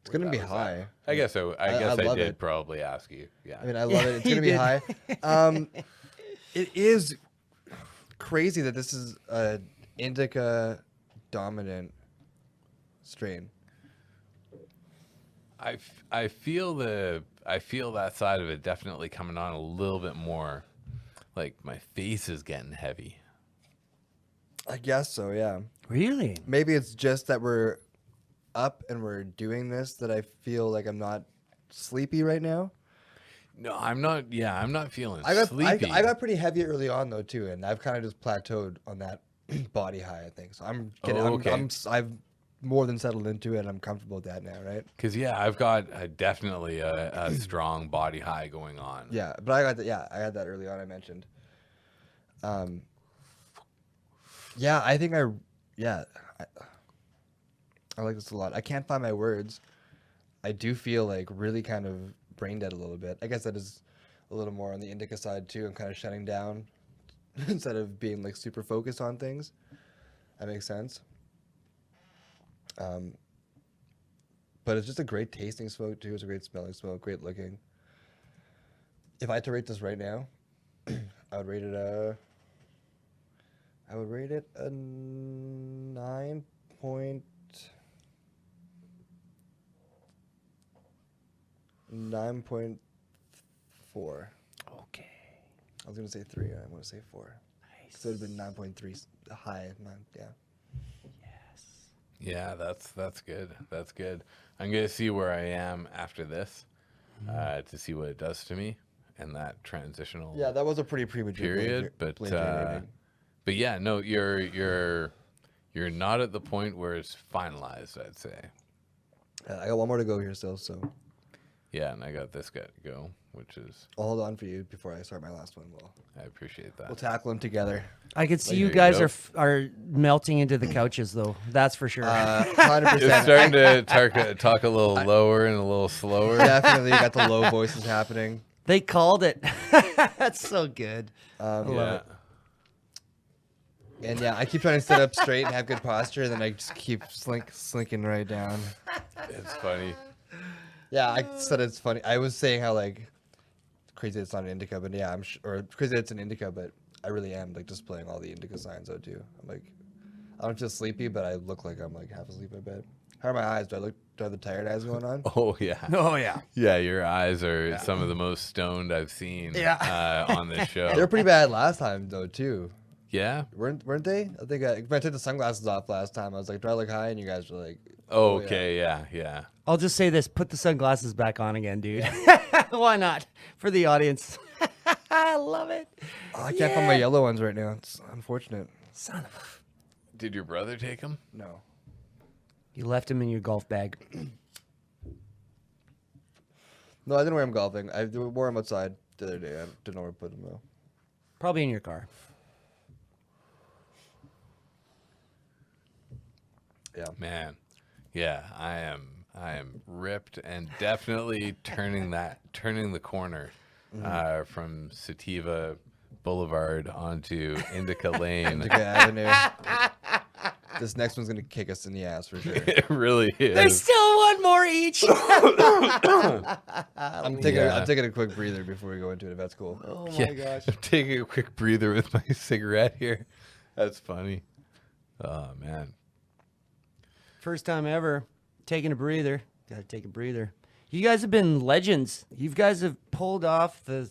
A: It's gonna be high.
B: I guess I did
A: it.
B: probably ask you. Yeah.
A: I mean, I love it. It's gonna be high. It is crazy that this is a indica dominant strain.
B: I feel that side of it definitely coming on a little bit more. Like my face is getting heavy.
A: I guess so, yeah.
C: Really?
A: Maybe it's just that we're up and we're doing this that I feel like I'm not sleepy right now.
B: No, I'm not. Yeah, I'm not feeling
A: I
B: sleepy.
A: got pretty heavy early on though too, and I've kind of just plateaued on that body high. I think so. I've more than settled into it. And I'm comfortable with that now, right?
B: Because I've got definitely a strong body high going on.
A: Yeah, but I got that. Yeah, I had that early on. I mentioned. Yeah, I think I like this a lot. I can't find my words. I do feel like really kind of brain dead a little bit. I guess that is a little more on the indica side too. I'm kind of shutting down instead of being like super focused on things. That makes sense. But it's just a great tasting smoke too. It's a great smelling smoke, great looking. If I had to rate this right now, I would rate it a 9 point. 9.4.
C: Okay.
A: I was gonna say 3. I want to say 4.
C: Nice.
A: So it would have been 9.3 high. Yeah.
C: Yes.
B: Yeah, that's good. That's good. I'm gonna see where I am after this, to see what it does to me, and that transitional.
A: Yeah, that was a pretty premature
B: period. But yeah, no, you're not at the point where it's finalized. I'd say.
A: I got one more to go here still, so
B: Yeah, and I got this guy to go, which is.
A: I'll hold on for you before I start my last one.
B: I appreciate that.
A: We'll tackle them together.
C: I could see
B: There
C: you
B: you
C: guys
B: go.
C: are melting into the couches, though. That's for sure.
A: 100%.
B: It's starting to talk a little lower and a little slower.
A: Definitely got the low voices happening.
C: They called it. That's so good.
B: Yeah.
A: And yeah, I keep trying to sit up straight and have good posture, and then I just keep slinking right down.
B: It's funny.
A: Yeah, I said it's funny. I was saying how like crazy it's not an indica, but yeah, or crazy it's an indica, but I really am like displaying all the indica signs though too. I'm like, I don't feel sleepy, but I look like I'm like half asleep a bit. How are my eyes? Do I have the tired eyes going on?
B: Oh yeah.
C: Oh yeah.
B: Yeah, your eyes are some of the most stoned I've seen. On this show.
A: They were pretty bad last time though too.
B: Yeah.
A: Weren't they? I think when I took the sunglasses off last time, I was like, do I look high? And you guys were like,
B: Oh, okay. Yeah.
C: I'll just say this: put the sunglasses back on again, dude. Why not? For the audience. I love it.
A: Oh, I can't find my yellow ones right now. It's unfortunate.
C: Son of
B: Did your brother take them?
A: No.
C: You left him in your golf bag.
A: No, I didn't wear them golfing. I wore them outside the other day. I didn't know where to put them though.
C: Probably in your car.
A: Yeah.
B: Man. Yeah, I am ripped and definitely turning the corner from Sativa Boulevard onto Indica Lane.
A: Indica Avenue. This next one's gonna kick us in the ass for sure.
B: It really is.
C: There's still one more each.
A: I'm taking a quick breather before we go into it. If that's cool.
C: Oh my
B: Yeah,
C: gosh.
B: I'm taking a quick breather with my cigarette here. That's funny. Oh man.
C: First time ever taking a breather. Gotta take a breather. You guys have been legends. You guys have pulled off the.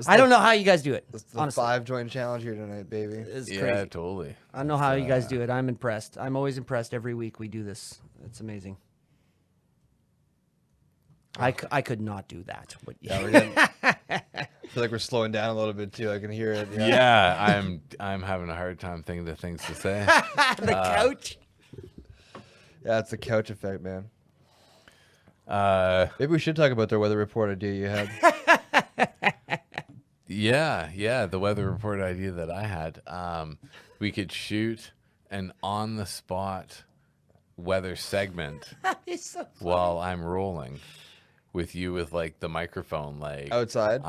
C: I don't know how you guys do it.
A: It's the
C: Honestly,
A: 5-joint challenge here tonight, baby.
C: it's
B: Yeah,
C: crazy.
B: totally.
C: I don't know how you guys do it. I'm impressed. I'm always impressed every week we do this. It's amazing. I could not do that. But
A: Yeah, we're getting, I feel like we're slowing down a little bit too. I can hear it. Yeah.
B: Yeah, I'm having a hard time thinking of things to say.
C: the couch.
A: Yeah, it's the couch effect, man.
B: Uh,
A: Maybe we should talk about the weather report idea you had.
B: yeah, the weather report idea that I had. We could shoot an on-the-spot weather segment
C: It's so
B: while I'm rolling with you with like the microphone, like
A: Outside?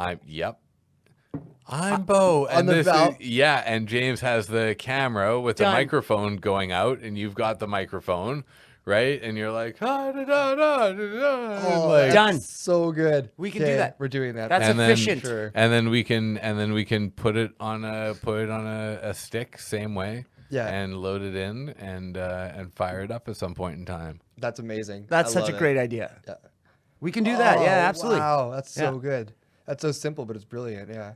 B: I'm Bo, and
A: the
B: this
A: valve?
B: yeah, and James has the camera with the
C: Done.
B: microphone going out, and you've got the microphone, right? And you're like, ah, da, da, da, da, da, and, like,
C: Done.
A: So good.
C: We can do
A: Okay,
C: that.
A: We're doing that.
C: That's
B: and
C: efficient.
A: Sure.
B: and then we can put it on a stick, same way,
A: Yeah.
B: and load it in and fire it up at some point in time.
A: That's amazing.
C: That's
A: I
C: such a
A: love it.
C: great idea.
A: Yeah.
C: We can do that. Yeah,
A: Oh,
C: absolutely.
A: Wow, that's so
C: Yeah.
A: good. That's so simple, but it's brilliant. Yeah.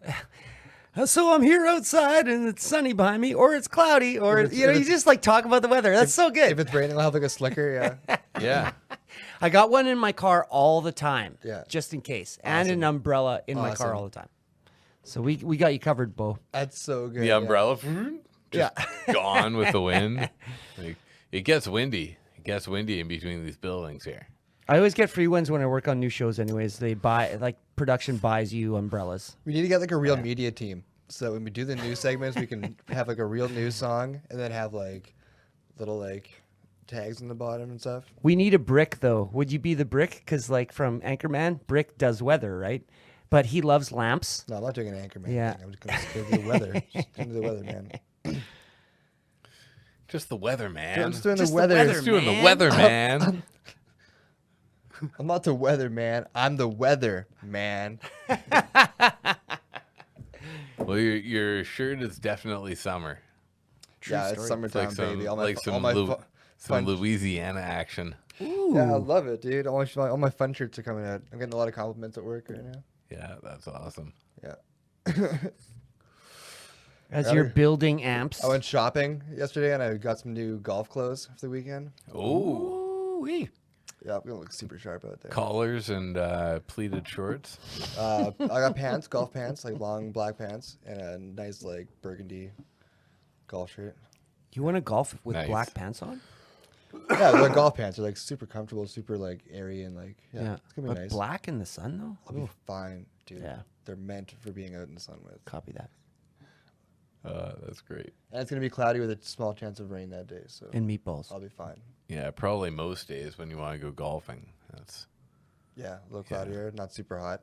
C: So I'm here outside and it's sunny behind me, or it's cloudy, or
A: If it's-
C: you know,
A: if
C: you
A: it's-
C: just like talk about the weather. That's so good.
A: If it's raining, I'll have like a slicker. Yeah.
B: Yeah,
C: I got one in my car all the time,
A: Yeah.
C: just in case, and an umbrella in my car
A: Awesome.
C: all the time. So we got you covered, Bo.
A: That's so good.
B: the
A: yeah.
B: umbrella just gone with the wind. Like, it gets windy. It gets windy in between these buildings here.
C: I always get free ones when I work on new shows. Anyways, they buy like production buys you umbrellas.
A: We need to get like a real media team. So when we do the news segments, we can have like a real news song and then have like little like tags in the bottom and stuff.
C: We need a brick though. Would you be the brick? Because like from Anchorman, Brick does weather, right? But he loves lamps.
A: No, I'm not doing an Anchorman
C: Yeah.
A: thing. I'm just going to do the weather. Just doing the weather, man.
B: Just the weather, man.
A: I'm just doing
C: Just
A: the
C: the
A: weather.
C: weather,
B: Just doing
C: man.
B: the weather, man.
A: I'm not the weather, man. I'm the weather, man.
B: Well, your shirt is definitely summer.
A: Yeah, it's
C: story.
A: summertime,
B: Like some
A: baby. All my,
B: like
A: all
B: some
A: my
B: Lu-
A: fu-
B: some
A: fun-
B: Louisiana action.
A: Yeah, I love it, dude. All my fun shirts are coming out. I'm getting a lot of compliments at work right now.
B: Yeah, that's awesome.
A: Yeah.
C: As you're building amps.
A: I went shopping yesterday and I got some new golf clothes for the weekend.
B: Oh,
C: Ooh-wee.
A: Yeah, I'm gonna look super sharp out there.
B: collars and pleated shorts.
A: I got pants, golf pants, like long black pants, and a nice like burgundy golf shirt.
C: You want to golf with
B: Nice.
C: black pants on?
A: Yeah, they're golf pants. They're like super comfortable, super like airy, and like yeah, it's gonna be
C: But
A: nice.
C: black in the sun though?
A: I'll be
C: Ooh,
A: fine, dude.
C: Yeah.
A: They're meant for being out in the sun with.
C: copy that.
B: That's great.
A: And it's gonna be cloudy with a small chance of rain that day, so
C: And meatballs.
A: I'll be fine.
B: Yeah, probably most days when you want to go golfing. That's
A: Yeah, a little cloudier, not super hot.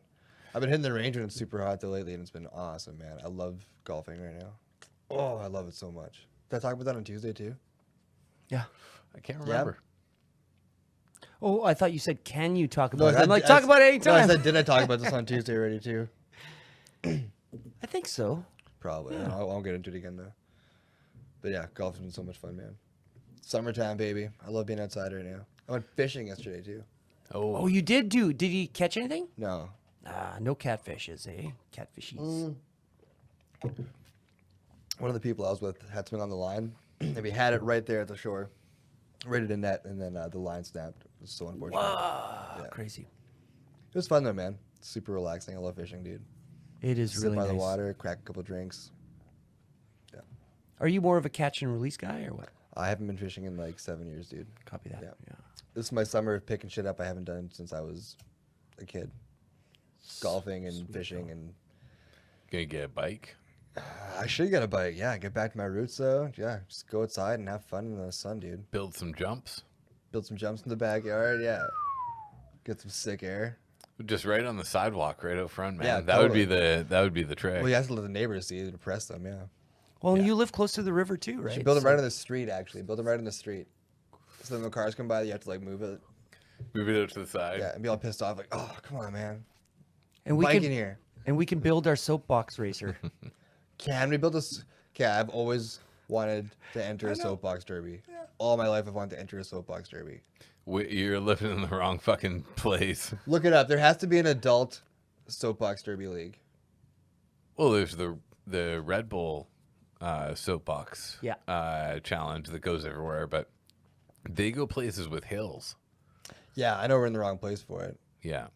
A: I've been hitting the range when it's super hot though lately, and it's been awesome, man. I love golfing right now. Oh, I love it so much. Did I talk about that on Tuesday too?
C: Yeah.
B: I can't
A: Yeah.
B: remember.
C: Oh, I thought you said, can you talk
A: No,
C: about
A: I
C: it? I'm
A: said-
C: like,
A: I
C: talk
A: s-
C: about it
A: No, I
C: anytime.
A: said, did I talk about this on Tuesday already too?
C: I think so.
A: Probably. I won't get into it again though. But yeah, golf's been so much fun, man. Summertime, baby. I love being outside right now. I went fishing yesterday too.
C: Oh, you did do. Did you catch anything?
A: No.
C: No catfishes, eh? Catfishies.
A: One of the people I was with had something on the line, and we had it right there at the shore, right at a net, and then the line snapped. It was so unfortunate. Yeah.
C: Crazy.
A: It was fun though, man. Super relaxing. I love fishing, dude.
C: It is
A: Sit
C: really
A: by
C: nice.
A: the water, crack a couple drinks.
C: Are you more of a catch and release guy or what?
A: I haven't been fishing in like 7 years, dude.
C: Copy that.
A: Yeah.
C: Yeah.
A: This is my summer of picking shit up I haven't done since I was a kid. Golfing and fishing, and
B: Gonna get a bike.
A: I should get a bike. Yeah, get back to my roots though. Yeah, just go outside and have fun in the sun, dude.
B: Build some jumps.
A: Build some jumps in the backyard. Yeah, get some sick air.
B: Just right on the sidewalk, right out front, man.
A: Yeah,
B: that would be
A: totally.
B: the trick.
A: Well, you have to let the neighbors see it to impress them. Yeah.
C: Well, you live close to the river too, right?
A: Should build them right on the street, actually. Build them right on the street. So then when cars come by, you have to like move it.
B: Move it out to the side.
A: Yeah, and be all pissed off, like, oh, come on, man.
C: and we
A: Bike
C: can
A: in here.
C: and we can build our soapbox racer.
A: Can we build this? Okay, I've always wanted to enter a soapbox derby. Yeah. All my life, I've wanted to enter a soapbox derby.
B: You're living in the wrong fucking place.
A: Look it up. There has to be an adult soapbox derby league.
B: Well, there's the Red Bull soapbox challenge that goes everywhere, but they go places with hills.
A: Yeah, I know we're in the wrong place for it.
B: Yeah.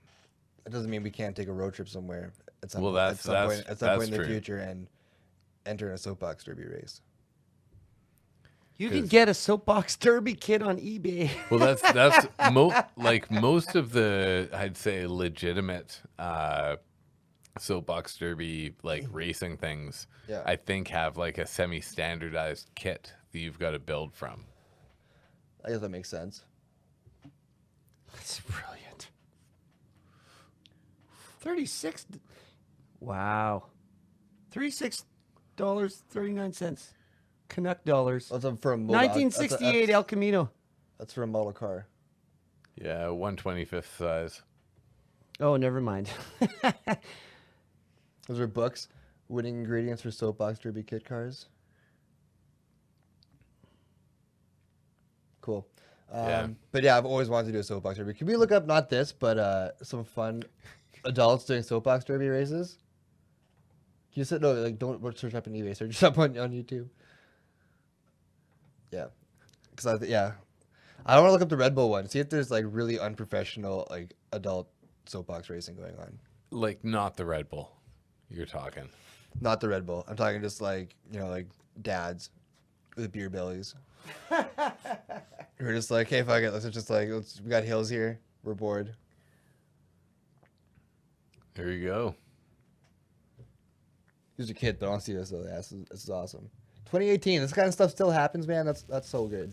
A: It doesn't mean we can't take a road trip somewhere at some,
B: Well,
A: at some point in the
B: true.
A: future and enter a soapbox derby race.
C: You can get a soapbox derby kit on eBay.
B: Well, that's like most of the, I'd say, legitimate soapbox derby like racing things.
A: Yeah.
B: I think have like a semi-standardized kit that you've got to build from.
A: I guess that makes sense.
C: That's brilliant. 36. Wow. $36.39. Canuck dollars.
A: That's for a
C: 1968 El Camino.
A: That's for a model car.
B: Yeah, 1/25th size.
C: Oh, never mind.
A: Those are books. Winning ingredients for soapbox derby kit cars. Cool.
B: Yeah.
A: But yeah, I've always wanted to do a soapbox derby. Can we look up not this, but some fun adults doing soapbox derby races? Can you sit? No, like don't search up on eBay. Search up on YouTube. Yeah, because I don't want to look up the Red Bull one. See if there's like really unprofessional like adult soapbox racing going on.
B: Like not the Red Bull. You're talking.
A: Not the Red Bull. I'm talking just like like dads with beer bellies. We're just like, hey, fuck it. We got hills here. We're bored.
B: There you go.
A: He was a kid, but I don't see this though. Yeah, this is awesome. 2018. This kind of stuff still happens, man. That's so good.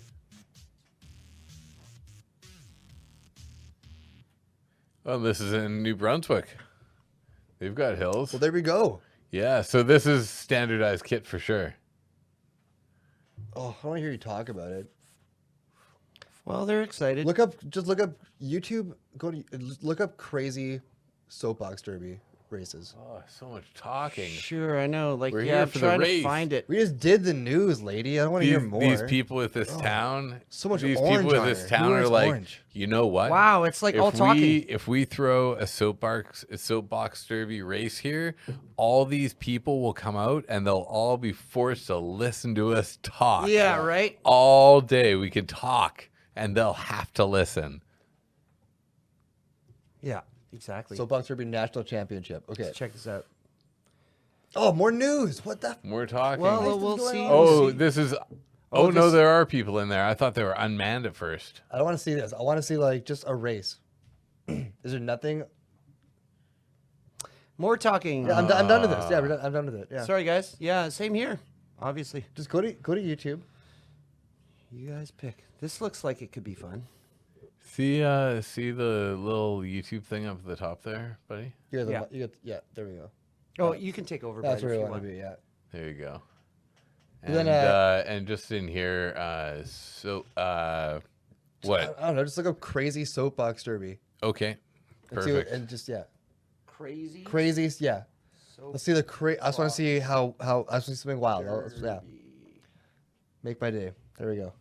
B: Well, this is in New Brunswick. They've got hills.
A: Well, there we go.
B: Yeah, so this is standardized kit for sure.
A: Oh, I want to hear you talk about it.
C: Well, they're excited.
A: Look up YouTube. Look up crazy soapbox derby races.
B: Oh, so much talking.
C: Sure, I know. Like,
B: We're
C: yeah,
B: here
C: I'm
B: for the
C: trying to
B: race.
C: find it.
A: We just did the news, lady. I don't want to hear more.
B: These people with this town.
A: so much
B: These
A: orange
B: people
A: on
B: with this
A: her.
B: town
A: Who
B: are
A: wears
B: like,
A: orange?
B: you know what?
C: Wow, it's like all talking.
B: If we throw a soapbox derby race here, all these people will come out and they'll all be forced to listen to us talk.
C: Yeah, right?
B: All day we can talk and they'll have to listen.
C: Yeah, exactly.
A: Soapbox derby national championship. Okay.
C: Let's check this out.
A: Oh, more news. What the?
B: We're talking.
C: Well,
A: is
C: we'll
A: going
C: see.
A: on?
B: oh, this is. Oh, no,
C: this-
B: there are people in there. I thought they were unmanned at first.
A: I don't want to see this. I want to see like just a race. Is there nothing?
C: More talking.
A: Yeah, I'm done with this. Yeah, I'm done with it. Yeah.
C: Sorry, guys. Yeah, same here. Obviously.
A: Just go to YouTube.
C: You guys pick. This looks like it could be fun.
B: See the little YouTube thing up at the top there, buddy?
A: Yeah. There we go.
C: Oh, you can take over.
A: That's
C: Brad,
A: where
C: if
A: we
C: you
A: want to be. Yeah.
B: There you go.
A: And
B: And
A: then,
B: and just in here, what?
A: I don't know. Just look up crazy soapbox derby.
B: Okay,
A: And see what,
B: perfect.
A: and just
C: Crazy.
A: crazy. Yeah.
C: So
A: Let's see the I just want to see how I just want to see something wild. Yeah. Make my day. There we go.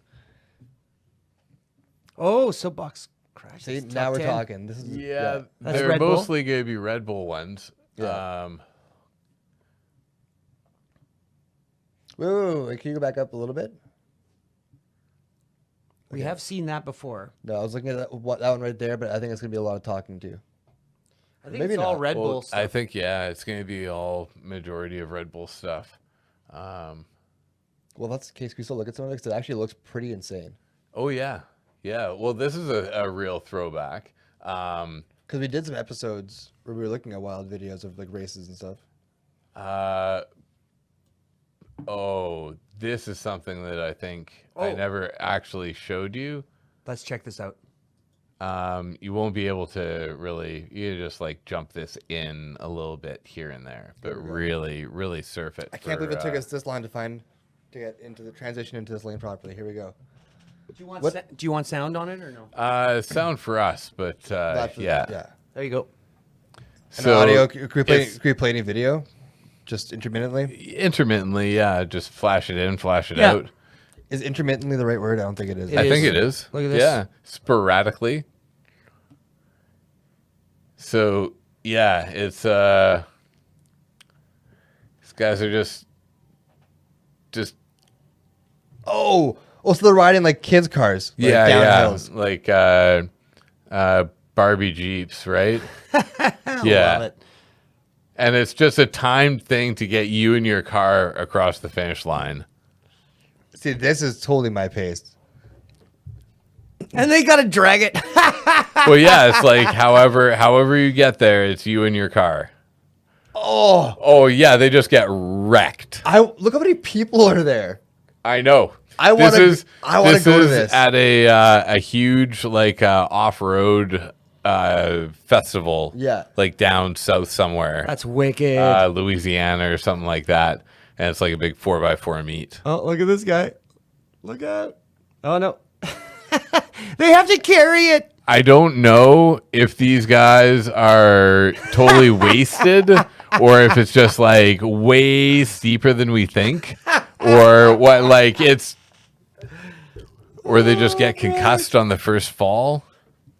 C: Oh, soapbox crash.
A: See,
C: That's
A: now
C: top
A: we're
C: 10.
A: talking. This is
B: Yeah,
C: That's
B: they're
C: Red Bull?
B: mostly going to be Red Bull ones.
A: Yeah. Wait, can you go back up a little bit?
C: We have seen that before.
A: No, I was looking at that one right there, but I think it's gonna be a lot of talking too.
C: I think
A: Maybe
C: it's all
A: not.
C: Red Bull
B: Well,
C: stuff.
B: I think it's going to be all majority of Red Bull stuff.
A: Well, if that's the case. Can we still look at some of it? 'Cause it actually looks pretty insane.
B: Oh yeah. Well, this is a real throwback.
A: Because we did some episodes where we were looking at wild videos of like races and stuff.
B: Oh, this is something that I think I
C: Oh.
B: never actually showed you.
C: Let's check this out.
B: you won't be able to really, you just like jump this in a little bit here and there, but really, really surf it.
A: I can't believe it took us this long to get into the transition into this lane properly. Here we go.
C: Do you want sound on it or no?
B: Sound for us, but yeah.
C: There you go.
A: And audio, could we play any video? Just intermittently?
B: Intermittently, yeah. Just flash it in, flash it
C: Yeah.
B: out.
A: Is intermittently the right word? I don't think it is.
B: I think it is.
C: Look at this.
B: Yeah, sporadically. So yeah, it's these guys are just
A: Oh, so they're riding like kids' cars. Like
B: yeah,
A: down
B: yeah,
A: hills.
B: like Barbie Jeeps, right?
C: Love it.
B: And it's just a timed thing to get you and your car across the finish line.
A: See, this is totally my pace.
C: And they got to drag it.
B: Well, yeah, it's like however you get there, it's you and your car. Oh yeah, they just get wrecked.
A: Look how many people are there.
B: I know.
A: I want to go to this
B: at a huge like off-road festival.
A: Yeah.
B: Like down south somewhere.
C: That's wicked.
B: Louisiana or something like that. And it's like a big 4x4 meet.
C: Oh, look at this guy. Look at. Oh no. They have to carry it.
B: I don't know if these guys are totally wasted or if it's just like way steeper than we think or what, like it's, or they just get concussed on the first fall.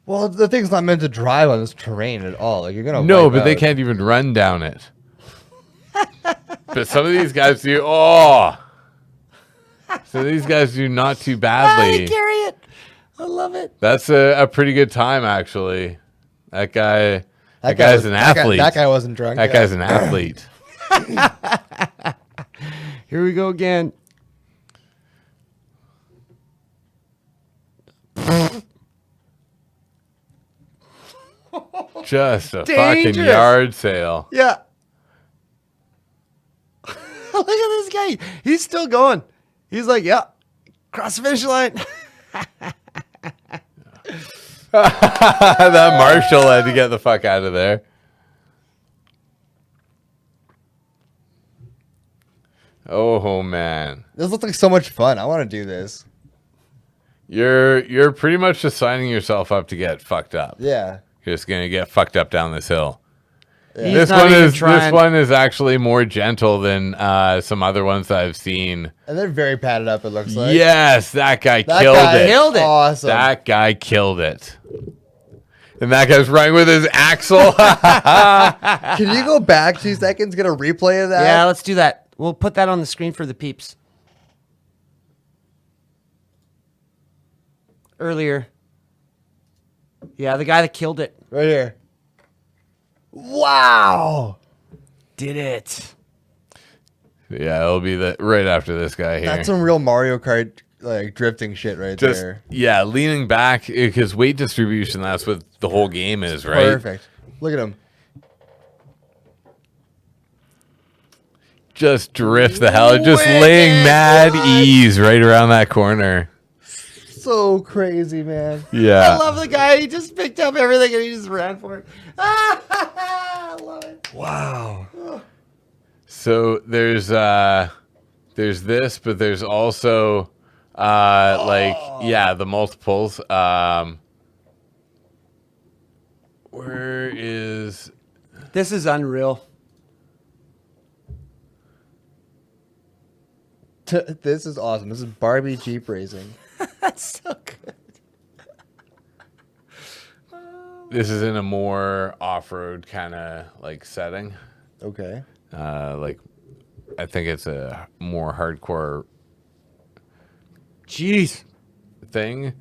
A: Well, the thing's not meant to drive on this terrain at all. Like you're gonna.
B: No,
A: wipe
B: but they
A: out.
B: can't even run down it. But some of these guys do. Oh, so these guys do not too badly.
C: They carry it. I love it.
B: That's a pretty good time, actually. That guy's an athlete.
A: That guy wasn't drunk.
B: That guy's an athlete.
C: Here we go again.
B: Just a
C: Dangerous.
B: fucking yard sale.
C: Yeah. Look at this guy. He's still going. He's like, yeah, cross the finish line.
B: That marshal had to get the fuck out of there. Oh man,
A: This looks like so much fun. I want to do this.
B: you're pretty much just signing yourself up to get fucked up.
A: Yeah.
B: You're just gonna get fucked up down this hill.
C: He's
B: This
C: not
B: one
C: even
B: is
C: trying.
B: this one is actually more gentle than some other ones I've seen.
A: And they're very padded up, it looks like.
B: Yes, that guy
A: That
B: killed
A: guy
B: it.
C: Killed it.
A: Awesome.
B: That guy killed it. And that guy's running with his axle.
A: Can you go back 2 seconds, get a replay of that?
C: Yeah, let's do that. We'll put that on the screen for the peeps. Earlier. Yeah, the guy that killed it.
A: Right here. Wow.
C: Did it.
B: Yeah, it'll be right after this guy here.
A: That's some real Mario Kart like drifting shit right
B: Just
A: there.
B: yeah, leaning back because weight distribution. That's what the whole game is, right?
A: Perfect. Look at him.
B: Just drift the hell, just laying mad ease right around that corner.
A: So crazy, man.
B: Yeah,
C: I love the guy. He just picked up everything and he just ran for it. I love it.
A: Wow.
B: So there's this, but there's also like yeah, the multiples. Where is
C: This is unreal.
A: This is awesome. This is Barbie Jeep racing.
C: That's so good.
B: this is in a more off-road kind of like setting.
A: Okay.
B: Like I think it's a more hardcore
C: Jeez.
B: thing.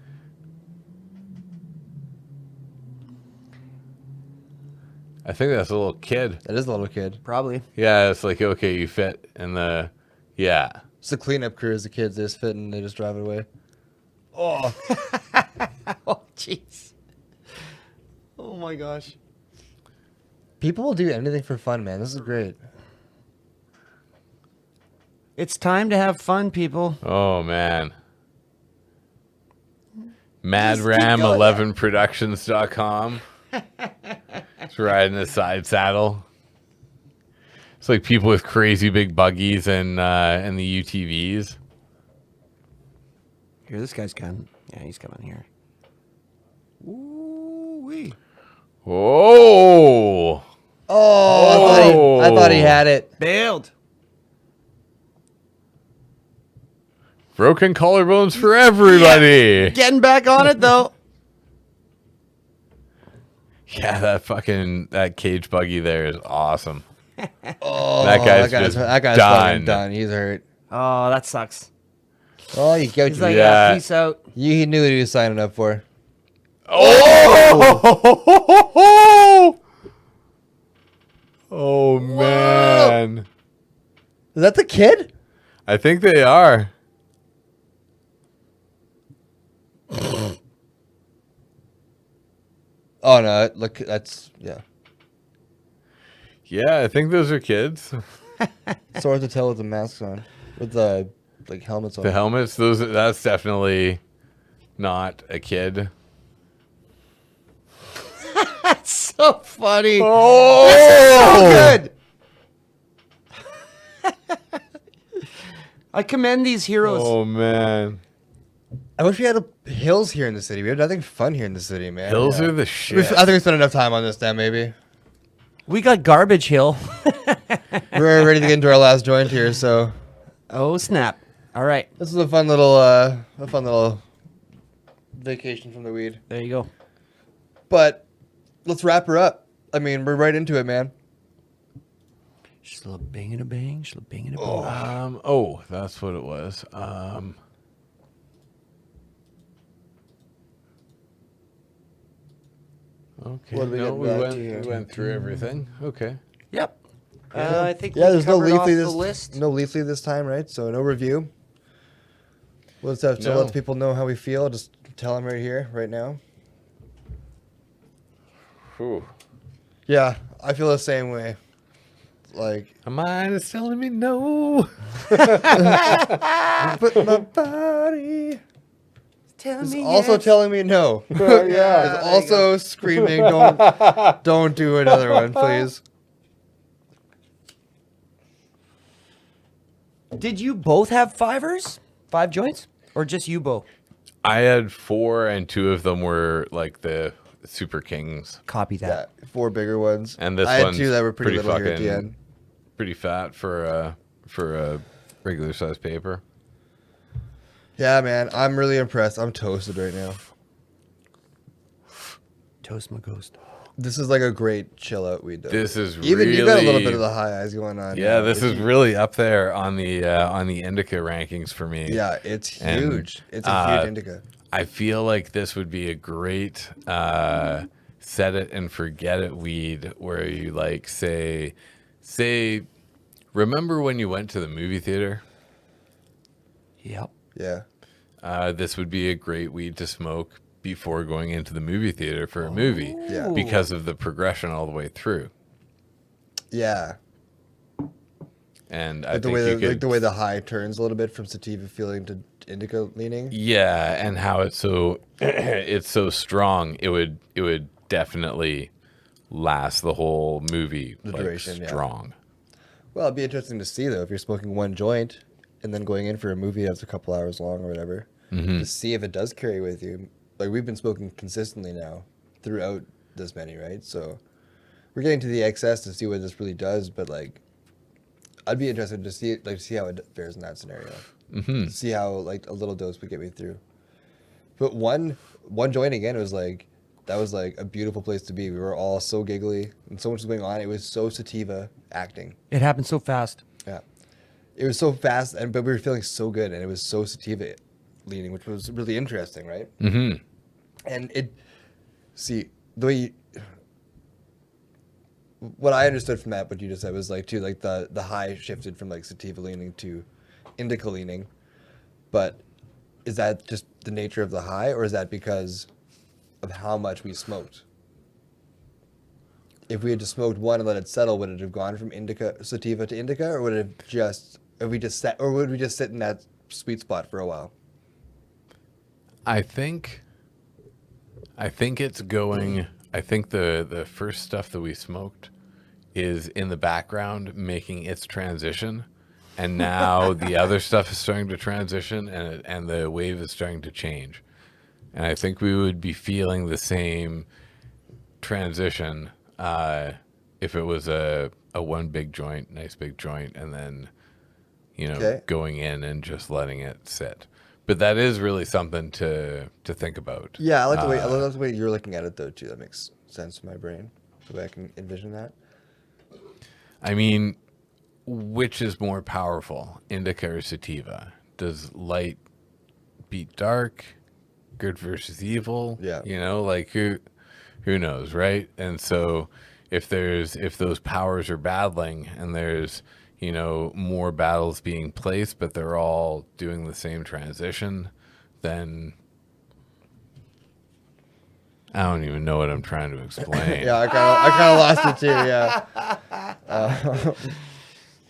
B: I think that's a little kid.
A: That is a little kid.
C: Probably.
B: Yeah, it's like okay, you fit in the yeah.
A: It's the cleanup crew as the kids. They just fit and they just drive it away. Oh.
C: Oh, jeez. Oh, my gosh.
A: People will do anything for fun, man. This is great.
C: It's time to have fun, people.
B: Oh man. MadRam11Productions.com. It's riding a side saddle. It's like people with crazy big buggies and the UTVs.
C: Here, this guy's coming. Yeah, he's coming here. Ooh-wee.
B: Whoa!
A: Oh, I thought he had it.
C: Bailed.
B: Broken collarbones for everybody.
C: Getting back on it, though.
B: Yeah, that cage buggy there is awesome.
A: Oh,
B: That guy's
A: fucking
B: done.
A: done. He's hurt.
C: Oh, that sucks.
A: Oh, you go.
C: He's like,
B: Yeah.
C: peace out.
A: He knew what he was signing up for.
B: Oh! Oh man!
A: Is that the kid?
B: I think they are.
A: Oh no! Look, that's yeah.
B: Yeah, I think those are kids.
A: It's hard to tell with the masks on, with the like helmets on.
B: The helmets, that's definitely not a kid.
C: That's so funny.
B: Oh,
C: So good. I commend these heroes.
B: Oh man,
A: I wish we had hills here in the city. We have nothing fun here in the city, man.
B: hills
A: Yeah.
B: are the shit.
A: I think we spent enough time on this now. Maybe
C: We got Garbage Hill.
A: we're ready to get into our last joint here. So
C: Oh, snap. All right.
A: this is a fun little vacation from the weed.
C: There you go.
A: But let's wrap her up. I mean, we're right into it, man.
C: Just a little bang and a bang. Just a little bang and a bang.
B: That's what it was. Okay.
A: What did we
B: No,
A: get
B: we
A: back
B: went,
A: to here?
B: we went through everything. Okay.
C: Yep. I think
A: Yeah,
C: we
A: there's no
C: covered off
A: Leafly
C: the
A: this
C: list.
A: no Leafly this time, right? So no review. We'll just have to
B: No.
A: let the people know how we feel. Just tell them right here, right now.
B: Whew.
A: Yeah, I feel the same way. Like,
B: My mind is telling me no.
A: but my body is also telling me no.
B: Yeah.
A: It's also screaming, don't do another one, please.
C: Did you both have fivers? 5 joints? Or just you both?
B: I had 4, and 2 of them were like the Super Kings,
C: Copy
A: Yeah,
C: that.
A: 4 bigger ones.
B: and this
A: I had
B: one's
A: 2 that were pretty little here at the
B: fucking-
A: end.
B: pretty fat for a regular size paper.
A: Yeah, man, I'm really impressed. I'm toasted right now.
C: Toast my ghost.
A: This is like a great chill out weed, though.
B: This is
A: Even you got a little
B: really-
A: bit of the high eyes going on.
B: Yeah,
A: now.
B: this is really up there on the indica rankings for me.
A: Yeah, it's
B: And,
A: huge. It's a huge indica.
B: I feel like this would be a great set it and forget it weed where you like say, remember when you went to the movie theater?
C: Yep.
A: Yeah.
B: This would be a great weed to smoke before going into the movie theater for a movie.
A: Yeah.
B: Because of the progression all the way through.
A: Yeah.
B: And I
A: Like the
B: think
A: way
B: you could,
A: the way the high turns a little bit from sativa feeling to indica leaning.
B: yeah, and how it's so it's so strong, it would definitely last the whole movie
A: The
B: like,
A: duration, yeah.
B: strong.
A: Well, it'd be interesting to see though if you're smoking one joint and then going in for a movie that's a couple hours long or whatever, to see if it does carry with you. Like we've been smoking consistently now throughout this many, right? So we're getting to the excess to see what this really does, but like I'd be interested to see how it fares in that scenario.
B: Mm-hmm.
A: See how like a little dose would get me through. But one joint again, it was like that was like a beautiful place to be. We were all so giggly and so much was going on. It was so sativa acting.
C: It happened so fast.
A: Yeah, it was so fast, but we were feeling so good, and it was so sativa leaning, which was really interesting, right?
B: Mm-hmm.
A: And the way what I understood from that, what you just said was like too, like the high shifted from like sativa leaning to indica leaning, but is that just the nature of the high, or is that because of how much we smoked? If we had just smoked one and let it settle, would it have gone from sativa to indica, or would it have would we just sit in that sweet spot for a while?
B: I think I think it's going. I think the first stuff that we smoked is in the background making its transition, and now the other stuff is starting to transition, and the wave is starting to change. And I think we would be feeling the same transition if it was a one big joint, nice big joint, and then
A: Okay.
B: going in and just letting it sit. But that is really something to think about.
A: Yeah, I like the way you're looking at it though too. That makes sense in my brain. The way I can envision that.
B: I mean, which is more powerful, indica or sativa? Does light beat dark? Good versus evil?
A: Yeah.
B: Like who knows, right? And so if those powers are battling and there's more battles being placed, but they're all doing the same transition, then I don't even know what I'm trying to explain.
A: Yeah, I kind of lost it too.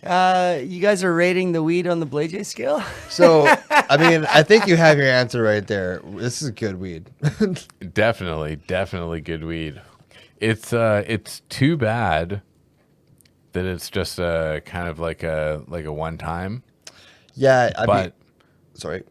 A: Yeah.
C: You guys are rating the weed on the Blade J scale?
A: So, I mean, I think you have your answer right there. This is good weed.
B: Definitely good weed. It's too bad that it's just kind of like a one time.
A: Yeah,
B: But
A: sorry.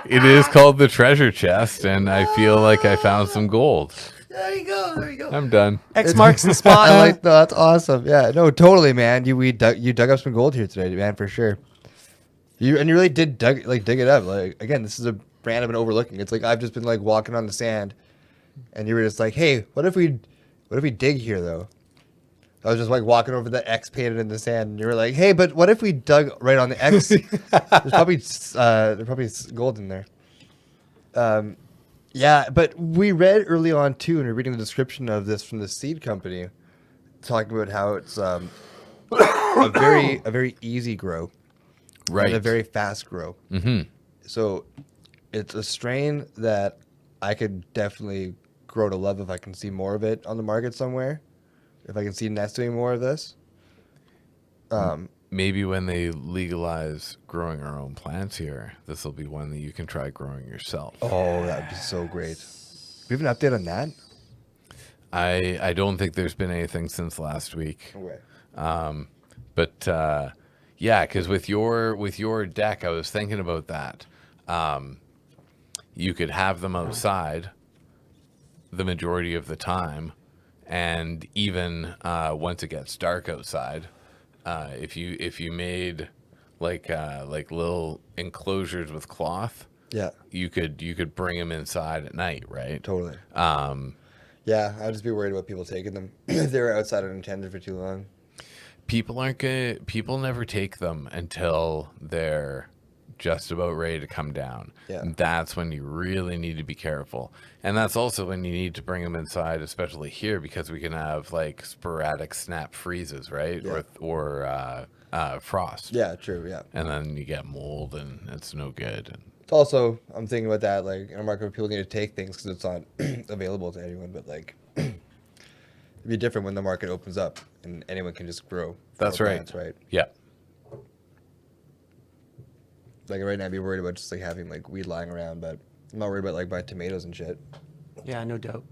B: it is called the treasure chest, and I feel like I found some gold.
C: There you go.
B: I'm done.
C: X marks the spot.
A: I like that's awesome. Yeah, no, totally, man. You dug up some gold here today, man, for sure. You really did dig it up. Like again, this is a brand I've been overlooking. It's like I've just been like walking on the sand, and you were just like, hey, what if we dig here though? I was just like walking over the X painted in the sand, and you were like, hey, but what if we dug right on the X? There's probably gold in there. Yeah, but we read early on too, and we're reading the description of this from the seed company, talking about how it's a very easy grow,
B: Right.
A: and a very fast grow.
B: Mm-hmm.
A: So it's a strain that I could definitely grow to love if I can see more of it on the market somewhere. If I can see NESS doing more of this.
B: Maybe when they legalize growing our own plants here, this will be one that you can try growing yourself.
A: Oh, that would be so great. Do we have an update on that?
B: I don't think there's been anything since last week.
A: Okay.
B: But yeah, because with your deck, I was thinking about that. You could have them outside the majority of the time, and even once it gets dark outside, if you made like little enclosures with cloth,
A: Yeah,
B: you could bring them inside at night, right?
A: totally. Yeah, I'd just be worried about people taking them if they were outside unattended for too long.
B: People never take them until they're just about ready to come down.
A: Yeah.
B: And that's when you really need to be careful. And that's also when you need to bring them inside, especially here, because we can have like sporadic snap freezes, right?
A: Yeah.
B: Or frost.
A: Yeah, true, yeah.
B: And then you get mold, and it's no good. And
A: It's also, I'm thinking about that, like, in a market where people need to take things because it's not available to anyone, but like, it'd be different when the market opens up and anyone can just grow.
B: That's
A: more
B: right.
A: plants, right?
B: yeah.
A: Like right now, I'd be worried about just like having like weed lying around, but I'm not worried about like buying tomatoes and shit.
C: Yeah, no doubt.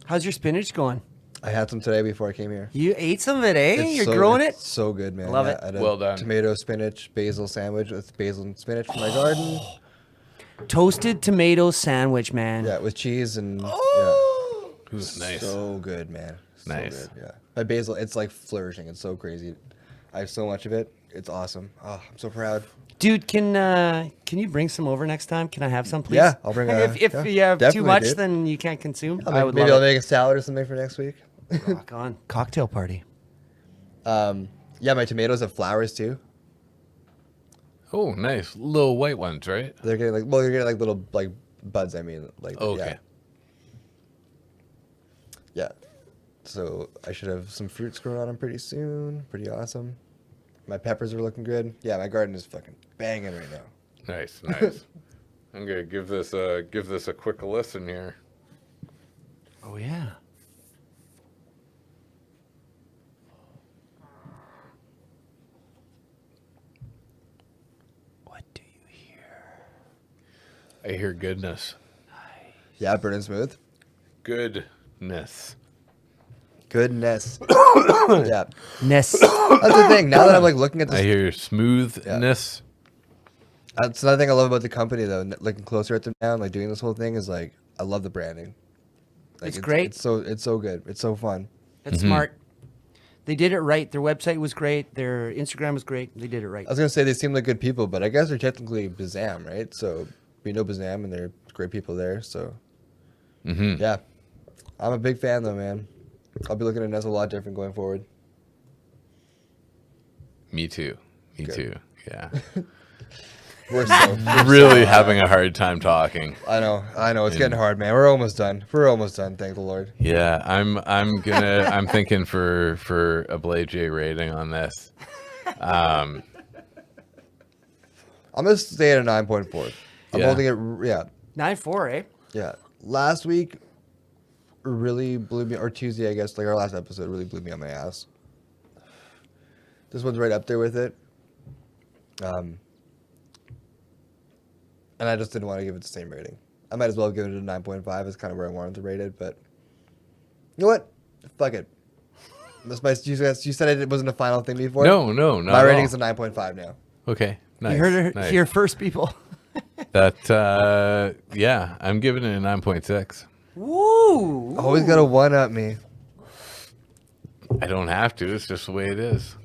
C: How's your spinach going?
A: I had some today before I came here.
C: You ate some of it, eh?
A: It's
C: You're
A: so-
C: growing
A: it's
C: it?
A: So good, man.
C: Love it.
A: I had a
B: Well done.
A: Tomato, spinach, basil sandwich with basil and spinach from my garden.
C: Toasted tomato sandwich, man.
A: Yeah, with cheese and
C: Oh!
B: Who's nice.
A: so good, man. So
B: Nice.
A: good, yeah. My basil, it's like flourishing. It's so crazy. I have so much of it. It's awesome. Oh, I'm so proud.
C: Dude, can you bring some over next time? Can I have some, please?
A: Yeah, I'll bring a-
C: If
A: yeah,
C: you have too
A: definitely,
C: much,
A: dude.
C: then you can't consume.
A: Maybe
C: I would
A: I'll
C: love
A: make a salad or something for next week.
C: it. Rock on. Cocktail party.
A: Yeah, my tomatoes have flowers too.
B: Oh, nice. Little white ones, right?
A: They're getting like little like buds. I mean, like
B: Okay.
A: Yeah. So I should have some fruits growing on them pretty soon. Pretty awesome. My peppers are looking good. Yeah, my garden is fucking banging right now.
B: Nice. I'm gonna give this a quick listen here.
C: Oh, yeah. What do
B: I hear goodness.
A: Yeah, burning smooth.
B: Goodness.
A: Goodness. Yeah.
C: Ness.
A: That's the thing. Now that I'm like looking at
B: I
A: this,
B: hear smoothness.
A: that's another thing I love about the company though. Looking closer at them now, and like doing this whole thing is like I love the branding. Like,
C: It's great.
A: It's so good. It's so fun.
C: That's smart. They did it right. Their website was great. Their Instagram was great. They did it right.
A: I was gonna say they seem like good people, but I guess they're technically Bazam, right? So we know Bazam, and they're great people there. So yeah, I'm a big fan though, man. I'll be looking at NESS a lot different going forward.
B: Me too. Me
A: Good.
B: too. Yeah.
A: We're
B: Really having a hard time talking.
A: I know. It's getting hard, man. We're almost done. Thank the Lord.
B: Yeah, I'm thinking for a Blade J rating on this.
A: I'm gonna stay at a 9.4. I'm
B: Yeah.
A: holding it. Yeah,
C: 9-4, eh?
A: yeah. Last week really blew me, or Tuesday, I guess. Like our last episode really blew me on my ass. This one's right up there with it. And I just didn't want to give it the same rating. I might as well give it a 9.5. It's kind of where I wanted to rate it, but you know what? Fuck it. You said it wasn't a final thing before?
B: No, not
A: My
B: at
A: rating
B: all.
A: is a 9.5 now.
B: Okay, nice.
C: You heard it
B: nice.
C: here first, people.
B: That yeah, I'm giving it a 9.6.
C: Woo!
A: Always got to one up me.
B: I don't have to. It's just the way it is.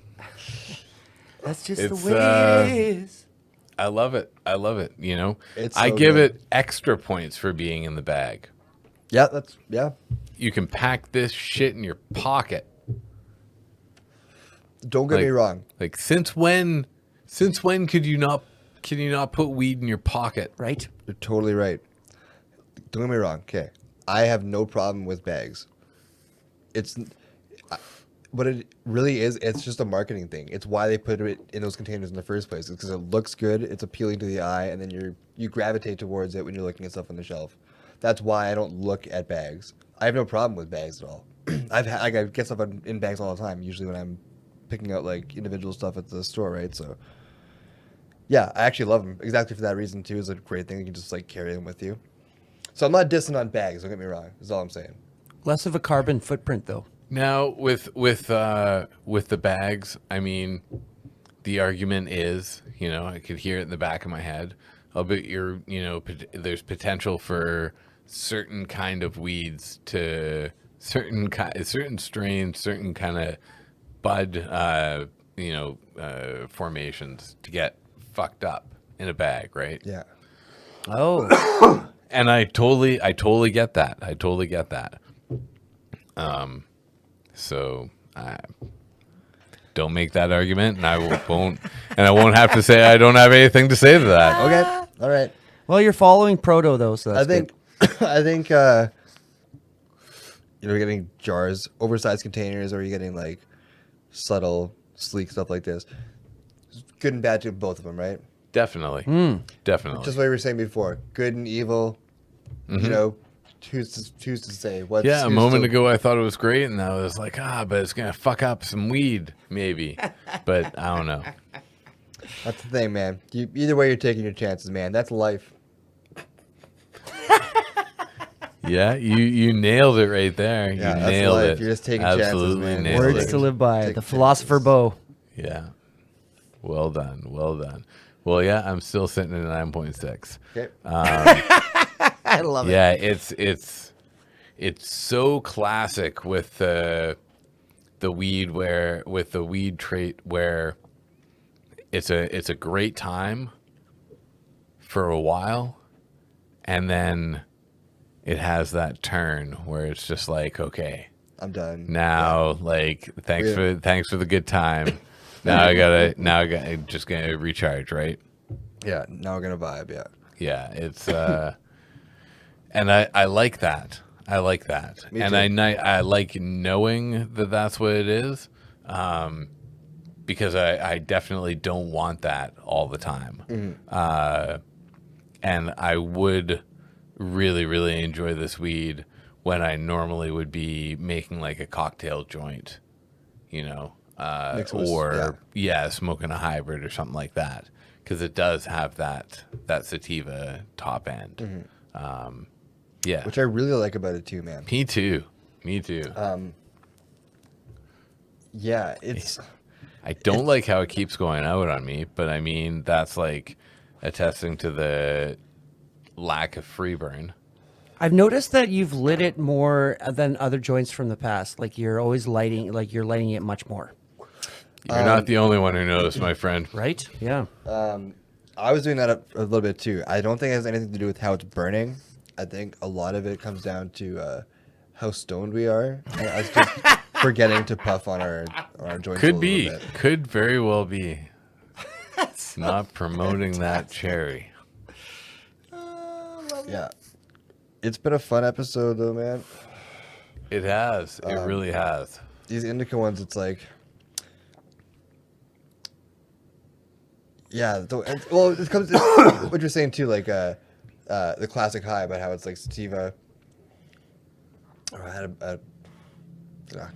C: That's just
B: It's,
C: the way it is.
B: I love it. You know,
A: It's
B: I
A: so
B: give
A: good.
B: it extra points for being in the bag.
A: Yeah.
B: You can pack this shit in your pocket.
A: Don't get me wrong.
B: Like since when could you not put weed in your pocket?
C: Right?
A: You're totally right. Don't get me wrong. Okay. I have no problem with bags. What it really is, it's just a marketing thing. It's why they put it in those containers in the first place. It's because it looks good, it's appealing to the eye, and then you gravitate towards it when you're looking at stuff on the shelf. That's why I don't look at bags. I have no problem with bags at all. I get stuff in bags all the time. Usually when I'm picking out like individual stuff at the store, right? So yeah, I actually love them exactly for that reason too. It's a great thing. You can just like carry them with you. So I'm not dissing on bags. Don't get me wrong. That's all I'm saying.
C: Less of a carbon footprint, though.
B: Now with the bags, I mean, the argument is, you know, I could hear it in the back of my head. There's potential for certain kind of weeds to certain strains, certain kind of bud, formations to get fucked up in a bag, right?
A: Yeah.
C: Oh.
B: And I totally get that. So I don't make that argument, and I won't have to say I don't have anything to say to that.
A: Okay. All right.
C: Well, you're following Proto, though, so that's good.
A: I think you're getting jars, oversized containers, or you're getting like subtle, sleek stuff like this. Good and bad to both of them, right?
B: Definitely.
A: Just what you were saying before, good and evil. You know, who's to say?
B: A moment ago I thought it was great, and I was like, but it's gonna fuck up some weed, maybe. But I don't know.
A: That's the thing, man. Either way, you're taking your chances, man. That's life.
B: Yeah, you nailed it right there.
A: Yeah,
B: you
A: that's
B: nailed
A: life.
B: it.
A: You're just taking chances,
B: Absolutely
A: man.
B: nailed
C: Words
B: it.
C: to live by.
A: Take
C: The philosopher
A: chances.
C: Bo.
B: Yeah. Well done. Well, yeah, I'm still sitting at 9.6.
A: Okay.
C: I love it.
B: Yeah, it's so classic with the weed trait where it's a great time for a while, and then it has that turn where it's just like, okay,
A: I'm done.
B: now like thanks for the good time. Now I just gonna recharge, right?
A: Yeah. Now we're gonna vibe. Yeah.
B: Yeah, it's and I like that. I like that.
A: Me
B: And
A: too.
B: I like knowing that that's what it is, because I definitely don't want that all the time. And I would really, really enjoy this weed when I normally would be making like a cocktail joint, you know,
A: Mixed with-
B: or smoking a hybrid or something like that. because it does have that sativa top end. Yeah,
A: Which I really like about it too, man.
B: me too.
A: Yeah, it's
B: I don't like how it keeps going out on me, but I mean that's like attesting to the lack of free burn.
C: I've noticed that you've lit it more than other joints from the past. Like you're lighting it much more.
B: You're not the only one who knows, my friend.
C: Right? Yeah.
A: I was doing that a little bit too. I don't think it has anything to do with how it's burning. I think a lot of it comes down to how stoned we are. And us just forgetting to puff on our joints.
B: Could
A: a
B: be.
A: little bit.
B: Could very well be. Not promoting that cherry.
A: Yeah. It's been a fun episode though, man.
B: It has. It really has.
A: These indica ones, it's like, yeah. Well, it comes to what you're saying too, like the classic high about how it's like sativa. Or I had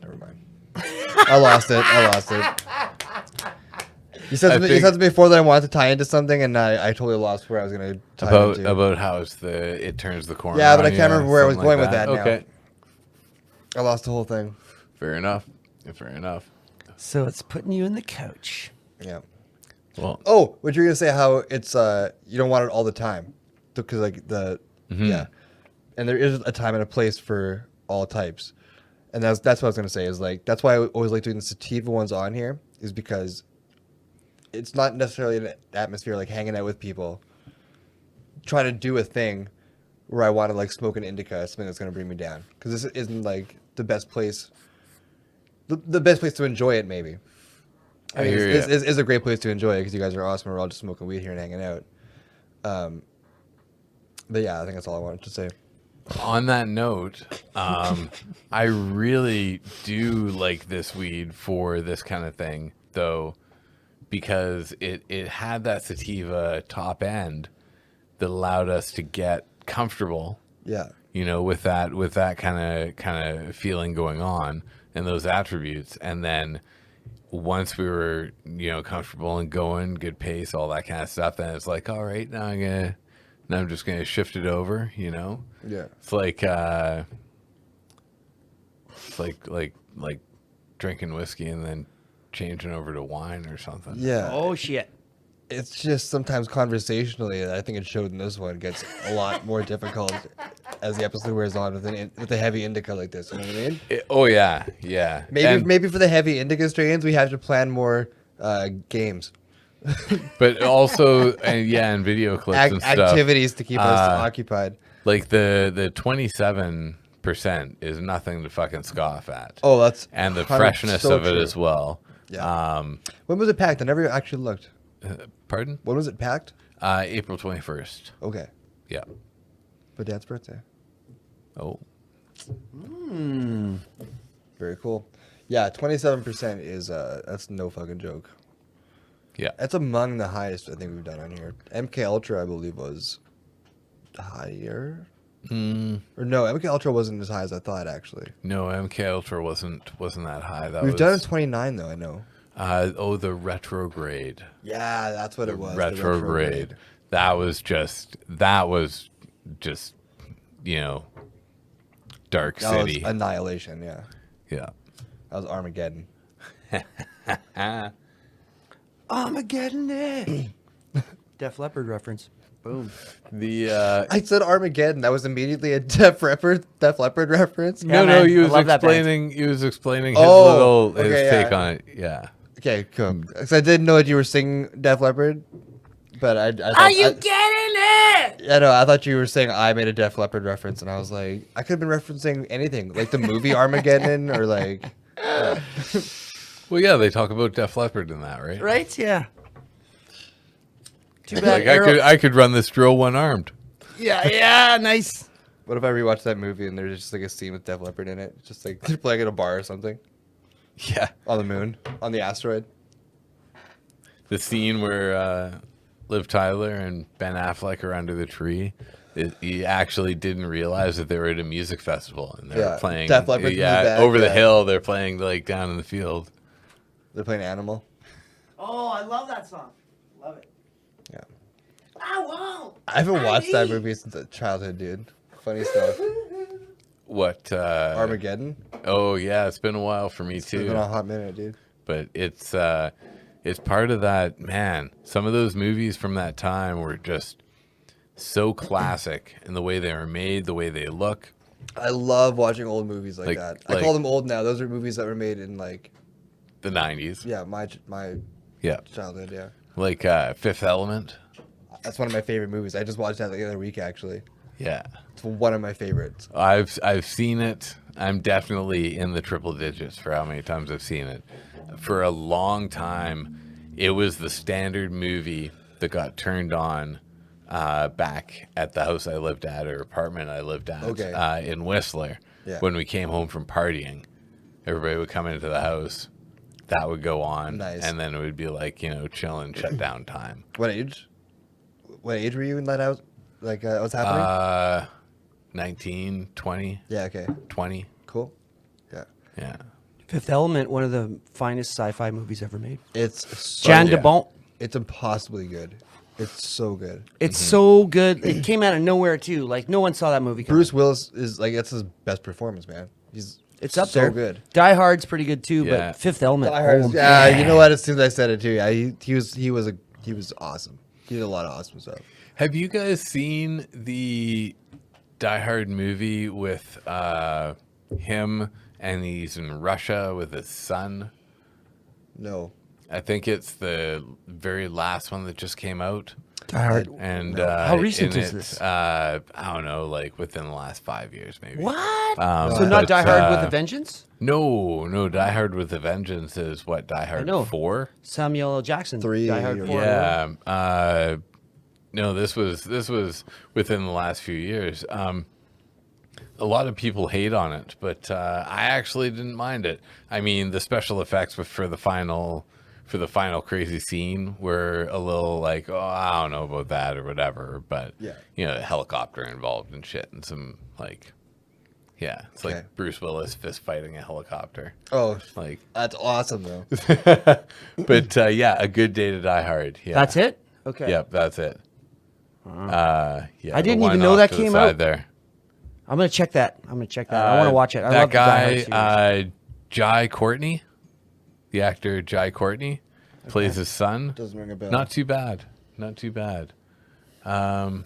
A: never mind. I lost it. You said to me before that I wanted to tie into something, and I totally lost where I was going to tie into.
B: About how it turns the corner.
A: Yeah, but
B: on
A: I can't remember where I was going with that now.
B: Okay.
A: I lost the whole thing.
B: Fair enough.
C: So it's putting you in the couch.
A: Yeah.
B: Well,
A: Oh, what you're going to say, how it's, you don't want it all the time. Because, like, yeah. And there is a time and a place for all types. And that's what I was going to say, is, like, that's why I always like doing the sativa ones on here, is because it's not necessarily an atmosphere like hanging out with people, trying to do a thing where I want to like smoke an indica, something that's going to bring me down. Because this isn't like the best place. The best place to enjoy it, maybe. I mean, it's a great place to enjoy it because you guys are awesome. We're all just smoking weed here and hanging out. But yeah, I think that's all I wanted to say.
B: on that note, I really do like this weed for this kind of thing, though, because it had that sativa top end that allowed us to get comfortable.
A: Yeah.
B: You know, with that kind of feeling going on and those attributes, and then once we were, you know, comfortable and going, good pace, all that kind of stuff, then it's like, all right, now I'm just gonna shift it over, you know.
A: Yeah.
B: It's like drinking whiskey and then changing over to wine or something.
A: Yeah.
C: Oh shit.
A: It's just sometimes conversationally, I think it showed in this one, gets a lot more difficult as the episode wears on with a heavy indica like this. You know what I mean?
B: Oh yeah, yeah.
A: Maybe for the heavy indica strains, we have to plan more games.
B: But also, and video clips and stuff.
A: Activities to keep us occupied.
B: Like the 27% is nothing to fucking scoff at.
A: Oh, that's
B: and the freshness
A: so
B: of it
A: true.
B: as well.
A: Yeah. When was it packed? I never actually looked.
B: Pardon?
A: When was it packed?
B: April 21st.
A: Okay.
B: Yeah.
A: For Dad's birthday.
B: Oh.
A: Very cool. Yeah, 27% is that's no fucking joke.
B: Yeah.
A: That's among the highest I think we've done on here. MK Ultra, I believe, was higher. Or no, MK Ultra wasn't as high as I thought. Actually,
B: No, MK Ultra wasn't that high.
A: we've done it 29 though. I know.
B: The retrograde.
A: Yeah, that's what it was. the
B: Retrograde. That was just, you know, Dark
A: That
B: City.
A: was Annihilation. Yeah,
B: Yeah.
A: that was Armageddon.
C: Armageddon it. Def Leppard reference. Boom.
B: The
A: I said Armageddon. That was immediately a Def Leppard reference.
C: Yeah,
B: no,
C: man,
B: he
C: I
B: was
C: love that band.
B: explaining his
A: Oh,
B: his
A: okay,
B: take
A: yeah.
B: on it. Yeah.
A: Okay, cool. Because I didn't know that you were singing Def Leppard, but I thought,
C: Are you getting it?
A: Yeah, no, I thought you were saying I made a Def Leppard reference, and I was like, I could have been referencing anything, like the movie Armageddon, or like.
B: Well, yeah, they talk about Def Leppard in that, right?
C: Right? Yeah. Too bad.
B: Like I could run this drill one armed.
C: Yeah, nice.
A: What if I rewatch that movie and there's just like a scene with Def Leppard in it, just like they're playing at a bar or something
B: Yeah.
A: on the moon, on the asteroid?
B: The scene where Liv Tyler and Ben Affleck are under the tree. He actually didn't realize that they were at a music festival and they were playing.
A: Def Leppard in the back,
B: over the
A: yeah.
B: hill. They're playing like down in the field.
A: They're playing Animal.
C: Oh, I love that song. Love it.
A: I haven't watched that movie since childhood, dude. Funny stuff.
B: What?
A: Armageddon.
B: Oh yeah, it's been a while for me
A: It's been
B: too.
A: a hot minute, dude.
B: But it's part of that, man. Some of those movies from that time were just so classic in the way they were made, the way they look.
A: I love watching old movies like that. I
B: like-
A: call them old now. Those are movies that were made in like,
B: The 90s.
A: yeah, my
B: Yeah.
A: childhood. Yeah,
B: Like Fifth Element.
A: that's one of my favorite movies. I just watched that the other week actually.
B: Yeah.
A: It's one of my favorites.
B: I've seen it. I'm definitely in the triple digits for how many times I've seen it. For a long time, it was the standard movie that got turned on back at the house I lived at, or apartment I lived at,
A: Okay.
B: in Whistler.
A: Yeah.
B: When we came home from partying, everybody would come into the house. That would go on,
A: Nice.
B: and then it would be like, chilling, shutdown time.
A: What age? What age were you when that was? Like, what's happening?
B: 19, 20,
A: Yeah. Okay.
B: 20.
A: Cool. Yeah.
B: Yeah.
C: Fifth Element, one of the finest sci-fi movies ever made.
A: It's so,
C: Jan de
B: yeah.
C: Bont.
A: It's impossibly good. It's so good.
C: It's so good. It came out of nowhere too. Like no one saw that movie coming.
A: Bruce Willis is like, it's his best performance, man. He's
C: It's up
A: so
C: there.
A: good.
C: Die Hard's pretty good too,
B: Yeah.
C: but Fifth Element.
A: Die Hard
C: oh,
A: is- yeah,
C: man.
A: you know what? As soon as I said it too, yeah, he was awesome. He did a lot of awesome stuff.
B: Have you guys seen the Die Hard movie with him, and he's in Russia with his son?
A: No.
B: I think it's the very last one that just came out.
C: Die Hard.
B: And
C: How recent
B: in
C: is
B: it,
C: this?
B: I don't know, like within the last 5 years, maybe.
C: What?
B: Um,
C: So not
B: but,
C: Die Hard with a Vengeance?
B: No, Die Hard with a Vengeance is what, Die Hard
C: know.
B: 4?
C: Samuel L. Jackson.
A: 3
C: Die Hard
A: or-
C: 4.
B: Yeah. No, this was within the last few years. A lot of people hate on it, but I actually didn't mind it. I mean, the special effects for the final crazy scene were a little like, oh, I don't know about that or whatever. But
A: Yeah.
B: a helicopter involved and shit, and some like, yeah, it's
A: Okay.
B: like Bruce Willis fist fighting a helicopter.
A: Oh,
B: Like,
A: that's awesome though.
B: but yeah, A Good Day to Die Hard. Yeah,
C: That's it? Okay.
B: Yep, that's it. Yeah,
C: I didn't
B: the
C: even
B: one
C: know
B: off
C: that
B: to the
C: came
B: side
C: out.
B: there.
C: I'm going to check that. I want to watch it. I
B: that
C: love the Die
B: guy,
C: Hard series.
B: Jai Courtney, the actor Jai Courtney, plays his son.
A: Doesn't ring a bell.
B: Not too bad. Not too bad.
C: Oh.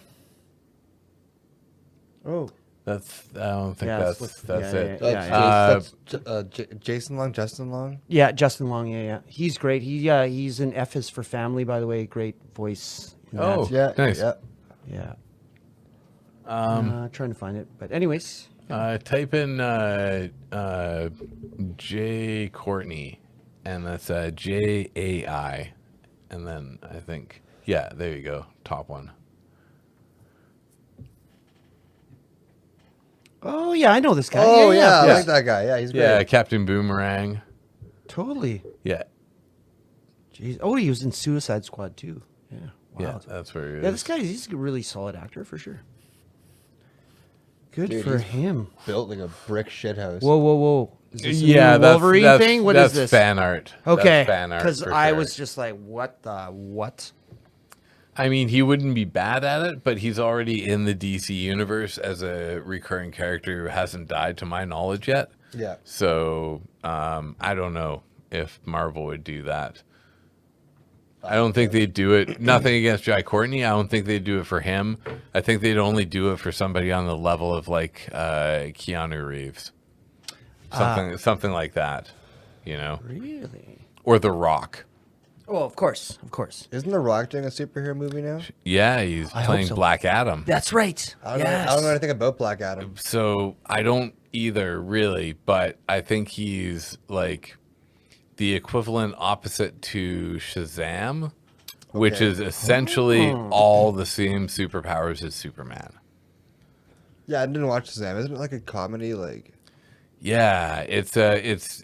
B: That's. I don't think
C: Yeah,
B: that's
C: yeah,
B: it.
C: yeah.
A: That's Jason Long, Justin Long.
C: Yeah, Justin Long. Yeah. He's great. He's in F is for Family, by the way. Great voice. in that.
B: Oh,
A: Yeah,
B: nice.
A: Yeah.
C: Yeah. Trying to find it. But anyways.
B: Type in Jay Courtney, and that's Jai, and then I think there you go, top one.
C: Oh, yeah, I know this guy.
A: Oh yeah, I
B: Yeah.
A: like that guy. Yeah, he's great.
B: Yeah, Captain Boomerang.
C: Totally.
B: Yeah,
C: Jeez. Oh, he was in Suicide Squad, too. Yeah. Wow.
B: yeah, that's where he is.
C: Yeah, this guy, he's a really solid actor for sure. Good
A: Dude,
C: for
A: he's
C: him.
A: Built like a brick shit house.
C: Whoa. Is this a
B: Yeah,
C: new
B: that's
C: Wolverine
B: that's,
C: thing? What
B: that's
C: is this?
B: fan art.
C: Okay.
B: That's fan art.
C: Because
B: for
C: I
B: sure.
C: was just like, what the what?
B: I mean, he wouldn't be bad at it, but he's already in the DC universe as a recurring character who hasn't died, to my knowledge, yet.
A: Yeah.
B: So I don't know if Marvel would do that. I don't think they'd do it. Nothing against Jai Courtney. I don't think they'd do it for him. I think they'd only do it for somebody on the level of like Keanu Reeves, something like that,
C: Really?
B: or The Rock.
C: Oh, of course.
A: Isn't The Rock doing a superhero movie now?
B: Yeah, he's
C: I hope
B: playing
C: so.
B: Black Adam.
C: That's right.
A: I don't know anything about Black Adam.
B: So I don't either, really, but I think he's like the equivalent opposite to Shazam, which
A: Okay.
B: is essentially all the same superpowers as Superman.
A: Yeah, I didn't watch Shazam. Isn't it like a comedy? Like,
B: Yeah, it's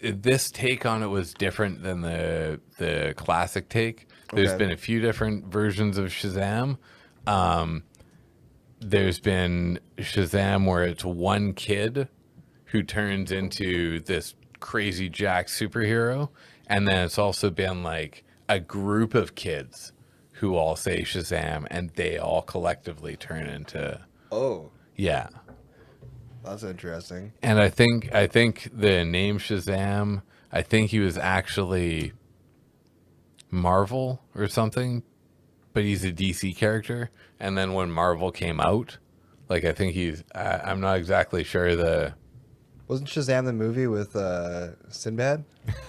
B: this take on it was different than the classic take. There's
A: Okay.
B: been a few different versions of Shazam. There's been Shazam where it's one kid who turns into this crazy jack superhero, and then it's also been like a group of kids who all say Shazam, and they all collectively turn into
A: Oh,
B: yeah.
A: that's interesting.
B: And I think the name Shazam, I think he was actually Marvel or something, but he's a DC character. And then when Marvel came out, like I think he's I'm not exactly sure the
A: Wasn't Shazam the movie with Sinbad?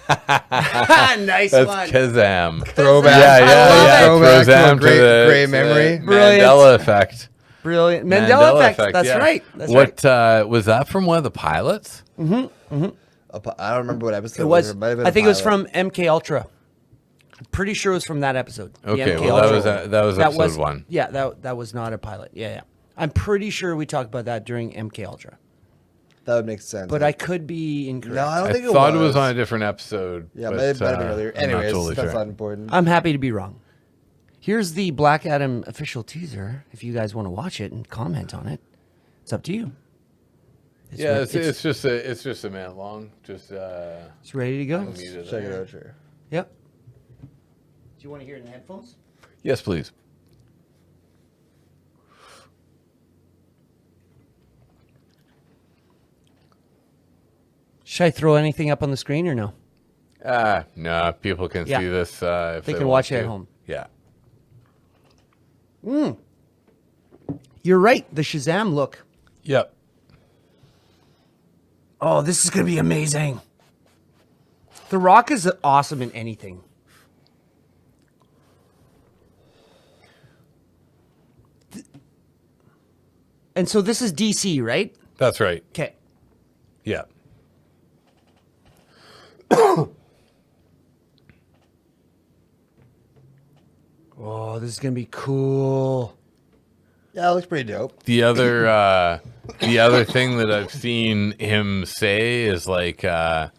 C: Nice
B: that's
C: one.
B: Kazam.
A: Throwback.
B: Yeah.
A: Throwback to a
B: Kazam to the
A: great memory.
B: the
C: Brilliant.
B: Mandela effect.
C: Brilliant. Mandela effect. That's
B: yeah.
C: right. That's
B: what was that from one of the pilots?
A: I don't remember what episode
C: It was.
A: It might have been
C: I
A: a
C: think it was
A: pilot.
C: from MK Ultra. I'm pretty sure it was from that episode. the
B: Okay,
C: MK
B: well
C: Ultra.
B: that was episode 1.
C: Yeah, that was not a pilot. Yeah. I'm pretty sure we talked about that during MK Ultra,
A: That would make sense.
C: but I could be incorrect.
A: No, I don't
B: I
A: think
B: thought
A: it
B: it
A: was
B: was on a different episode.
A: Yeah,
B: but,
A: might have been earlier.
B: I'm not
A: Anyways,
B: totally
A: that's
B: sure.
A: not important.
C: I'm happy to be wrong. Here's the Black Adam official teaser. If you guys want to watch it and comment on it, it's up to you.
B: Yeah, it's just a minute long. Just
C: it's ready to go.
A: Check it out, sure.
C: Yep. Do you want to hear it in the headphones?
B: Yes, please.
C: Should I throw anything up on the screen or no?
B: No, people can
C: Yeah.
B: see this if
C: They
B: they
C: can
B: want
C: watch it at
B: to.
C: home.
B: Yeah.
C: You're right. The Shazam look.
B: Yep.
C: Oh, this is going to be amazing. The Rock is awesome in anything. And so this is DC, right?
B: That's right.
C: Okay.
B: Yeah.
C: Oh, this is going to be cool.
A: Yeah, it looks pretty dope.
B: The other thing that I've seen him say is like I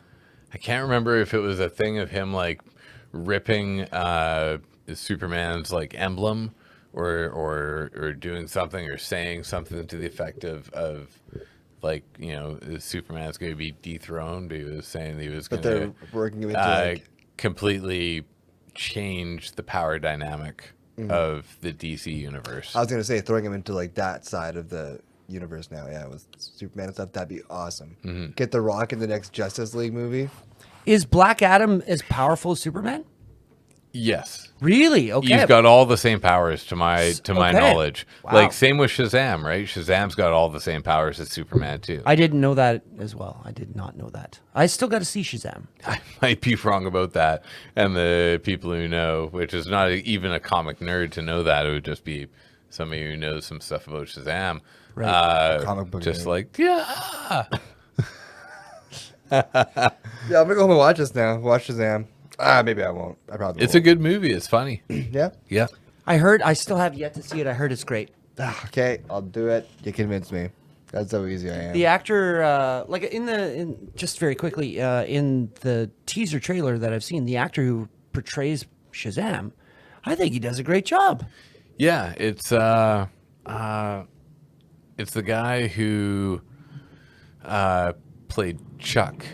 B: can't remember if it was a thing of him like ripping Superman's like emblem or doing something or saying something to the effect of like, you know, Superman's going to be dethroned. He was saying he was going
A: But they're
B: to
A: working him into like
B: completely change the power dynamic of the DC universe.
A: I was gonna say throwing him into like that side of the universe now. Yeah, with Superman and stuff, that'd be awesome. Get The Rock in the next Justice League movie.
C: Is Black Adam as powerful as Superman?
B: Yes.
C: Really? Okay.
B: He's got all the same powers to my
C: Okay.
B: knowledge.
C: Wow.
B: Like same with Shazam, right? Shazam's got all the same powers as Superman too.
C: I didn't know that as well. I did not know that. I still got to see Shazam.
B: I might be wrong about that. And the people who know, which is not even a comic nerd to know that, it would just be somebody who knows some stuff about Shazam.
C: Right.
A: Comic book
B: Just
A: nerd.
B: like, yeah.
A: Yeah, I'm gonna go home and watch this now. Watch Shazam. Maybe I won't. I probably
B: It's a
A: won't.
B: good movie. It's funny.
A: Yeah.
B: Yeah.
C: I still have yet to see it. I heard it's great.
A: Okay, I'll do it. You convinced me. That's how easy I am.
C: The actor, like in just very quickly, in the teaser trailer that I've seen, the actor who portrays Shazam, I think he does a great job.
B: Yeah, it's the guy who played Chuck.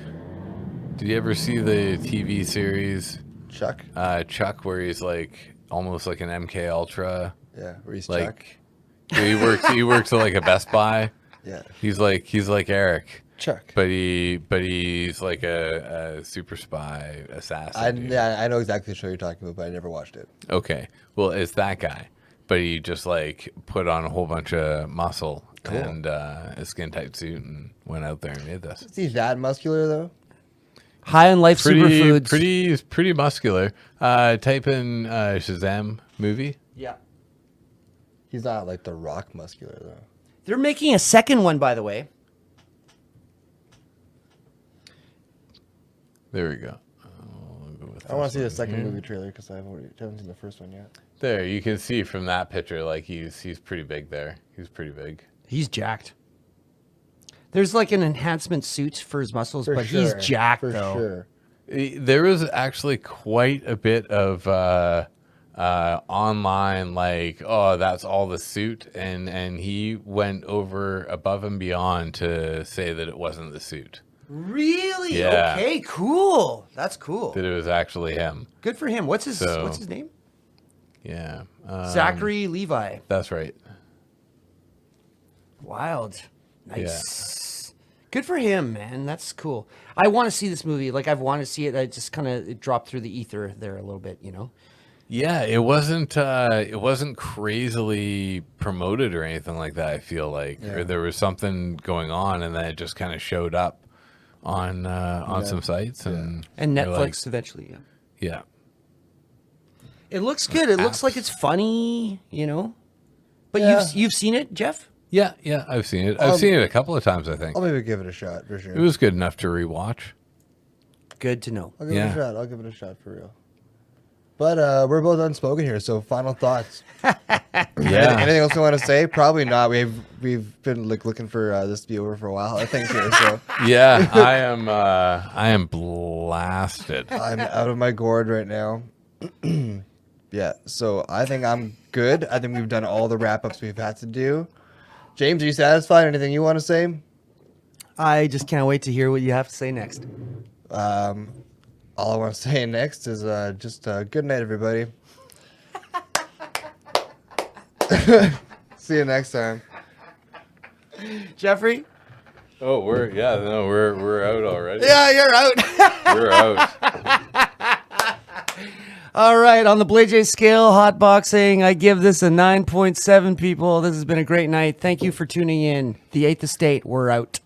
B: Did you ever see the TV series
A: Chuck.
B: Chuck, where he's like almost like an MK Ultra?
A: Yeah, where he's
B: Like he works at like a Best Buy.
A: Chuck. Yeah,
B: He's like Eric,
A: Chuck.
B: but he's like a super spy assassin. dude.
A: I know exactly the show you're talking about, but I never watched it.
B: Okay, well it's that guy, but he just like put on a whole bunch of muscle and a skin tight suit and went out there and made this.
A: Is he that muscular though?
C: High on life superfoods.
B: Pretty muscular. Type in Shazam movie.
C: Yeah.
A: He's not like The Rock muscular though.
C: They're making a second one, by the way.
B: There we go.
A: I want to see the second movie trailer because I haven't seen the first one yet.
B: There, you can see from that picture, like he's pretty big there. He's pretty big.
C: He's jacked. There's like an enhancement suit for his muscles, but he's jacked
A: for
C: though.
A: sure.
B: There was actually quite a bit of online, like, oh, that's all the suit, and he went above and beyond to say that it wasn't the suit,
C: Really?
B: Yeah.
C: Okay, cool. That's cool.
B: that it was actually him.
C: Good for him. What's his
B: So-
C: name?
B: Yeah.
C: Zachary Levi.
B: That's right.
C: Wild. Nice. Good for him, man. That's cool. I want to see this movie. Like, I've wanted to see it. I just kind of it dropped through the ether there a little bit, you know?
B: Yeah, it wasn't crazily promoted or anything like that, I feel like.
A: Yeah.
B: Or there was something going on and then it just kind of showed up on some sites and
C: And
B: you're
C: Netflix
B: like,
C: eventually, yeah.
B: yeah.
C: It looks good. It looks like it's funny, you know? But
A: Yeah.
C: you've seen it, Jeff?
B: Yeah, I've seen it. I've seen it a couple of times, I think.
A: I'll maybe give it a shot for sure.
B: It was good enough to rewatch.
C: Good to know.
A: I'll give it
B: Yeah.
A: a shot. I'll give it a shot for real. But we're both unspoken here, so final thoughts. Anything else you want to say? Probably not. We've been looking for this to be over for a while, I think here. So
B: Yeah, I am blasted.
A: I'm out of my gourd right now. Yeah, so I think I'm good. I think we've done all the wrap-ups we've had to do. James, are you satisfied? Anything you want to say?
C: I just can't wait to hear what you have to say next.
A: All I want to say next is just good night, everybody. See you next time.
C: Jeffrey?
B: Oh, we're out already.
C: Yeah, you're out.
B: We're out.
C: All right, on the Blade J scale, hot boxing, I give this a 9.7, people. This has been a great night. Thank you for tuning in. The Eighth Estate, we're out.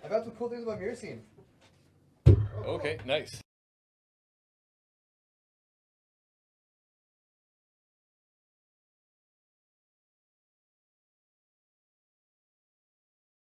A: I've got some cool things about your scene.
B: Okay, nice.